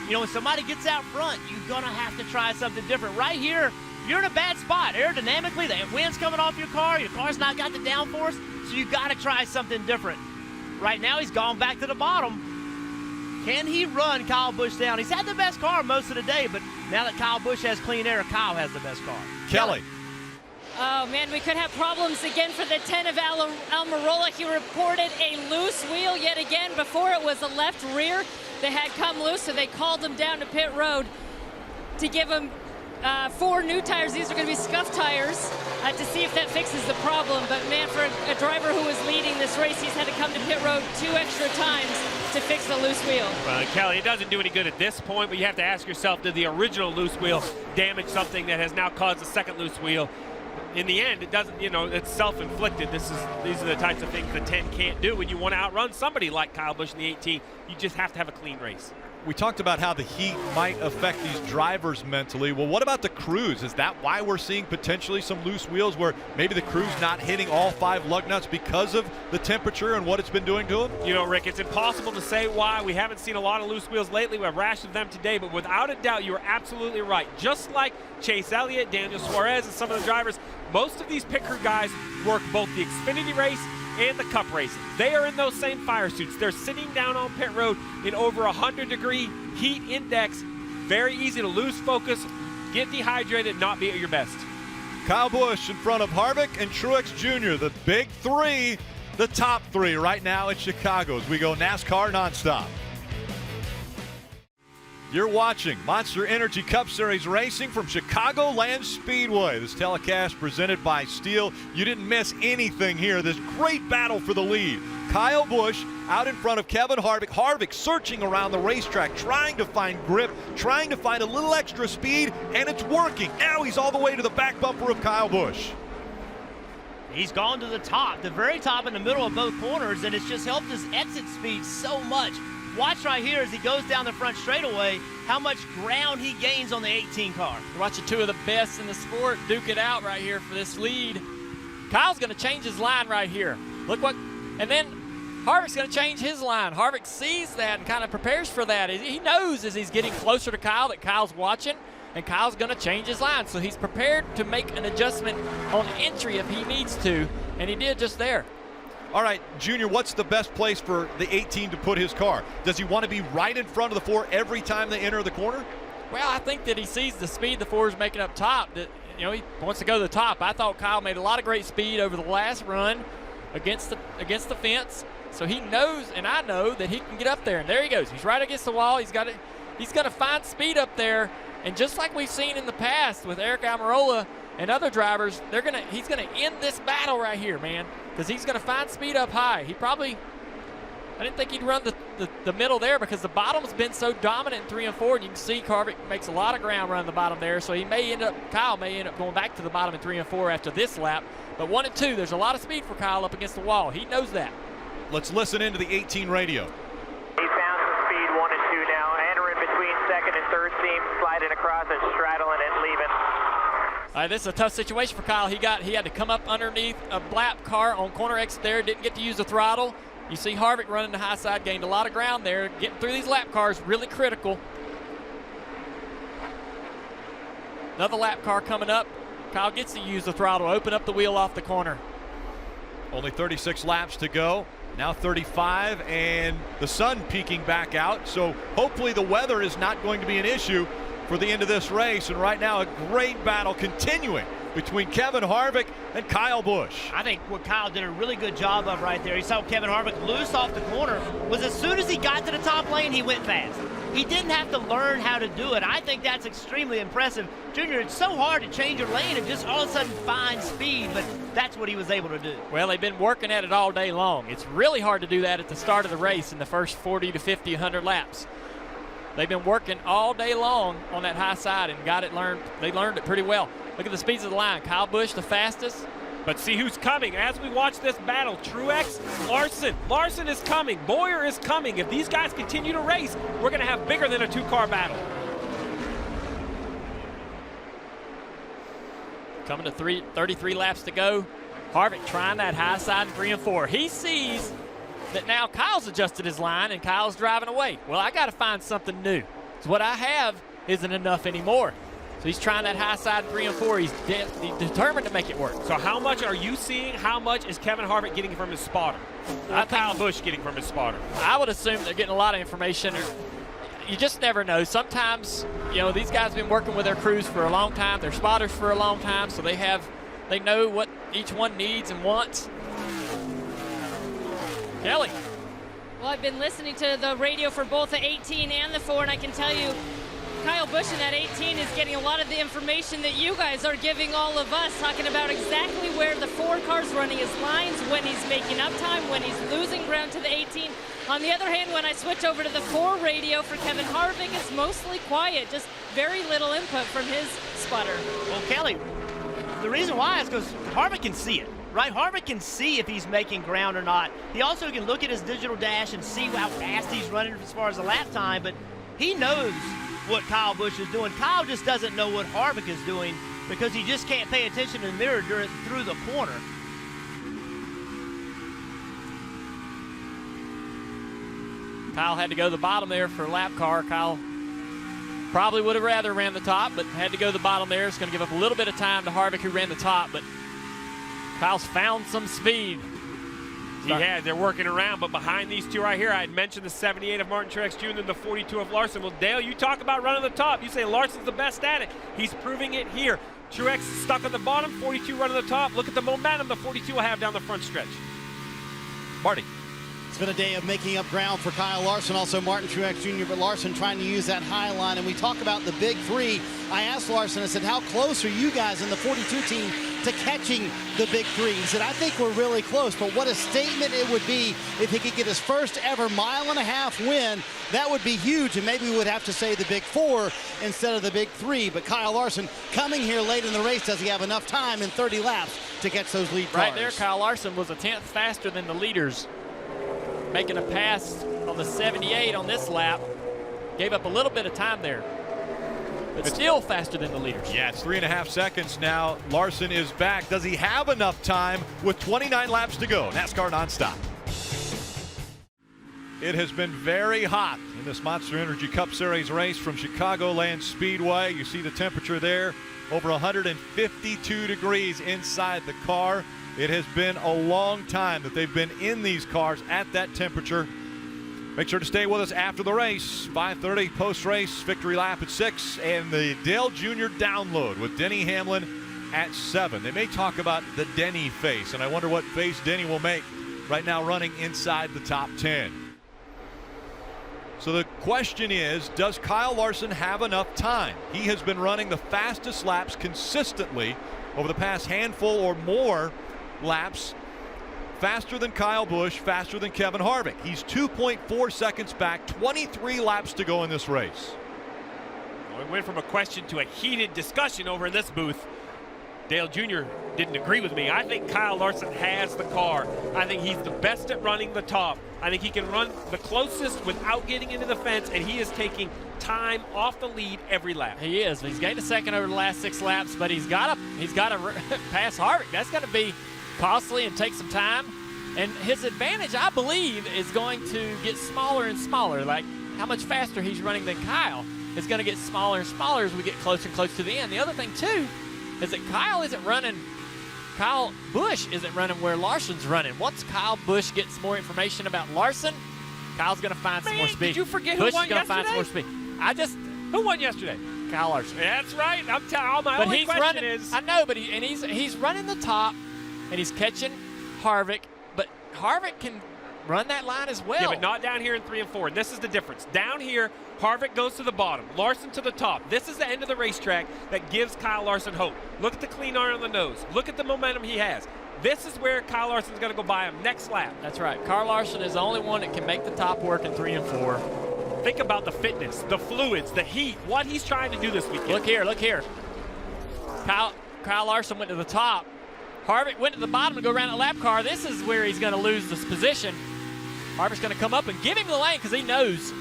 When somebody gets out front, you're going to have to try something different. Right here, you're in a bad spot. Aerodynamically, the wind's coming off your car's not got the downforce, so you got to try something different. Right now, he's gone back to the bottom. Can he run Kyle Busch down? He's had the best car most of the day, but now that Kyle Busch has clean air, Kyle has the best car. Kelly. Oh, man, we could have problems again for the 10 of Almirola. He reported a loose wheel yet again. Before it was a left rear that had come loose, so they called him down to pit road to give him 4 new tires. These are going to be scuff tires to see if that fixes the problem. But man, for a driver who was leading this race, he's had to come to pit road 2 extra times to fix the loose wheel. Well, Kelly, it doesn't do any good at this point, but you have to ask yourself, did the original loose wheel damage something that has now caused a second loose wheel? In the end, it doesn't, you know, it's self-inflicted. These are the types of things the 10 can't do. When you want to outrun somebody like Kyle Busch in the 18, you just have to have a clean race. We talked about how the heat might affect these drivers mentally. Well, what about the crews? Is that why we're seeing potentially some loose wheels where maybe the crew's not hitting all 5 lug nuts because of the temperature and what it's been doing to them? You know, Rick, it's impossible to say why. We haven't seen a lot of loose wheels lately. We have rashed them today, but without a doubt, you are absolutely right. Just like Chase Elliott, Daniel Suarez, and some of the drivers, most of these pit crew guys work both the Xfinity race and the Cup racing. They are in those same fire suits. They're sitting down on pit road in over 100-degree heat index. Very easy to lose focus, get dehydrated, not be at your best. Kyle Busch in front of Harvick and Truex Jr., the big 3, the top 3 right now in Chicago as we go NASCAR nonstop. You're watching Monster Energy Cup Series racing from Chicagoland Speedway. This telecast presented by Steel. You didn't miss anything here. This great battle for the lead. Kyle Busch out in front of Kevin Harvick. Harvick searching around the racetrack, trying to find grip, trying to find a little extra speed, and it's working. Now he's all the way to the back bumper of Kyle Busch. He's gone to the top, the very top in the middle of both corners, and it's just helped his exit speed so much. Watch right here as he goes down the front straightaway, how much ground he gains on the 18 car. You're watching 2 of the best in the sport duke it out right here for this lead. Kyle's going to change his line right here. Look what, and then Harvick's going to change his line. Harvick sees that and kind of prepares for that. He knows as he's getting closer to Kyle that Kyle's watching, and Kyle's going to change his line. So he's prepared to make an adjustment on entry if he needs to, and he did just there. All right, Junior, what's the best place for the 18 to put his car? Does he want to be right in front of the 4 every time they enter the corner? Well, I think that he sees the speed the 4 is making up top, that, you know, he wants to go to the top. I thought Kyle made a lot of great speed over the last run against the fence. So he knows, and I know, that he can get up there. And there he goes. He's right against the wall. He's going to find speed up there. And just like we've seen in the past with Eric Almirola and other drivers, he's going to end this battle right here, man, because he's going to find speed up high. I didn't think he'd run the middle there because the bottom's been so dominant in 3 and 4. And you can see Harvick makes a lot of ground running the bottom there. So Kyle may end up going back to the bottom in 3 and 4 after this lap. But 1 and 2, there's a lot of speed for Kyle up against the wall. He knows that. Let's listen into the 18 radio. He found some speed 1 and 2 now, entering between second and third seam, sliding across and straddling and leaving. This is a tough situation for Kyle. He had to come up underneath a lap car on corner exit there, didn't get to use the throttle. You see Harvick running the high side, gained a lot of ground there. Getting through these lap cars, really critical. Another lap car coming up. Kyle gets to use the throttle, open up the wheel off the corner. Only 36 laps to go. Now 35, and the sun peeking back out. So hopefully the weather is not going to be an issue for the end of this race. And right now, a great battle continuing between Kevin Harvick and Kyle Busch. I think what Kyle did a really good job of right there, he saw Kevin Harvick loose off the corner, was as soon as he got to the top lane, he went fast. He didn't have to learn how to do it. I think that's extremely impressive. Junior, it's so hard to change your lane and just all of a sudden find speed, but that's what he was able to do. Well, they've been working at it all day long. It's really hard to do that at the start of the race in the first 40 to 50, 100 laps. They've been working all day long on that high side and got it learned. They learned it pretty well. Look at the speeds of the line. Kyle Busch, the fastest. But see who's coming. As we watch this battle, Truex, Larson. Larson is coming. Bowyer is coming. If these guys continue to race, we're going to have bigger than a 2-car battle. Coming to 33 laps to go. Harvick trying that high side in 3 and 4. He sees that now Kyle's adjusted his line and Kyle's driving away. Well, I got to find something new. So what I have isn't enough anymore. So he's trying that high side in 3 and 4. He's determined to make it work. So how much are you seeing? How much is Kevin Harvick getting from his spotter? Kyle Busch getting from his spotter? I would assume they're getting a lot of information. You just never know. Sometimes, you know, these guys have been working with their crews for a long time, their spotters for a long time, so they know what each one needs and wants. Kelly. Well, I've been listening to the radio for both the 18 and the 4, and I can tell you Kyle Busch in that 18 is getting a lot of the information that you guys are giving all of us, talking about exactly where the 4 car's running his lines, when he's making up time, when he's losing ground to the 18. On the other hand, when I switch over to the 4 radio for Kevin Harvick, it's mostly quiet, just very little input from his spotter. Well, Kelly, the reason why is because Harvick can see it, right? Harvick can see if he's making ground or not. He also can look at his digital dash and see how fast he's running as far as the lap time, but he knows what Kyle Busch is doing. Kyle just doesn't know what Harvick is doing because he just can't pay attention to the mirror through the corner. Kyle had to go to the bottom there for a lap car. Kyle probably would have rather ran the top, but had to go to the bottom there. It's going to give up a little bit of time to Harvick, who ran the top, but Kyle's found some speed. Yeah, they're working around, but behind these two right here, I had mentioned the 78 of Martin Truex Jr. and the 42 of Larson. Well, Dale, you talk about running the top. You say Larson's the best at it. He's proving it here. Truex stuck at the bottom, 42 running the top. Look at the momentum the 42 will have down the front stretch. Marty. It's been a day of making up ground for Kyle Larson, also Martin Truex Jr., but Larson trying to use that high line. And we talk about the big 3. I asked Larson, I said, how close are you guys in the 42 team to catching the big 3? He said, I think we're really close, but what a statement it would be if he could get his first ever 1.5 mile win. That would be huge, and maybe we would have to say the big 4 instead of the big 3. But Kyle Larson coming here late in the race, does he have enough time in 30 laps to catch those lead cars? Right there, Kyle Larson was a 10th faster than the leaders. Making a pass on the 78 on this lap. Gave up a little bit of time there, but still faster than the leaders. Yeah, it's 3.5 seconds now. Larson is back. Does he have enough time with 29 laps to go? NASCAR nonstop. It has been very hot in this Monster Energy Cup Series race from Chicagoland Speedway. You see the temperature there, over 152 degrees inside the car. It has been a long time that they've been in these cars at that temperature. Make sure to stay with us after the race. 5:30 post-race, victory lap at 6, and the Dale Jr. download with Denny Hamlin at 7. They may talk about the Denny face, and I wonder what face Denny will make right now running inside the top 10. So the question is, does Kyle Larson have enough time? He has been running the fastest laps consistently over the past handful or more laps, faster than Kyle Busch, faster than Kevin Harvick. He's 2.4 seconds back, 23 laps to go in this race. We went from a question to a heated discussion over in this booth. Dale Jr. didn't agree with me. I think Kyle Larson has the car. I think he's the best at running the top. I think he can run the closest without getting into the fence, and he is taking time off the lead every lap. He is. He's gained a second over the last 6 laps, but he's got to pass Harvick. That's going to be costly and take some time. And his advantage, I believe, is going to get smaller and smaller. Like how much faster he's running than Kyle is going to get smaller and smaller as we get closer and closer to the end. The other thing, too, is that Kyle Busch isn't running where Larson's running. Once Kyle Busch gets more information about Larson, Kyle's going to find some more speed. Did you forget Busch who won is going to yesterday? find some more speed. Who won yesterday? Kyle Larson. That's right. I'm telling. My only question is. I know, but he's running the top, and he's catching Harvick. But Harvick can run that line as well. Yeah, but not down here in 3 and 4. And this is the difference. Down here, Harvick goes to the bottom, Larson to the top. This is the end of the racetrack that gives Kyle Larson hope. Look at the clean iron on the nose. Look at the momentum he has. This is where Kyle Larson's going to go by him next lap. That's right. Kyle Larson is the only one that can make the top work in 3 and 4. Think about the fitness, the fluids, the heat, what he's trying to do this weekend. Look here. Kyle Larson went to the top. Harvick went to the bottom to go around the lap car. This is where he's going to lose this position. Harvick's going to come up and give him the lane because he knows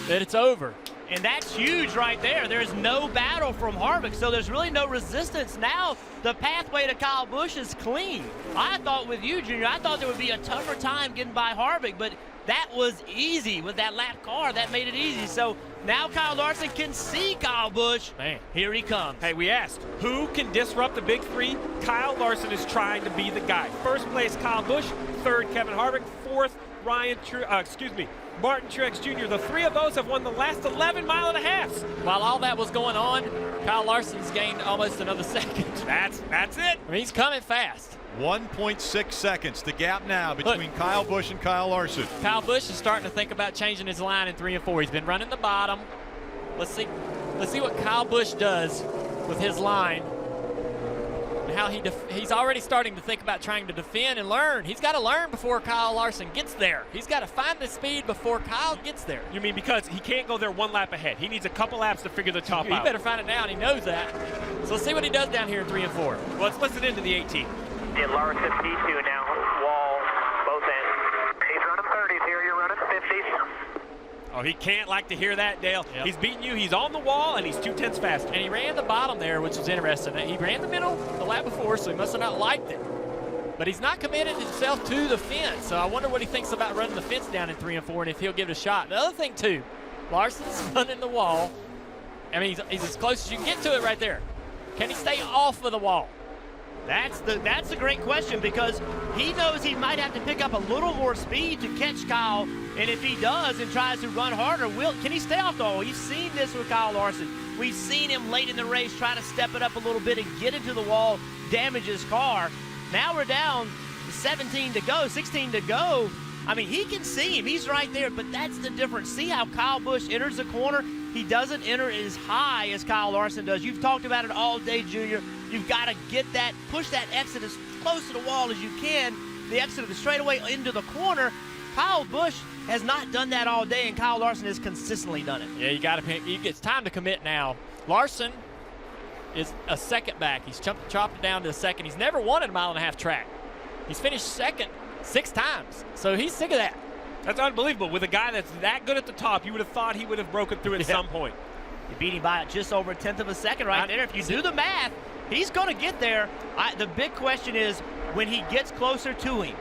that it's over. And that's huge right there. There's no battle from Harvick, so there's really no resistance. Now the pathway to Kyle Busch is clean. I thought with you, Junior, I thought there would be a tougher time getting by Harvick, but that was easy with that lap car. That made it easy. So now Kyle Larson can see Kyle Busch. Man, here he comes. Hey, we asked, who can disrupt the big 3? Kyle Larson is trying to be the guy. First place, Kyle Busch. Third, Kevin Harvick. Fourth, Martin Truex Jr. The 3 of those have won the last 11 mile and a half. While all that was going on, Kyle Larson's gained almost another second. That's it. I mean, he's coming fast. 1.6 seconds, the gap now between Kyle Busch and Kyle Larson. Kyle Busch is starting to think about changing his line in 3 and 4. He's been running the bottom. Let's see let's see what Kyle Busch does with his line. And how he's already starting to think about trying to defend and learn. He's got to learn before Kyle Larson gets there. He's got to find the speed before Kyle gets there. You mean because he can't go there one lap ahead. He needs a couple laps to figure the top out. He better find it now, and he knows that. So let's see what he does down here in 3 and 4. Well, let's listen into the 18. Yeah, Larson P2 now, wall, both ends. He's running 30s here, you're running 50s. Oh, he can't like to hear that, Dale. Yep. He's beating you. He's on the wall, and he's 2/10 faster. And he ran the bottom there, which was interesting. He ran the middle the lap before, so he must have not liked it. But he's not committed himself to the fence, so I wonder what he thinks about running the fence down in 3 and 4 and if he'll give it a shot. The other thing, too, Larson's running the wall. I mean, he's as close as you can get to it right there. Can he stay off of the wall? That's a great question, because he knows he might have to pick up a little more speed to catch Kyle, and if he does and tries to run harder, can he stay off the wall? We've seen this with Kyle Larson. We've seen him late in the race try to step it up a little bit and get into the wall, damage his car. Now we're down 17 to go, 16 to go. I mean, he can see him. He's right there, but that's the difference. See how Kyle Busch enters the corner? He doesn't enter as high as Kyle Larson does. You've talked about it all day, Junior. You've got to get that, push that exit as close to the wall as you can, the exit of the straightaway into the corner. Kyle Busch has not done that all day, and Kyle Larson has consistently done it. Yeah, you got to pick. It's time to commit now. Larson is a second back. He's chopped it down to a second. He's never won a mile-and-a-half track. He's finished second 6 times, so he's sick of that. That's unbelievable. With a guy that's that good at the top, you would have thought he would have broken through at some point. You beat him by just over 1/10 of a second right there. If you do the math, he's going to get there. The big question is when he gets closer to him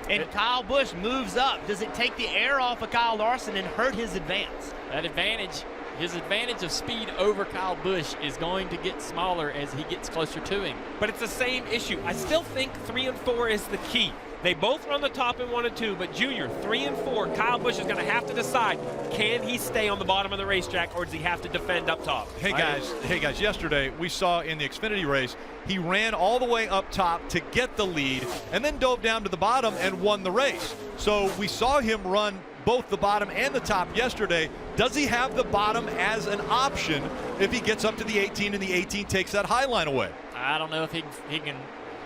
and Kyle Busch moves up, does it take the air off of Kyle Larson and hurt his advance? That advantage, his advantage of speed over Kyle Busch is going to get smaller as he gets closer to him. But it's the same issue. I still think 3 and 4 is the key. They both run the top in 1 and 2, but Junior, 3 and 4, Kyle Busch is going to have to decide, can he stay on the bottom of the racetrack or does he have to defend up top? Hey guys, yesterday we saw in the Xfinity race, he ran all the way up top to get the lead and then dove down to the bottom and won the race. So we saw him run both the bottom and the top yesterday. Does he have the bottom as an option if he gets up to the 18 and the 18 takes that high line away? I don't know if he can.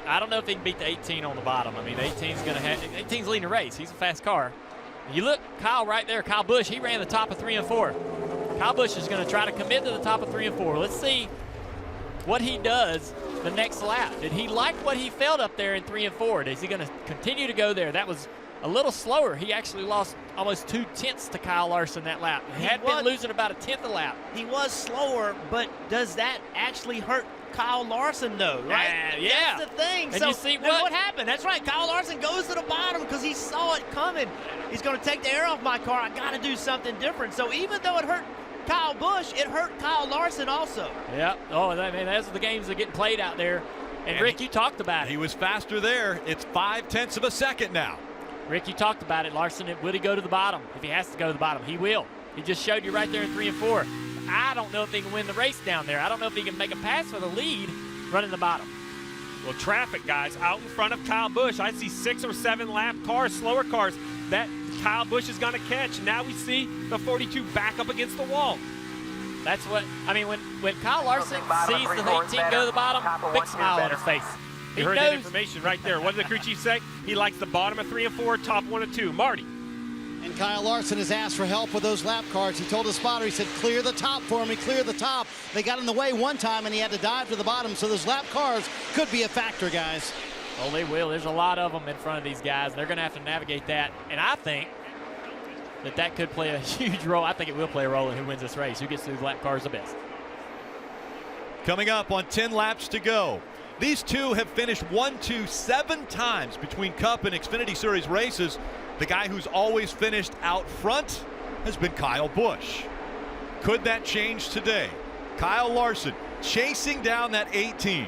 I don't know if he can beat the 18 on the bottom. I mean, the 18's leading the race. He's a fast car. You look, Kyle right there, Kyle Busch, he ran the top of 3 and 4. Kyle Busch is going to try to commit to the top of 3 and 4. Let's see what he does the next lap. Did he like what he felt up there in 3 and 4? Is he going to continue to go there? That was a little slower. He actually lost almost 2/10 to Kyle Larson that lap. He had been losing about 1/10 a lap. He was slower, but does that actually hurt Kyle Larson, though, right? Yeah. That's the thing. And so you see what happened? That's right. Kyle Larson goes to the bottom because he saw it coming. He's going to take the air off my car. I got to do something different. So even though it hurt Kyle Busch, it hurt Kyle Larson also. Yeah. Oh, I mean, those are the games that get played out there. And Rick, you talked about it. He was faster there. It's 0.5 of a second now. Rick, you talked about it. Larson, will he go to the bottom? If he has to go to the bottom, he will. He just showed you right there in 3 and 4. I don't know if he can win the race down there. I don't know if he can make a pass for the lead running the bottom. Well, traffic, guys, out in front of Kyle Busch. I see 6 or 7 lap cars, slower cars, that Kyle Busch is going to catch. Now we see the 42 back up against the wall. That's what, I mean, when Kyle Larson sees the 18 go to the bottom, big smile on his face. You heard that information right there. What did the crew chief say? He likes the bottom of 3 and 4, top 1 and 2. Marty. And Kyle Larson has asked for help with those lap cars. He told his spotter, he said, clear the top for me, clear the top. They got in the way one time, and he had to dive to the bottom, so those lap cars could be a factor, guys. Oh, they will. There's a lot of them in front of these guys. They're going to have to navigate that, and I think that could play a huge role. I think it will play a role in who wins this race, who gets through the lap cars the best. Coming up on 10 laps to go. These two have finished 1, 2, 7 times between Cup and Xfinity Series races. The guy who's always finished out front has been Kyle Busch. Could that change today? Kyle Larson chasing down that 18.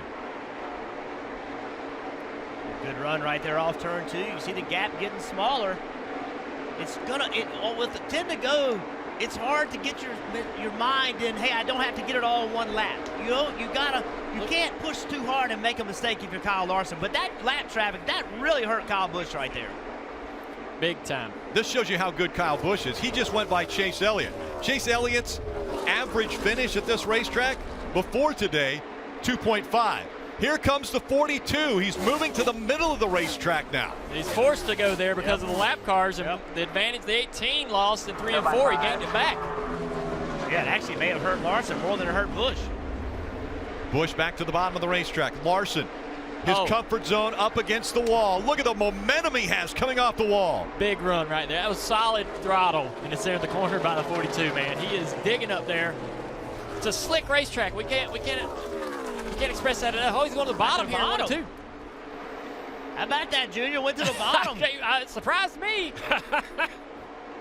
Good run right there off turn 2. You see the gap getting smaller. It's gonna, with the 10 to go, it's hard to get your mind in, hey, I don't have to get it all in one lap. You can't push too hard and make a mistake if you're Kyle Larson. But that lap traffic, that really hurt Kyle Busch right there. Big time. This shows you how good Kyle Busch is. He just went by Chase Elliott. Chase Elliott's average finish at this racetrack before today, 2.5. Here comes the 42. He's moving to the middle of the racetrack now. He's forced to go there because of the lap cars and the advantage the 18 lost in 3 and 4. He gained it back. Yeah, it actually may have hurt Larson more than it hurt Busch. Busch back to the bottom of the racetrack. Larson, his comfort zone up against the wall. Look at the momentum he has coming off the wall. Big run right there. That was solid throttle, and it's there in the corner by the 42, man. He is digging up there. It's a slick racetrack. We can't express that enough. Oh, he's going to the bottom here, 1-2. How about that, Junior? Went to the bottom. It surprised me.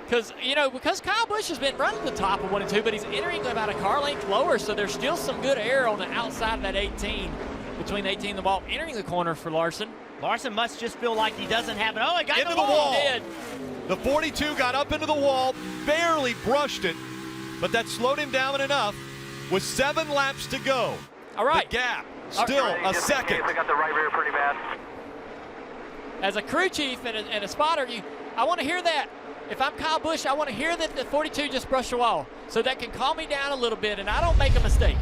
Because Kyle Busch has been running the top of 1 and 2, but he's entering about a car length lower, so there's still some good air on the outside of that 18, between the 18 and the ball, entering the corner for Larson. Larson must just feel like he doesn't have it. Oh, it got into the wall. He did. The 42 got up into the wall, barely brushed it, but that slowed him down enough with 7 laps to go. All right. The gap, still a second. I got the right rear pretty bad. As a crew chief and a spotter, I want to hear that. If I'm Kyle Busch, I want to hear that the 42 just brushed the wall, so that can calm me down a little bit and I don't make a mistake.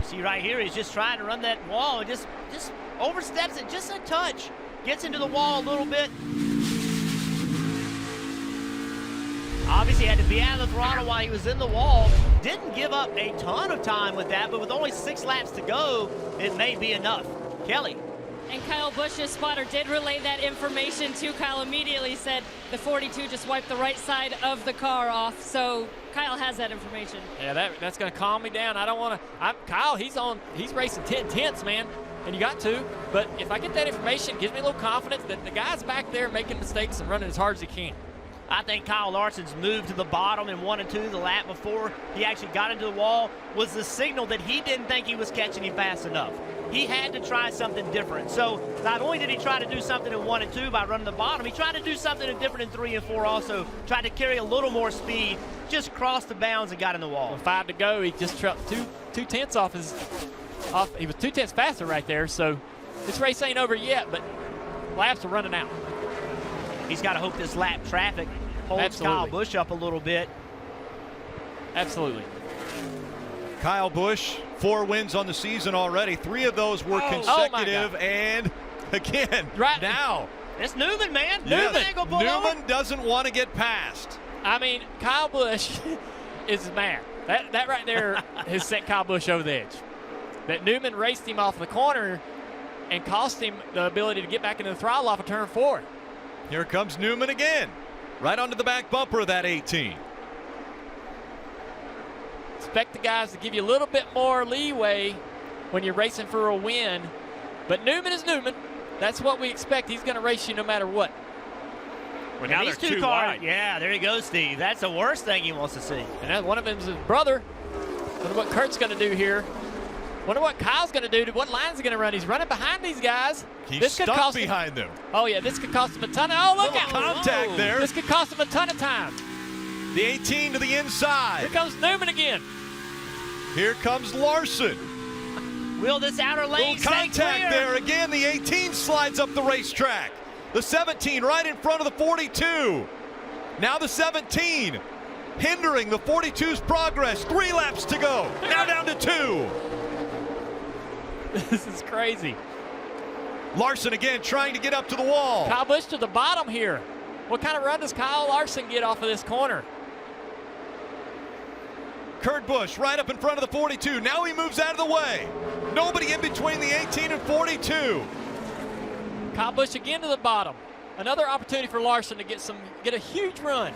See right here, he's just trying to run that wall and just oversteps it just a touch. Gets into the wall a little bit. Obviously had to be out of the throttle while he was in the wall. Didn't give up a ton of time with that, but with only 6 laps to go, it may be enough. Kelly. And Kyle Busch's spotter did relay that information to Kyle. Immediately said the 42 just wiped the right side of the car off. So Kyle has that information. Yeah, that's going to calm me down. I don't want to. Kyle, he's racing 10 tenths, man, and you got to. But if I get that information, it gives me a little confidence that the guy's back there making mistakes and running as hard as he can. I think Kyle Larson's move to the bottom in 1 and 2 the lap before he actually got into the wall was the signal that he didn't think he was catching him fast enough. He had to try something different. So not only did he try to do something in 1 and 2 by running the bottom, he tried to do something different in 3 and 4 also. Tried to carry a little more speed, just crossed the bounds and got in the wall. With 5 to go, he just dropped two tenths off. He was 2 tenths faster right there. So this race ain't over yet, but laps are running out. He's got to hope this lap traffic holds Kyle Busch up a little bit. Absolutely. Kyle Busch, 4 wins on the season already. 3 of those were consecutive, and again, now. It's Newman, man. Yes. Newman doesn't want to get past. I mean, Kyle Busch is mad. That right there has sent Kyle Busch over the edge. That Newman raced him off the corner and cost him the ability to get back into the throttle off of turn 4. Here comes Newman again, right onto the back bumper of that 18. Expect the guys to give you a little bit more leeway when you're racing for a win. But Newman is Newman. That's what we expect. He's going to race you no matter what. Well, now these 2 cars. Yeah, there you go, Steve. That's the worst thing he wants to see. And one of them is his brother. Wonder what Kurt's going to do here. Wonder what Kyle's going to do. What line's he going to run? He's running behind these guys. He's stuck behind them. Oh, yeah, this could cost him a ton of. Oh, look out. Contact there. This could cost him a ton of time. The 18 to the inside. Here comes Newman again. Here comes Larson. Will this outer lane stay contact clear? there again. The 18 slides up the racetrack. The 17 right in front of the 42. Now the 17 hindering the 42's progress. 3 laps to go. Now down to 2. This is crazy. Larson again trying to get up to the wall. Kyle Busch to the bottom here. What kind of run does Kyle Larson get off of this corner? Kurt Busch right up in front of the 42. Now he moves out of the way. Nobody in between the 18 and 42. Kyle Busch again to the bottom. Another opportunity for Larson to get a huge run.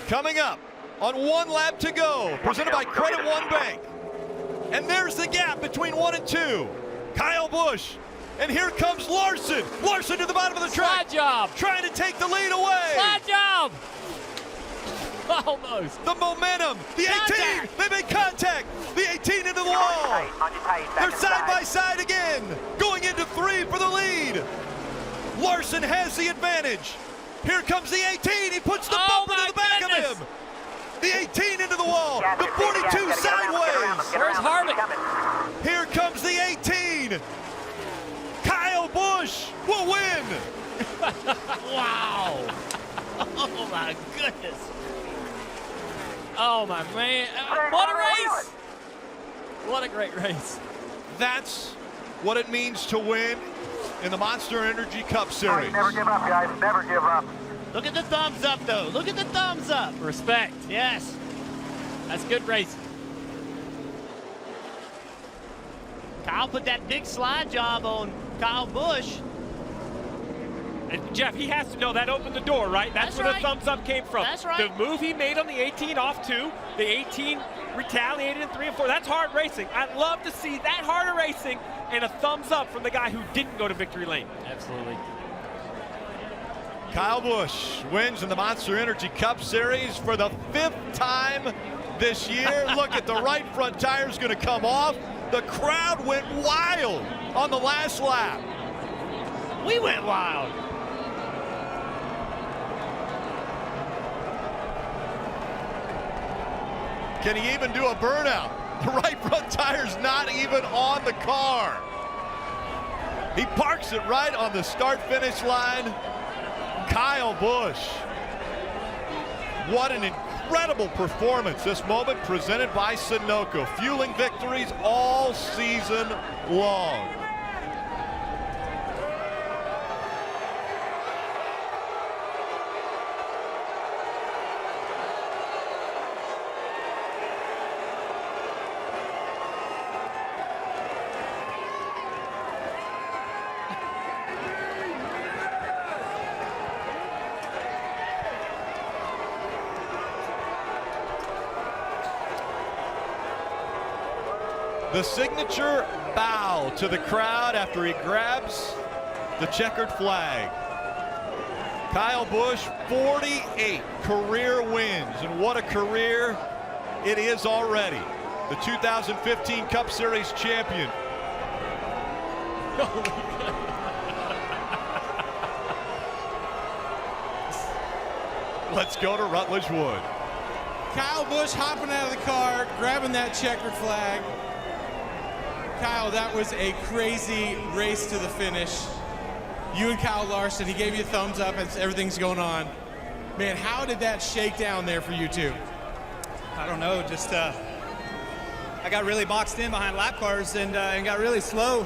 Coming up on 1 lap to go, presented by Credit One Bank. And there's the gap between 1 and 2. Kyle Busch. And here comes Larson. Larson to the bottom of the track. Slide job. Trying to take the lead away. Slide job. Almost. The momentum. The 18. They make contact. The 18 into the wall. They're side by side again. Going into 3 for the lead. Larson has the advantage. Here comes the 18. He puts the bumper to the back of him. The 18 into the wall. The 42 sideways. Where's Harvick? Here comes the 18. Kyle Busch will win. Wow. Oh, my goodness. Oh, my man. What a race. What a great race. That's what it means to win in the Monster Energy Cup Series. Never give up, guys. Never give up. Look at the thumbs up, though. Look at the thumbs up. Respect. Yes. That's good racing. Kyle put that big slide job on Kyle Busch. And Jeff, he has to know that opened the door, right? That's where right. the thumbs up came from. That's right. The move he made on the 18 off 2, the 18 retaliated in 3 and 4. That's hard racing. I'd love to see that harder racing and a thumbs up from the guy who didn't go to victory lane. Absolutely. Kyle Busch wins in the Monster Energy Cup Series for the 5th time this year. Look at the right front tire's going to come off. The crowd went wild on the last lap. We went wild. Can he even do a burnout? The right front tire's not even on the car. He parks it right on the start-finish line. Kyle Busch. What an incredible performance. This moment presented by Sunoco, fueling victories all season long. The signature bow to the crowd after he grabs the checkered flag. Kyle Busch, 48 career wins, and what a career it is already. The 2015 Cup Series champion. Let's go to Rutledge Wood. Kyle Busch hopping out of the car, grabbing that checkered flag. Kyle, that was a crazy race to the finish. You and Kyle Larson, he gave you a thumbs up as everything's going on. Man, how did that shake down there for you two? I don't know, just I got really boxed in behind lap cars and got really slow.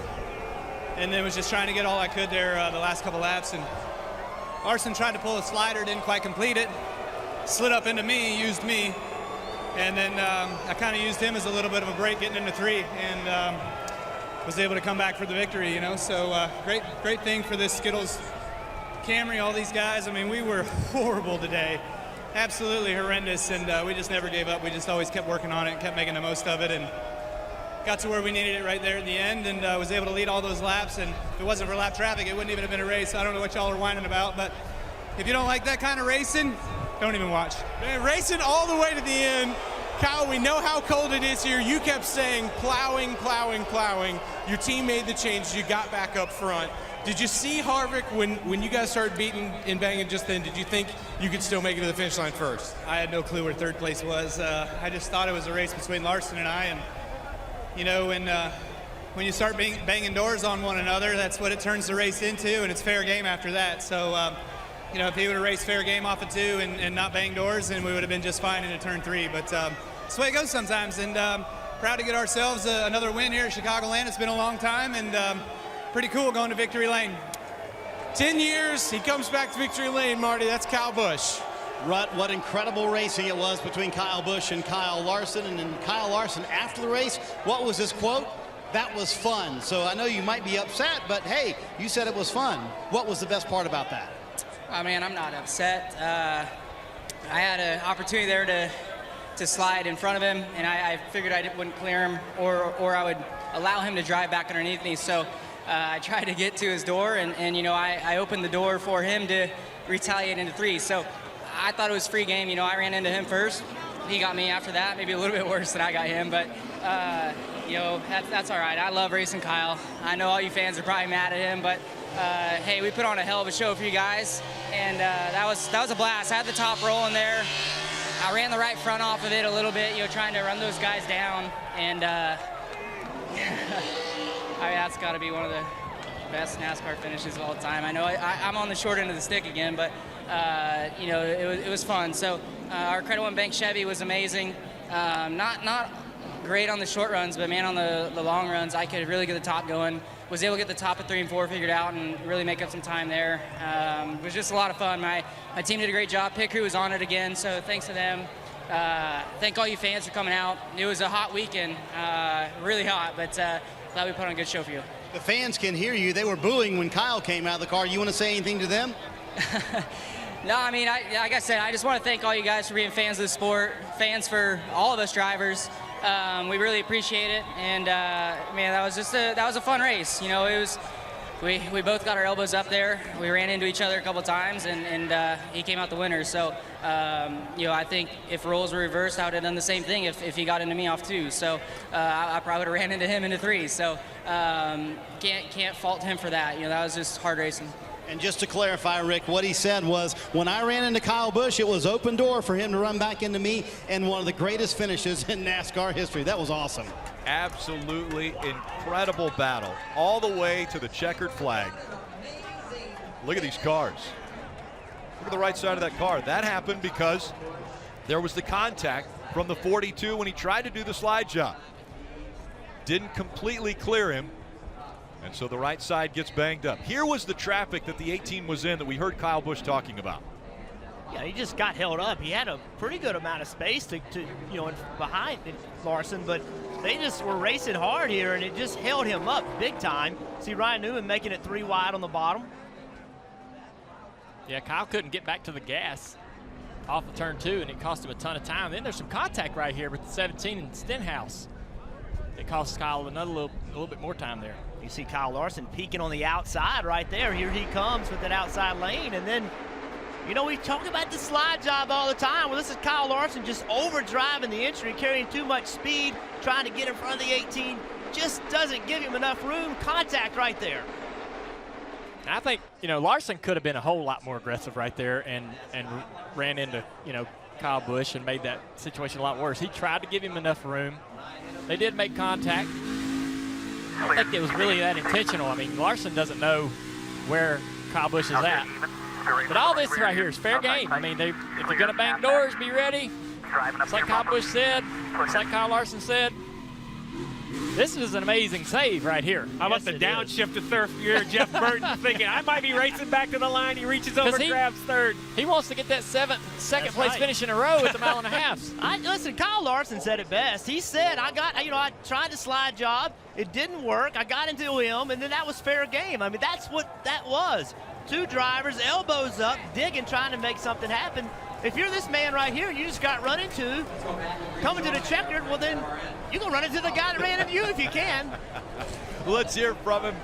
And then was just trying to get all I could there the last couple laps. And Larson tried to pull a slider, didn't quite complete it. Slid up into me, used me. And then I kind of used him as a little bit of a break getting into 3 and was able to come back for the victory, you know. So great thing for this Skittles Camry, all these guys. I mean, we were horrible today. Absolutely horrendous, and we just never gave up. We just always kept working on it and kept making the most of it and got to where we needed it right there at the end and was able to lead all those laps. And if it wasn't for lap traffic, it wouldn't even have been a race. I don't know what y'all are whining about, but if you don't like that kind of racing, don't even watch. Man, racing all the way to the end. Kyle, we know how cold it is here. You kept saying plowing, plowing, plowing. Your team made the change. You got back up front. Did you see Harvick when you guys started beating and banging just then? Did you think you could still make it to the finish line first? I had no clue where third place was. I just thought it was a race between Larson and I. And, you know, when you start banging doors on one another, that's what it turns the race into, and it's fair game after that. So, you know, if he would have raced fair game off of 2 and not banged doors, then we would have been just fine into turn 3. But that's the way it goes sometimes. And proud to get ourselves another win here at Chicagoland. It's been a long time, and pretty cool going to victory lane. 10 years, he comes back to victory lane, Marty. That's Kyle Busch. Rut, what incredible racing it was between Kyle Busch and Kyle Larson. And then Kyle Larson, after the race, what was his quote? That was fun. So I know you might be upset, but hey, you said it was fun. What was the best part about that? Oh, man, I'm not upset. I had an opportunity there to slide in front of him, and I figured I wouldn't clear him or I would allow him to drive back underneath me. So I tried to get to his door, and you know, I opened the door for him to retaliate into 3. So I thought it was free game. You know, I ran into him first. He got me after that, maybe a little bit worse than I got him, but you know, that's all right. I love racing Kyle. I know all you fans are probably mad at him, but hey, we put on a hell of a show for you guys, and that was a blast. I had the top rolling there. I ran the right front off of it a little bit, you know, trying to run those guys down, and I mean, that's got to be one of the best NASCAR finishes of all time. I know I'm on the short end of the stick again, but you know, it was fun. So our Credit One Bank Chevy was amazing. Not great on the short runs, but man, on the long runs, I could really get the top going. Was able to get the top of 3 and 4 figured out and really make up some time there. It was just a lot of fun. My team did a great job. Pit crew was on it again, so thanks to them. Thank all you fans for coming out. It was a hot weekend, really hot, but glad we put on a good show for you. The fans can hear you. They were booing when Kyle came out of the car. You want to say anything to them? No, I mean, like I said, I just want to thank all you guys for being fans of the sport, fans for all of us drivers. We really appreciate it, and man, that was a fun race. You know, it was we both got our elbows up there. We ran into each other a couple times, and he came out the winner. So you know, I think if roles were reversed, I would have done the same thing if he got into me off 2. So I probably would have ran into him into 3. So can't fault him for that. You know, that was just hard racing. And just to clarify, Rick, what he said was, when I ran into Kyle Busch, it was open door for him to run back into me, and one of the greatest finishes in NASCAR history. That was awesome. Absolutely incredible battle all the way to the checkered flag. Look at these cars. Look at the right side of that car. That happened because there was the contact from the 42 when he tried to do the slide job. Didn't completely clear him. And so the right side gets banged up. Here was the traffic that the 18 was in that we heard Kyle Busch talking about. Yeah, he just got held up. He had a pretty good amount of space to you know, behind Larson, but they just were racing hard here, and it just held him up big time. See Ryan Newman making it 3 wide on the bottom. Yeah, Kyle couldn't get back to the gas off of turn 2, and it cost him a ton of time. Then there's some contact right here with the 17 and Stenhouse. It cost Kyle another little bit more time there. You see Kyle Larson peeking on the outside right there. Here he comes with that outside lane. And then, you know, we talk about the slide job all the time. Well, this is Kyle Larson just overdriving the entry, carrying too much speed, trying to get in front of the 18. Just doesn't give him enough room. Contact right there. I think, you know, Larson could have been a whole lot more aggressive right there and ran into, you know, Kyle Busch and made that situation a lot worse. He tried to give him enough room. They did make contact. I don't think it was really that intentional. I mean, Larson doesn't know where Kyle Busch is at. But all this right here is fair game. I mean, if they're going to bang doors, be ready. It's like Kyle Busch said. It's like Kyle Larson said. This is an amazing save right here. How about the downshift to third gear? Jeff Burton thinking, I might be racing back to the line. He reaches over, grabs third. He wants to get that second place finish in a row with the 1.5 miles. Listen, Kyle Larson said it best. He said, I tried the slide job. It didn't work. I got into him, and then that was fair game. I mean, that's what that was. 2 drivers, elbows up, digging, trying to make something happen. If you're this man right here, you just got run into, coming to the checkered, well then you're going to run into the guy that ran into you if you can. Let's hear from him.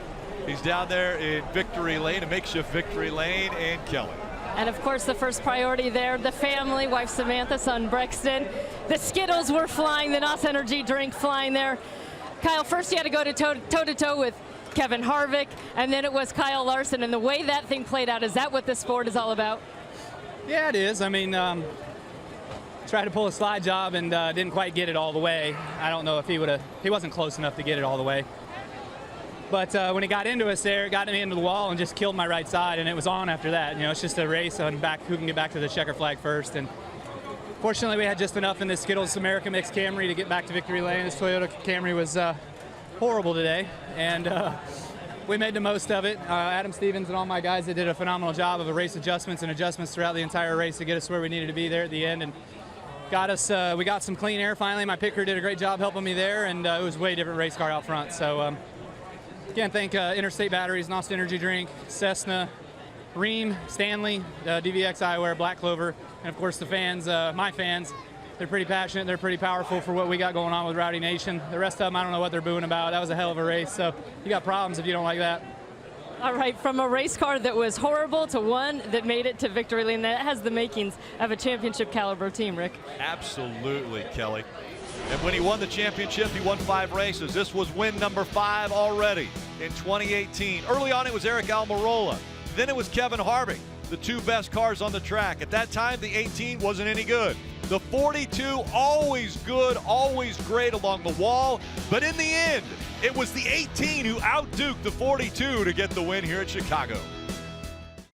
He's down there in victory lane, a makeshift victory lane, and Kelly. And of course, the first priority there, the family, wife Samantha, son Brexton. The Skittles were flying, the NOS Energy drink flying there. Kyle, first you had to go toe-to-toe with Kevin Harvick, and then it was Kyle Larson. And the way that thing played out, is that what this sport is all about? Yeah, it is. I mean, tried to pull a slide job and didn't quite get it all the way. I don't know if he wasn't close enough to get it all the way. But when he got into us there, it got me into the wall and just killed my right side, and it was on after that. You know, it's just a race on who can get back to the checker flag first. And fortunately, we had just enough in this Skittles America Mix Camry to get back to victory lane. This Toyota Camry was horrible today, and we made the most of it. Adam Stevens and all my guys, they did a phenomenal job of race adjustments throughout the entire race to get us where we needed to be there at the end, and got us. We got some clean air finally. My pit crew did a great job helping me there, and it was a way different race car out front. So again, thank Interstate Batteries, NOS Energy Drink, Cessna, Ream, Stanley, DVX Eyewear, Black Clover, and of course the fans, my fans. They're pretty passionate. They're pretty powerful for what we got going on with Rowdy Nation. The rest of them, I don't know what they're booing about. That was a hell of a race, so you got problems if you don't like that. All right, from a race car that was horrible to one that made it to victory lane, that has the makings of a championship caliber team, Rick. Absolutely, Kelly. And when he won the championship, he won 5 races. This was win number 5 already in 2018. Early on, it was Eric Almirola. Then it was Kevin Harvick, the 2 best cars on the track. At that time, the 18 wasn't any good. The 42, always good, always great along the wall. But in the end, it was the 18 who outduked the 42 to get the win here at Chicago.